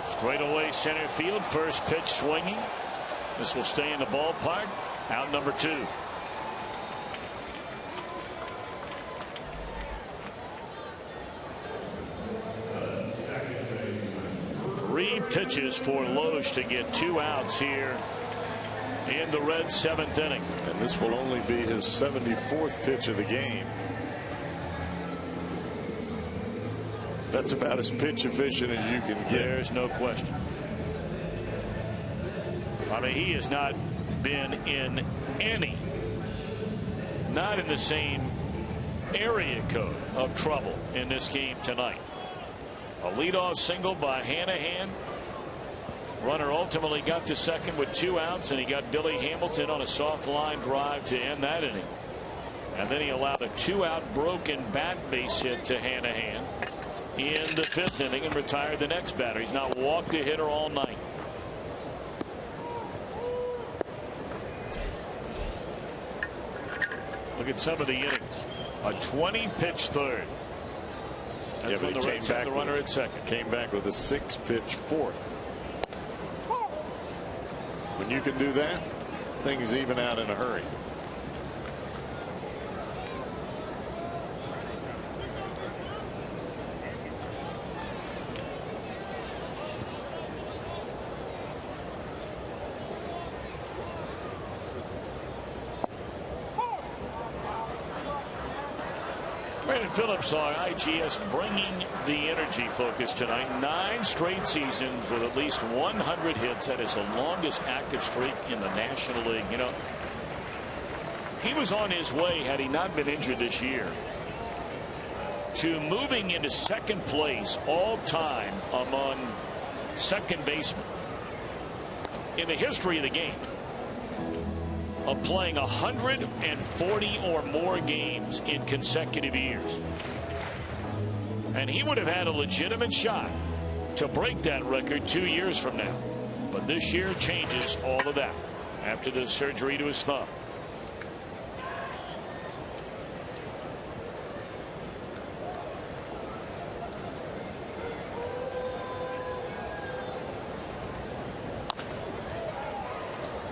S3: Straight away center field. First pitch swinging. This will stay in the ballpark. Out number 2. Three pitches for Loesch to get 2 outs here in the Reds' 7th inning.
S4: And this will only be his 74th pitch of the game. That's about as pitch efficient as you can get.
S3: There's no question. I mean, he has not been in not in the same area code of trouble in this game tonight. A leadoff single by Hanahan. Runner ultimately got to second with 2 outs, and he got Billy Hamilton on a soft line drive to end that inning. And then he allowed a 2-out broken bat base hit to Hanahan in the 5th inning and retired the next batter. He's not walked a hitter all night. Look at some of the innings. A 20-pitch third. That's when the Reds had the runner at second.
S4: Came back with a 6-pitch 4th. When you can do that, things even out in a hurry.
S3: Brandon Phillips on IGS bringing the energy focus tonight. 9 straight seasons with at least 100 hits. That is the longest active streak in the National League. You know, he was on his way, had he not been injured this year, to moving into second place all time among second basemen in the history of the game, of playing 140 or more games in consecutive years. And he would have had a legitimate shot to break that record 2 years from now. But this year changes all of that after the surgery to his thumb.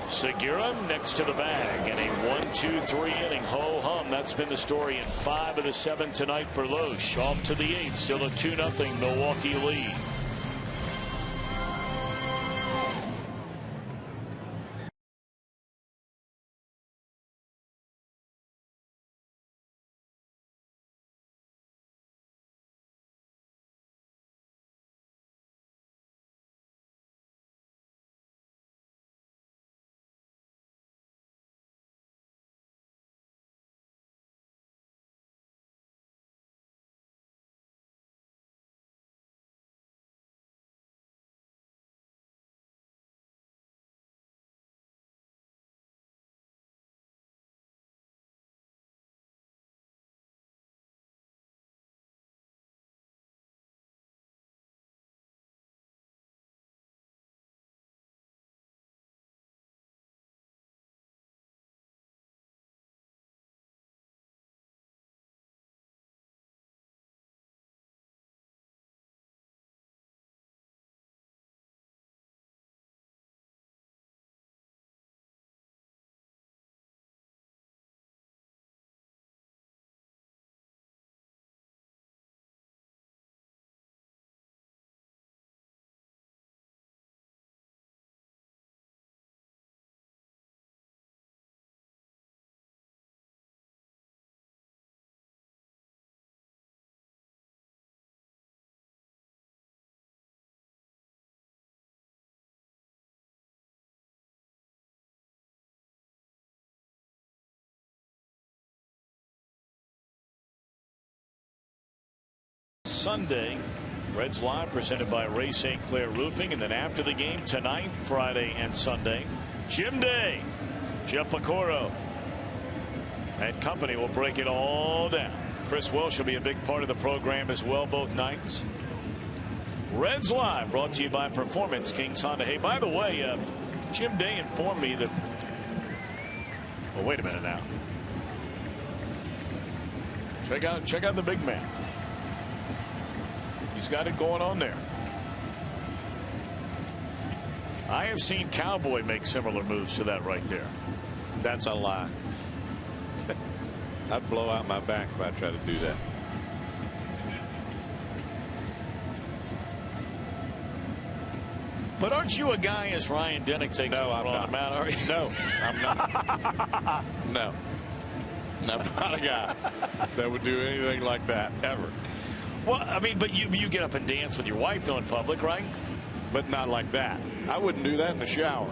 S3: Segura next to the bag in a 1-2-3 inning ho-hum. That's been the story in 5 of the 7 tonight for Loesch. Off to the 8th, still a 2-0 Milwaukee lead. Sunday. Reds Live presented by Ray St. Clair Roofing. And then after the game tonight, Friday and Sunday, Jim Day, Jeff Piecoro and company will break it all down. Chris Welsh will be a big part of the program as well both nights. Reds Live brought to you by Performance Kings Honda. Hey, by the way, Jim Day informed me that. Well, wait a minute now. Check out the big man. He's got it going on there. I have seen Cowboy make similar moves to that right there.
S7: That's a lie. I'd blow out my back if I tried to do that.
S3: But aren't you a guy as Ryan Denick takes
S7: I'm
S3: on
S7: not.
S3: Are you?
S7: No, I'm not. No. I'm not a guy that would do anything like that ever.
S3: Well, I mean, but you get up and dance with your wife though in public, right?
S7: But not like that. I wouldn't do that in the shower.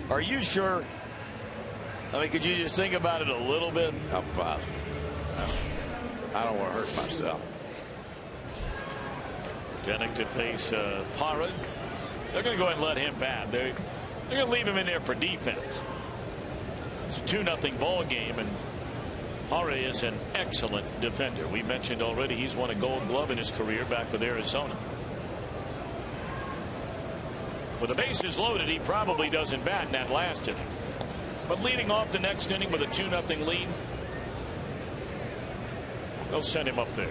S3: Are you sure? I mean, could you just think about it a little bit?
S7: I'm positive. I don't want to hurt myself.
S3: Denick to face Parra. They're going to go ahead and let him bat. They're going to leave him in there for defense. It's a 2-0 ball game, and Parra is an excellent defender. We mentioned already he's won a Gold Glove in his career back with Arizona. With the bases loaded, he probably doesn't bat in that last inning. But leading off the next inning with a 2-0 lead, they'll send him up there.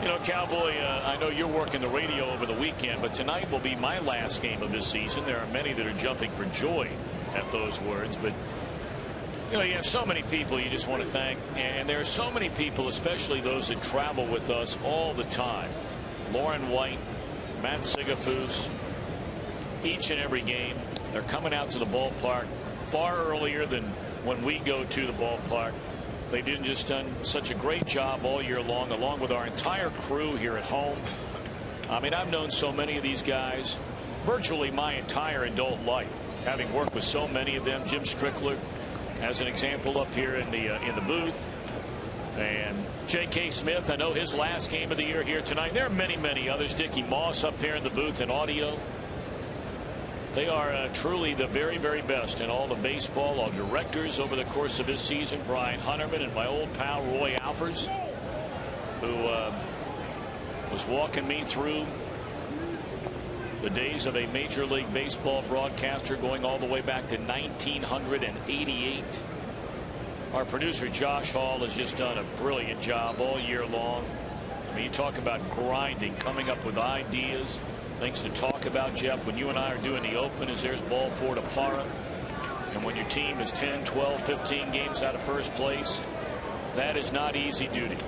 S3: You know, Cowboy, I know you're working the radio over the weekend, but tonight will be my last game of this season. There are many that are jumping for joy at those words, but you know, you have so many people you just want to thank, and there are so many people, especially those that travel with us all the time. Lauren White, Matt Sigafus, each and every game. They're coming out to the ballpark far earlier than when we go to the ballpark. They've just done such a great job all year long, along with our entire crew here at home. I mean, I've known so many of these guys virtually my entire adult life, having worked with so many of them. Jim Strickler, as an example, up here in the booth, and J.K. Smith. I know his last game of the year here tonight. There are many others. Dickie Moss up here in the booth in audio. They are truly the very best in all the baseball. All directors over the course of this season. Brian Hunterman and my old pal Roy Alfers, who was walking me through the days of a Major League Baseball broadcaster going all the way back to 1988. Our producer Josh Hall has just done a brilliant job all year long. I mean, you talk about grinding, coming up with ideas, things to talk about. Jeff, when you and I are doing the open, is there's ball 4 to Parra, and when your team is 10, 12, 15 games out of first place, that is not easy duty.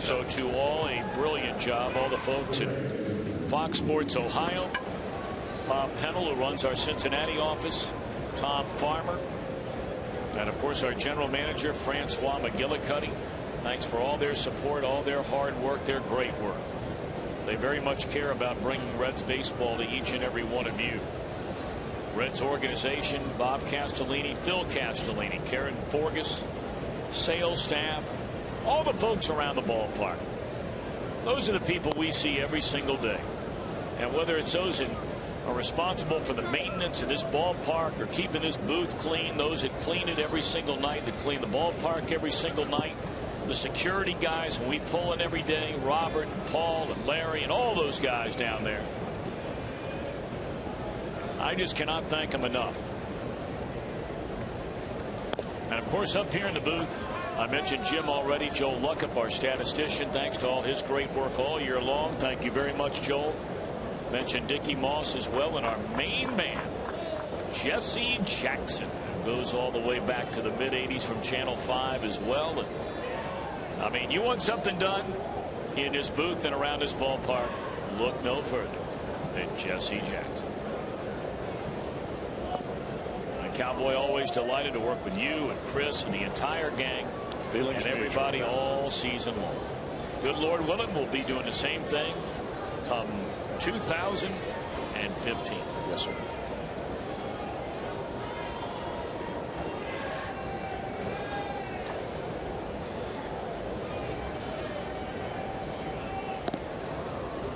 S3: So to all, a brilliant job. All the folks at Fox Sports Ohio, Bob Pennell, who runs our Cincinnati office, Tom Farmer, and of course our general manager Francois McGillicuddy. Thanks for all their support, all their hard work, their great work. They very much care about bringing Reds baseball to each and every one of you. Reds organization, Bob Castellini, Phil Castellini, Karen Forgas, sales staff, all the folks around the ballpark. Those are the people we see every single day. And whether it's those that are responsible for the maintenance of this ballpark or keeping this booth clean, those that clean it every single night, that clean the ballpark every single night, the security guys when we pull in every day, Robert and Paul and Larry and all those guys down there. I just cannot thank them enough. And of course, up here in the booth, I mentioned Jim already. Joel Luckup, our statistician. Thanks to all his great work all year long. Thank you very much, Joel. Mentioned Dickie Moss as well, and our main man, Jesse Jackson, who goes all the way back to the mid-'80s from Channel 5 as well. And, I mean, you want something done in this booth and around this ballpark, look no further than Jesse Jackson. And Cowboy, always delighted to work with you and Chris and the entire gang and everybody all season long. Good Lord willing, we'll be doing the same thing come 2022. and 15.
S4: Yes, sir.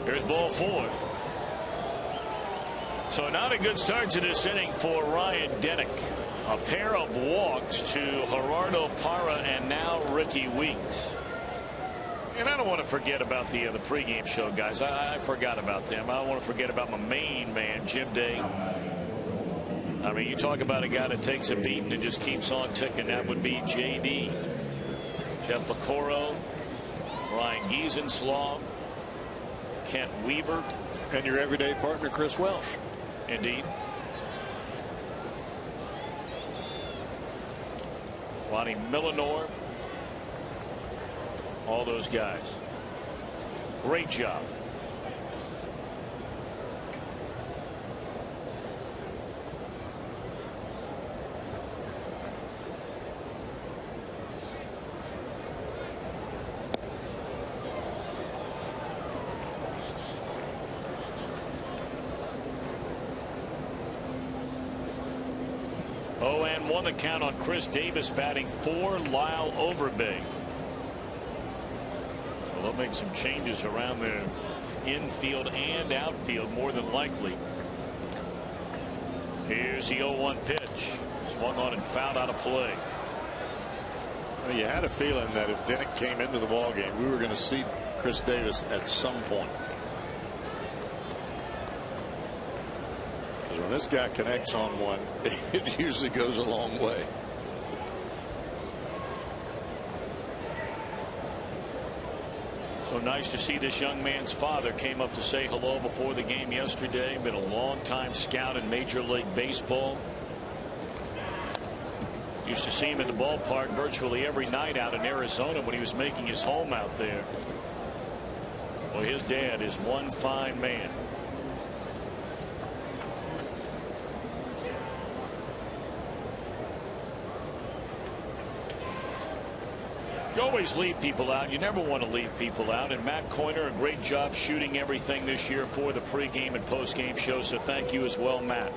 S3: Here's ball 4. So not a good start to this inning for Ryan Denick. A pair of walks to Gerardo Parra and now Ricky Weeks. And I don't want to forget about the pregame show, guys. I forgot about them. I don't want to forget about my main man, Jim Day. I mean, you talk about a guy that takes a beating and just keeps on ticking. That would be J.D., Jeff Pecoro, Ryan Giesenslaw, Kent Weaver.
S4: And your everyday partner, Chris Welsh.
S3: Indeed. Lonnie Millinor. All those guys. Great job. And 1 the count on Chris Davis batting for Lyle Overbay. So they'll make some changes around the infield and outfield more than likely. Here's the 0-1 pitch. Swung on and fouled out of play.
S4: Well, you had a feeling that if Denick came into the ball game, we were going to see Chris Davis at some point. When this guy connects on one, it usually goes a long way.
S3: So nice to see this young man's father came up to say hello before the game yesterday. Been a long time scout in Major League Baseball. Used to see him at the ballpark virtually every night out in Arizona when he was making his home out there. Well, his dad is one fine man. You always leave people out. You never want to leave people out. And Matt Coyner, a great job shooting everything this year for the pregame and postgame show. So thank you as well, Matt.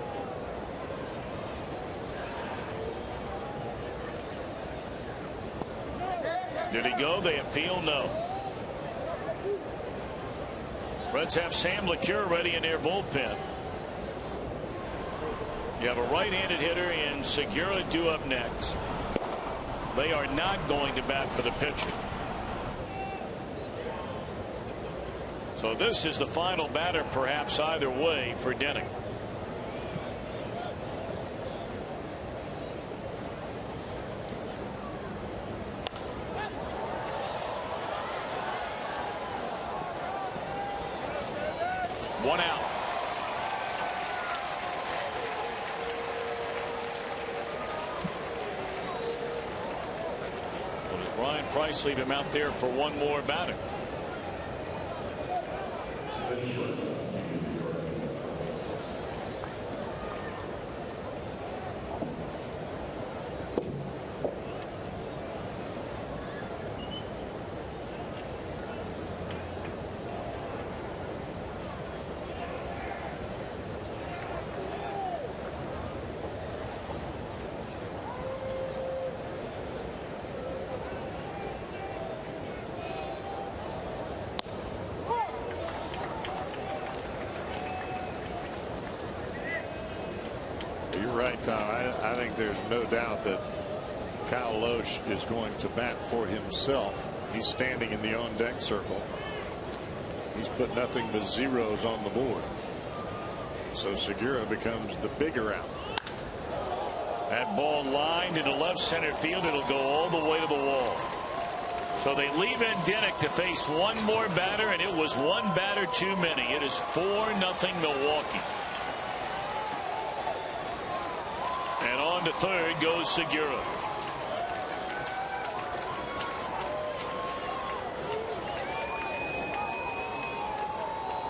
S3: Did he go? They appeal? No. Reds have Sam LeCure ready in their bullpen. You have a right-handed hitter in Segura due up next. They are not going to bat for the pitcher. So this is the final batter, perhaps either way, for Denick. One out. Ryan Price leave him out there for one more batter.
S4: I think there's no doubt that Kyle Loesch is going to bat for himself. He's standing in the on deck circle. He's put nothing but zeros on the board. So Segura becomes the bigger out.
S3: That ball lined into left center field. It'll go all the way to the wall. So they leave in Denick to face one more batter, and it was one batter too many. It is 4-0 Milwaukee. And on to third goes Segura.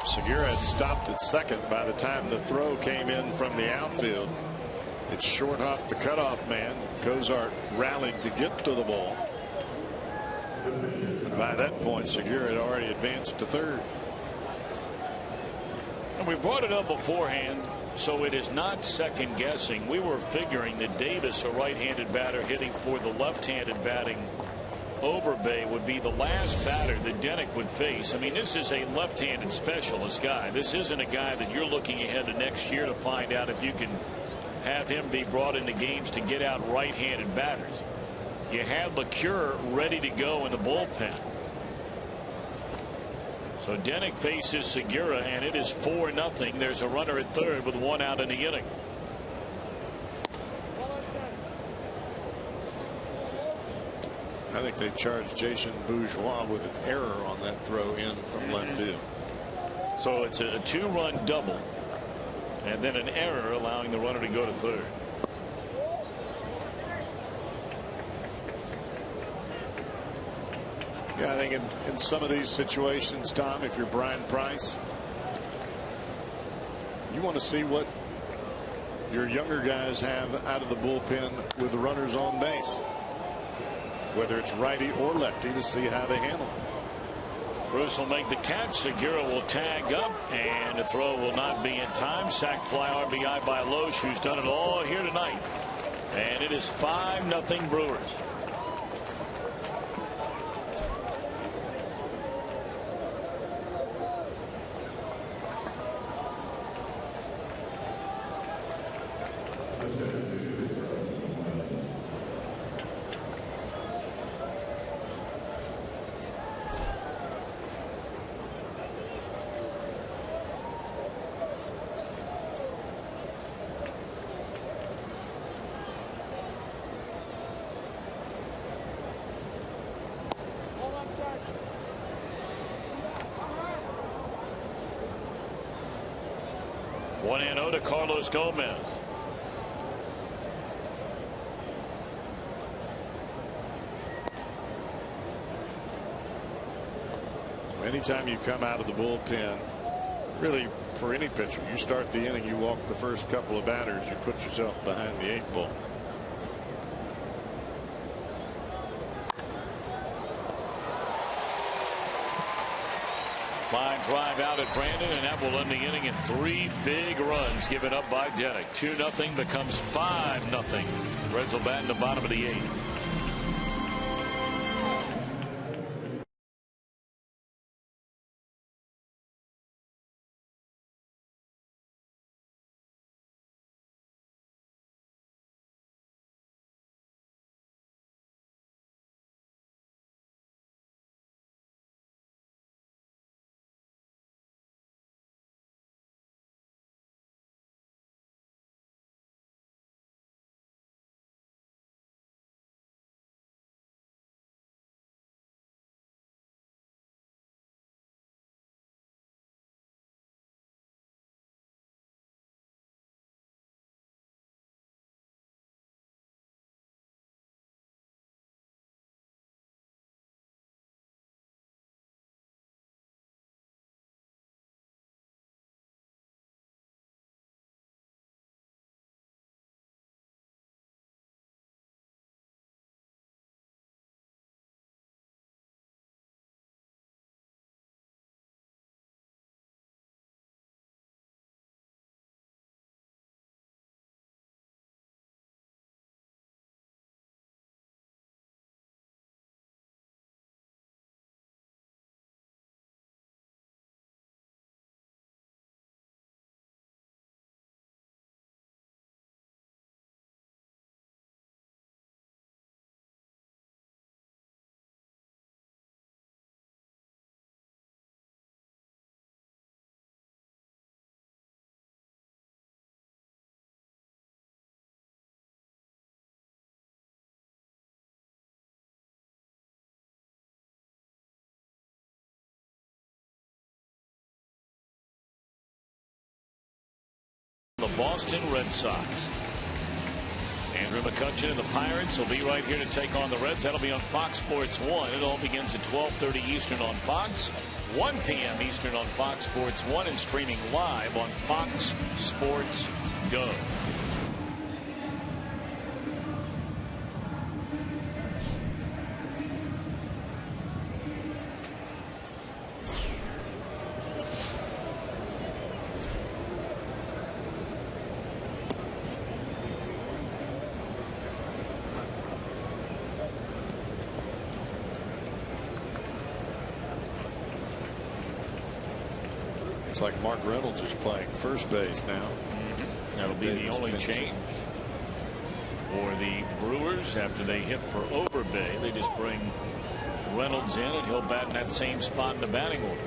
S4: Segura had stopped at second by the time the throw came in from the outfield. It short hopped the cutoff man. Cozart rallied to get to the ball. And by that point, Segura had already advanced to third.
S3: And we brought it up beforehand, so it is not second guessing. We were figuring that Davis, a right-handed batter hitting for the left-handed batting Overbay, would be the last batter that Denick would face. I mean, this is a left-handed specialist guy. This isn't a guy that you're looking ahead to next year to find out if you can have him be brought into games to get out right-handed batters. You had LeCure ready to go in the bullpen. So Denick faces Segura, and it is 4-0. There's a runner at third with 1 out in the inning.
S4: I think they charged Jason Bourgeois with an error on that throw in from left field.
S3: So it's a 2-run double, and then an error allowing the runner to go to third.
S4: Yeah, I think in some of these situations, Tom, if you're Brian Price, you want to see what your younger guys have out of the bullpen with the runners on base, whether it's righty or lefty, to see how they handle it.
S3: Bruce will make the catch. Segura will tag up, and the throw will not be in time. Sac fly RBI by Loesch, who's done it all here tonight. And it is 5-0 Brewers. To Carlos Gomez.
S4: Anytime you come out of the bullpen, really for any pitcher, you start the inning, you walk the first couple of batters, you put yourself behind the 8 ball.
S3: Line drive out at Brandon, and that will end the inning in 3 big runs given up by Denick. 2-0 becomes 5-0. Reds will bat in the bottom of the 8th. The Boston Red Sox. Andrew McCutchen and the Pirates will be right here to take on the Reds. That'll be on Fox Sports 1. It all begins at 12:30 Eastern on Fox, 1 p.m. Eastern on Fox Sports 1, and streaming live on Fox Sports Go.
S4: Looks like Mark Reynolds is playing first base now.
S3: That'll be the only change for the Brewers after they hit for Overbay. They just bring Reynolds in, and he'll bat in that same spot in the batting order.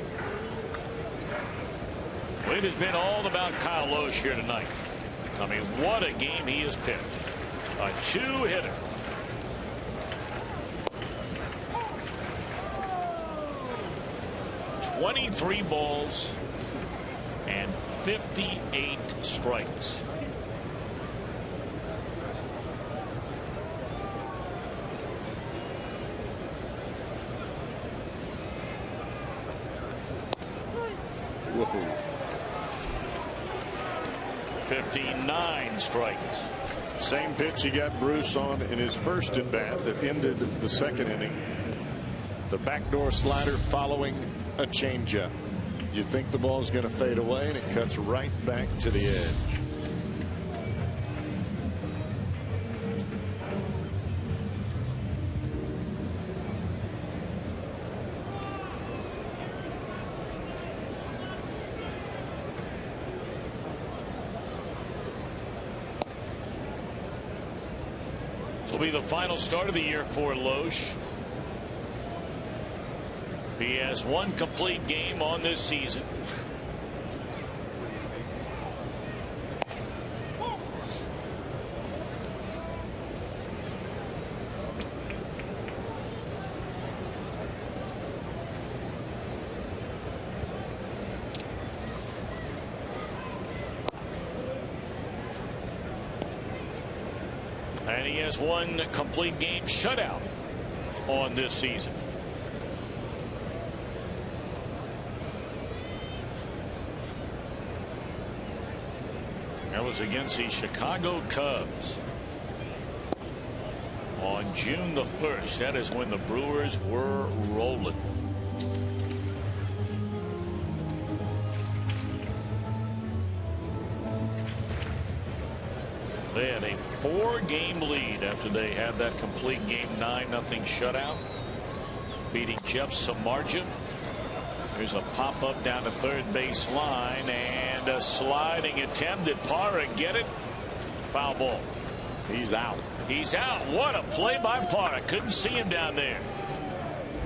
S3: Well, it has been all about Kyle Lohse here tonight. I mean, what a game he has pitched. A 2-hitter. $23 balls and 58 strikes.
S4: Whoa.
S3: 59 strikes.
S4: Same pitch he got Bruce on in his first at bat that ended the second inning. The backdoor slider following a changeup. You think the ball is going to fade away, and it cuts right back to the edge.
S3: This will be the final start of the year for Lohse. He has one complete game on this season. And he has one complete game shutout on this season. That was against the Chicago Cubs on June the 1st. That is when the Brewers were rolling. They had a 4-game lead after they had that complete game 9-0 shutout, beating Jeff Samardzija. There's a pop-up down the third base line and a sliding attempt. Did Parra get it? Foul ball.
S4: He's out.
S3: He's out. What a play by Parra. Couldn't see him down there.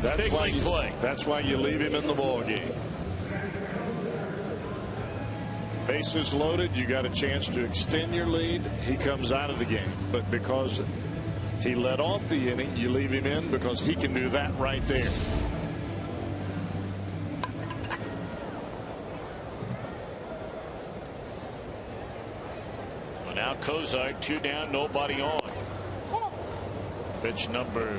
S3: Big league play.
S4: That's why you leave him in the ball game. Bases loaded. You got a chance to extend your lead. He comes out of the game. But because he led off the inning, you leave him in because he can do that right there.
S3: Now Kozar, 2 down, nobody on. Pitch number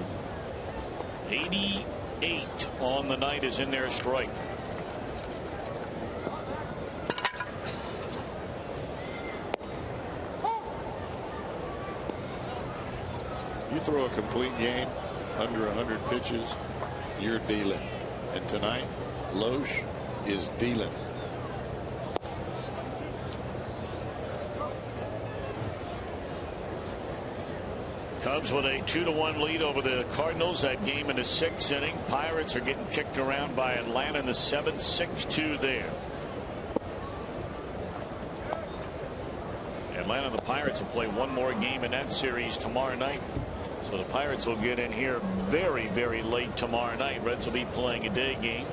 S3: 88 on the night is in there, a strike.
S4: You throw a complete game under 100 pitches, you're dealing. And tonight, Lohse is dealing.
S3: Cubs with a 2-1 lead over the Cardinals. That game in the 6th inning. Pirates are getting kicked around by Atlanta in the 7th. 6-2 there. Atlanta and the Pirates will play one more game in that series tomorrow night. So the Pirates will get in here very, very late tomorrow night. Reds will be playing a day game.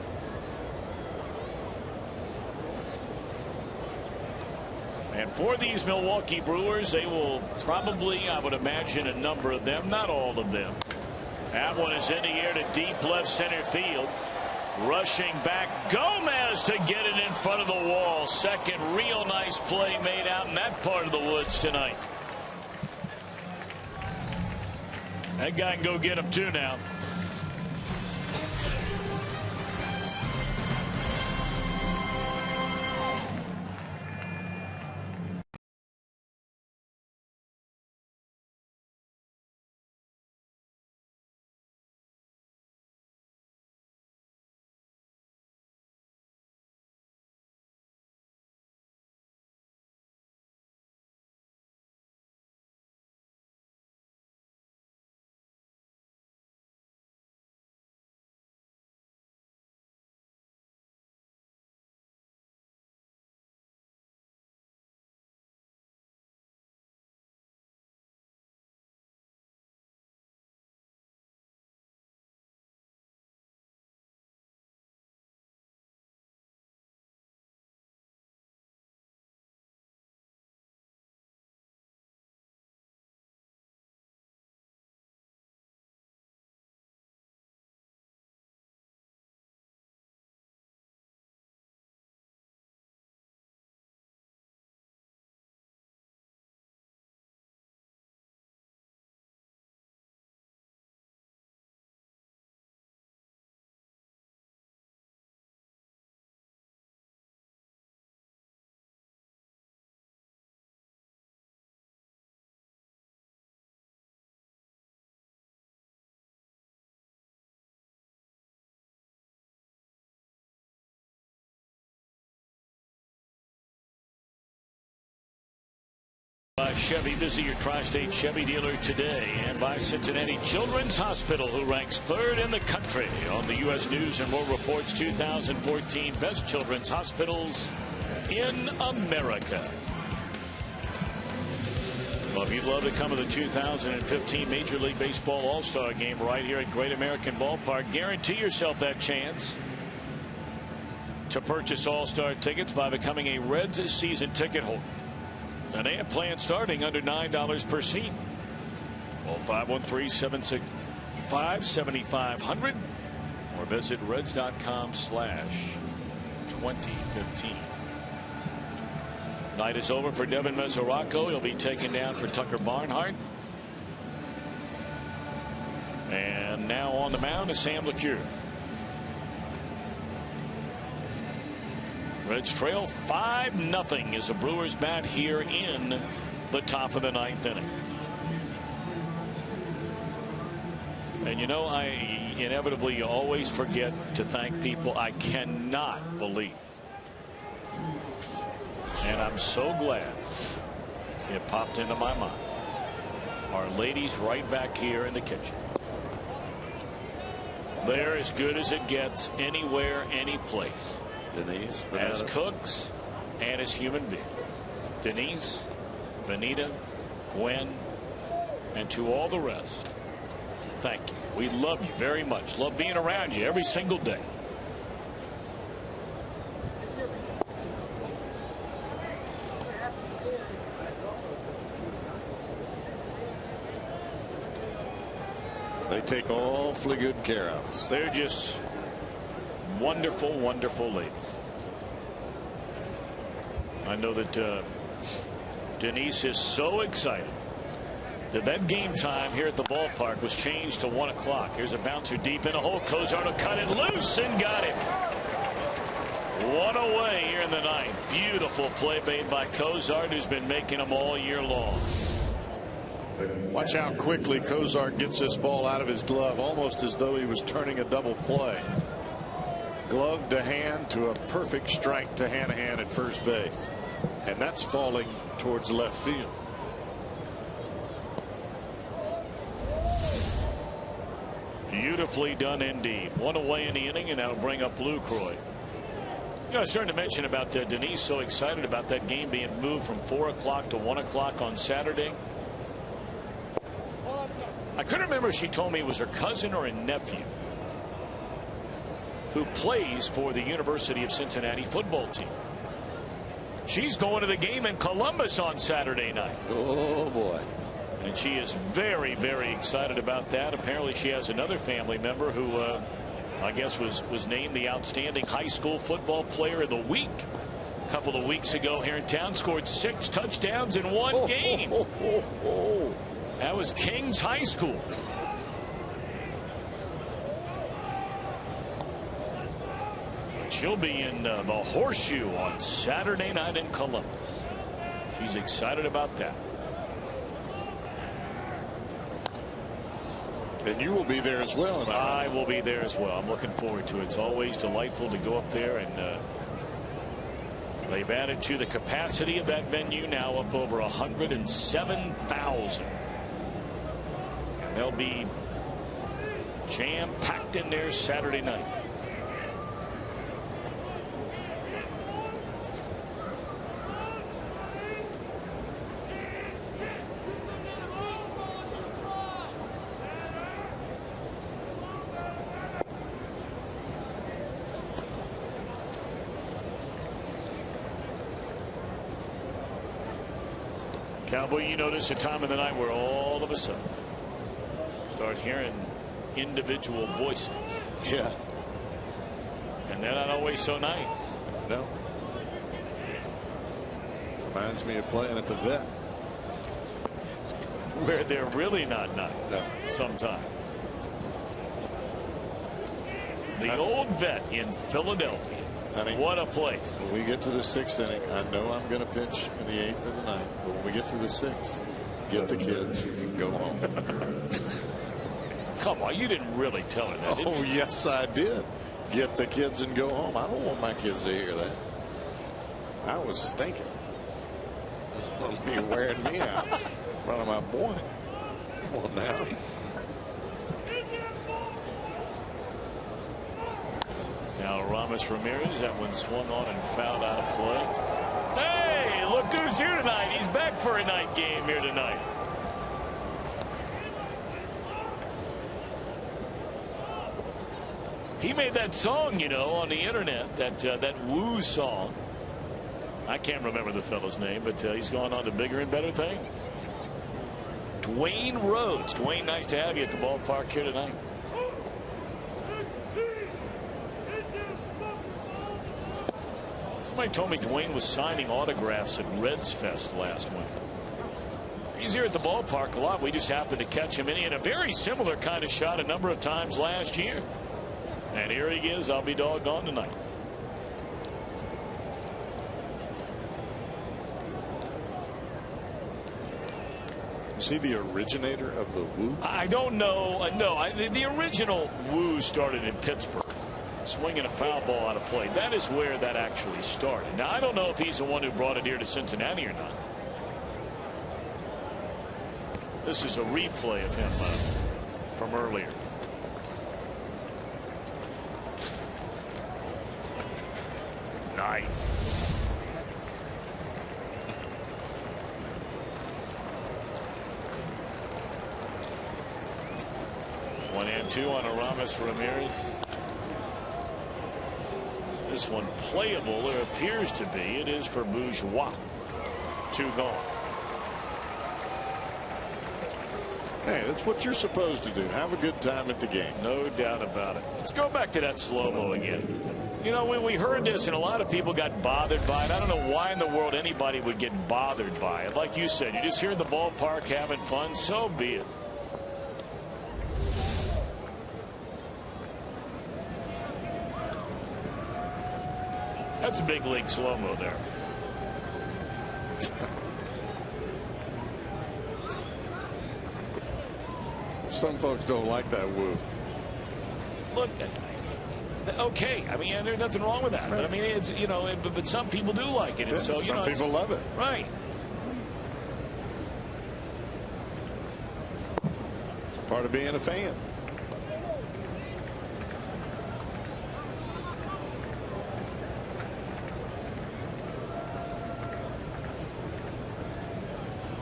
S3: And for these Milwaukee Brewers, they will probably, I would imagine, a number of them, not all of them. That one is in the air to deep left center field. Rushing back, Gomez to get it in front of the wall. Second real nice play made out in that part of the woods tonight. That guy can go get him too now. by Chevy. Visit your Tri-State Chevy dealer today. And by Cincinnati Children's Hospital, who ranks 3rd in the country on the U.S. News and World Report's 2014 Best Children's Hospitals in America. Well, if you'd love to come to the 2015 Major League Baseball All-Star Game right here at Great American Ballpark, guarantee yourself that chance to purchase All-Star tickets by becoming a Reds season ticket holder. And they have plans starting under $9 per seat. Call 513-765-7500 or visit Reds.com/2015. Night is over for Devin Mesoraco. He'll be taken down for Tucker Barnhart. And now on the mound is Sam LeCure. Reds trail 5-0 as the Brewers bat here in the top of the 9th inning. And you know, I inevitably always forget to thank people I cannot believe. And I'm so glad it popped into my mind. Our ladies right back here in the kitchen. They're as good as it gets anywhere, any place.
S7: Denise,
S3: as cooks and as human beings. Denise, Benita, Gwen, and to all the rest, thank you. We love you very much. Love being around you every single day.
S7: They take awfully good care of us.
S3: They're just wonderful, wonderful ladies. I know that Denise is so excited that game time here at the ballpark was changed to 1 o'clock. Here's a bouncer deep in a hole. Cozart will cut it loose and got it. One away here in the 9th. Beautiful play made by Cozart, who's been making them all year long.
S4: Watch how quickly Cozart gets this ball out of his glove, almost as though he was turning a double play. Glove to hand to a perfect strike to Hanahan at first base. And that's falling towards left field.
S3: Beautifully done indeed. One away in the inning, and that'll bring up Lucroy. You know, I was starting to mention about Denise so excited about that game being moved from 4 o'clock to 1 o'clock on Saturday. I couldn't remember if she told me it was her cousin or a nephew who plays for the University of Cincinnati football team. She's going to the game in Columbus on Saturday night.
S7: Oh boy.
S3: And she is very, very excited about that. Apparently she has another family member who I guess was named the outstanding high school football player of the week a couple of weeks ago here in town. Scored 6 touchdowns in one game. That was Kings High School. She'll be in the Horseshoe on Saturday night in Columbus. She's excited about that.
S4: And you will be there as well.
S3: I will be there as well. I'm looking forward to it. It's always delightful to go up there, and they've added to the capacity of that venue, now up over 107,000. They'll be jam-packed in there Saturday night. Cowboy, you notice a time of the night where all of a sudden start hearing individual voices.
S7: Yeah.
S3: And they're not always so nice.
S7: No. Reminds me of playing at the vet.
S3: Where they're really not nice.
S7: No.
S3: Sometimes. The old vet in Philadelphia.
S7: Honey,
S3: what a place.
S7: When we get to the 6th inning, I know I'm going to pitch in the 8th and the 9th, but when we get to the 6th, get the kids and go home.
S3: Come on, you didn't really tell her that, did you?
S7: Oh, yes, I did. Get the kids and go home. I don't want my kids to hear that. I was stinking. You're wearing me out in front of my boy. Come on now.
S3: Now Ramos Ramirez, that one swung on and fouled out of play. Hey, look who's here tonight. He's back for a night game here tonight. He made that song, you know, on the internet, that Woo song. I can't remember the fellow's name, but he's gone on to bigger and better things. Dwayne Rhodes. Dwayne, nice to have you at the ballpark here tonight. Somebody told me Dwayne was signing autographs at Reds Fest last winter. He's here at the ballpark a lot. We just happened to catch him, and he had a very similar kind of shot a number of times last year. And here he is. I'll be doggone tonight.
S7: Is he the originator of the Woo?
S3: I don't know. No, the original Woo started in Pittsburgh. Swinging a foul ball out of play. That is where that actually started. Now, I don't know if he's the one who brought it here to Cincinnati or not. This is a replay of him from earlier. Nice. One and two on a Ramos Ramirez. This one playable, there appears to be. It is for Bourgeois. 2 gone.
S7: Hey, that's what you're supposed to do. Have a good time at the game.
S3: No doubt about it. Let's go back to that slow-mo again. You know, when we heard this, and a lot of people got bothered by it, I don't know why in the world anybody would get bothered by it. Like you said, you're just here in the ballpark having fun, so be it. That's a big league slow-mo there.
S7: Some folks don't like that Woo.
S3: Look, okay. I mean, there's nothing wrong with that. Right. But I mean, it's, you know, but some people do like it. And
S7: yeah,
S3: so, you
S7: some
S3: know,
S7: people love it.
S3: Right.
S7: It's part of being a fan.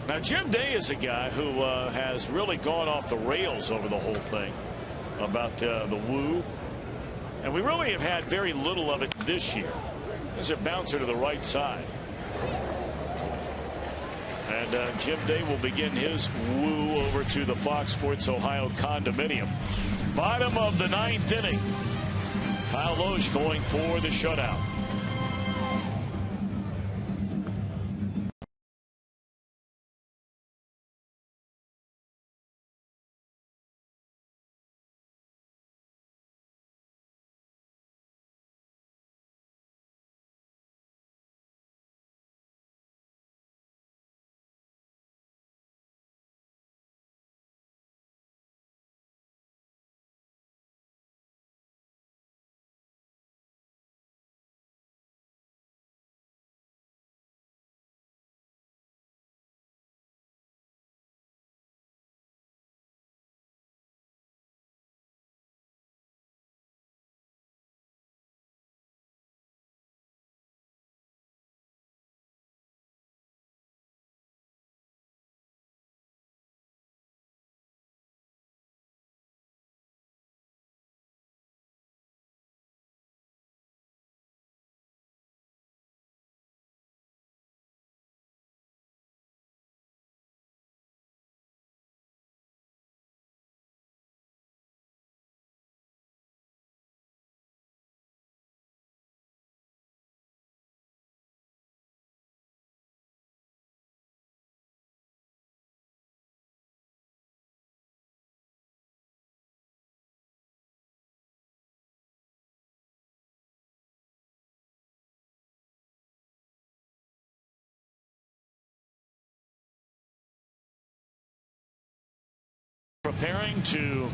S3: Now, Jim Day is a guy who has really gone off the rails over the whole thing about the Woo. And we really have had very little of it this year. There's a bouncer to the right side. And Jim Day will begin his Woo over to the Fox Sports Ohio condominium. Bottom of the 9th inning. Kyle Loesch going for the shutout. Preparing to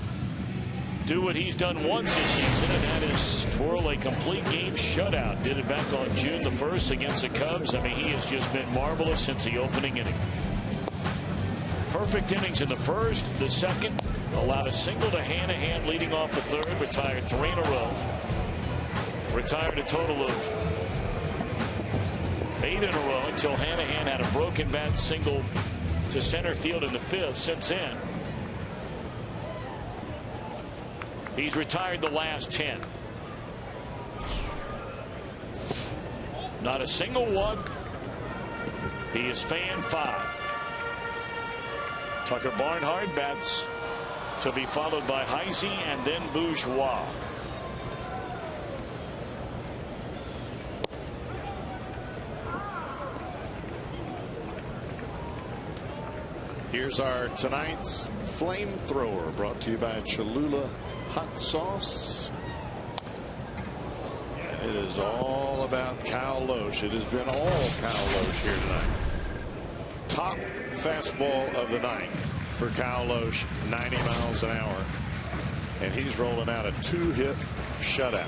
S3: do what he's done once this season, and that is twirl a complete game shutout. Did it back on June the 1st against the Cubs. I mean, he has just been marvelous since the opening inning. Perfect innings in the first, the second, allowed a single to Anaheim leading off the third, retired 3 in a row. Retired a total of 8 in a row until Anaheim had a broken bat single to center field in the 5th. Since then, he's retired the last 10. Not a single one. He is fan 5. Tucker Barnhart bats to be followed by Heisey and then Bourgeois.
S4: Here's our tonight's flamethrower, brought to you by Cholula Hot Sauce. It is all about Kyle Loesch. It has been all Kyle Loesch here tonight. Top fastball of the night for Kyle Loesch, 90 miles an hour. And he's rolling out a 2-hit shutout.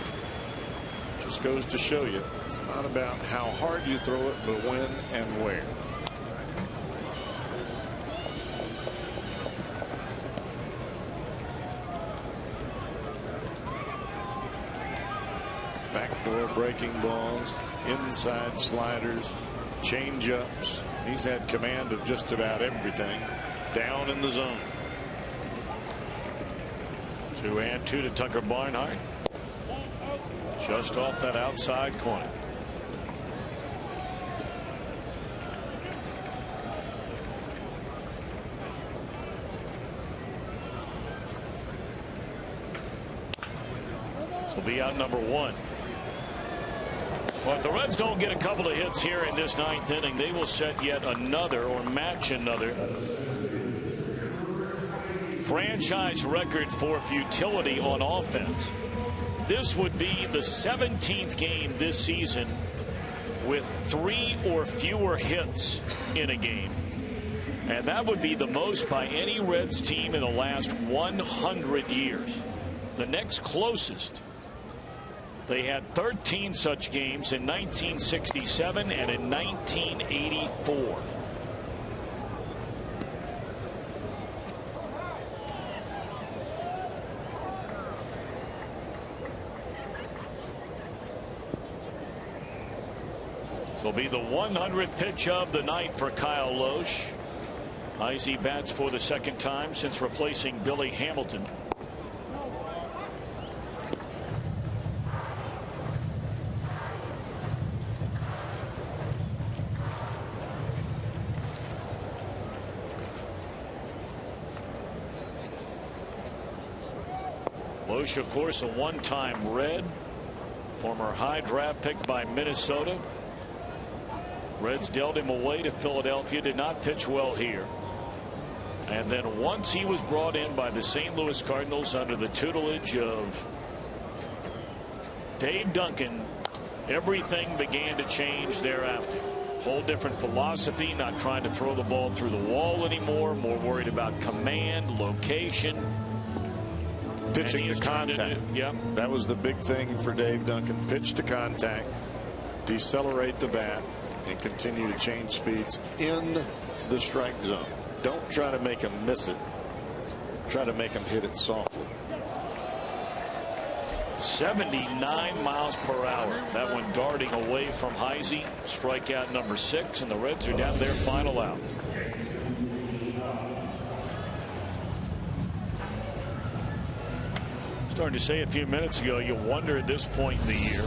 S4: Just goes to show you, it's not about how hard you throw it, but when and where. Backdoor breaking balls, inside sliders, change-ups. He's had command of just about everything down in the zone.
S3: 2-2 to Tucker Barnhart. Just off that outside corner. This will be out number 1. Well, if the Reds don't get a couple of hits here in this 9th inning, they will set yet another, or match another, franchise record for futility on offense. This would be the 17th game this season with 3 or fewer hits in a game. And that would be the most by any Reds team in the last 100 years. The next closest, they had 13 such games in 1967 and in 1984. This will be the 100th pitch of the night for Kyle Loesch. Heisey bats for the 2nd time since replacing Billy Hamilton. Loesch, of course, a one-time Red, former high draft pick by Minnesota. Reds dealt him away to Philadelphia, did not pitch well here. And then once he was brought in by the St. Louis Cardinals under the tutelage of Dave Duncan, everything began to change thereafter. Whole different philosophy, not trying to throw the ball through the wall anymore, more worried about command, location.
S4: Pitching to contact. That was the big thing for Dave Duncan. Pitch to contact, decelerate the bat, and continue to change speeds in the strike zone. Don't try to make him miss it. Try to make him hit it softly.
S3: 79 miles per hour. That one darting away from Heisey. Strikeout number 6, and the Reds are down their final out. Starting to say a few minutes ago, you wonder at this point in the year,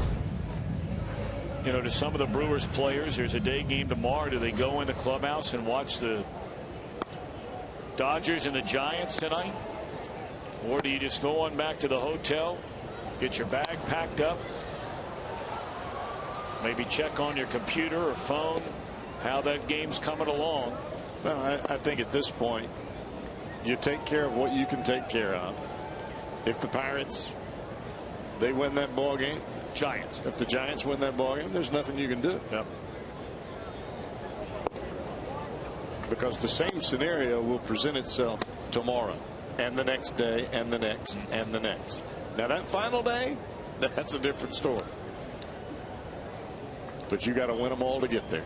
S3: you know, to some of the Brewers players, there's a day game tomorrow. Do they go in the clubhouse and watch the Dodgers and the Giants tonight? Or do you just go on back to the hotel, get your bag packed up, maybe check on your computer or phone how that game's coming along?
S4: Well, I think at this point, you take care of what you can take care of. If the Pirates, they win that ball game,
S3: Giants.
S4: If the Giants win that ball game, there's nothing you can do.
S3: Yep.
S4: Because the same scenario will present itself tomorrow.
S7: and the next day and the next and the next. Now that final day, that's a different story. But you got to win them all to get there.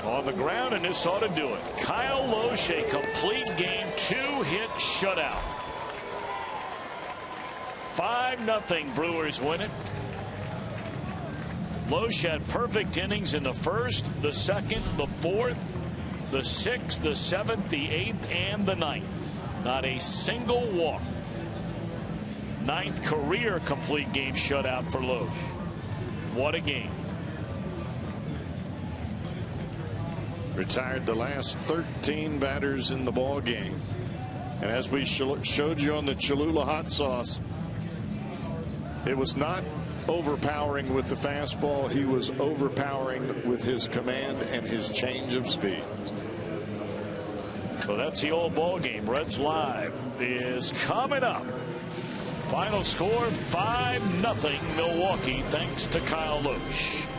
S3: On the ground, and this ought to do it. Kyle Lohse, a complete game, 2-hit shutout. 5-0 Brewers win it. Lohse had perfect innings in the first, the second, the fourth, the 6th, the 7th, the 8th, and the 9th. Not a single walk. 9th career complete game shutout for Lohse. What a game.
S7: Retired the last 13 batters in the ball game. And as we showed you on the Cholula hot sauce, it was not overpowering with the fastball. He was overpowering with his command and his change of speeds.
S3: So that's the old ball game. Reds Live is coming up. Final score 5-0 Milwaukee, thanks to Kyle Lohse.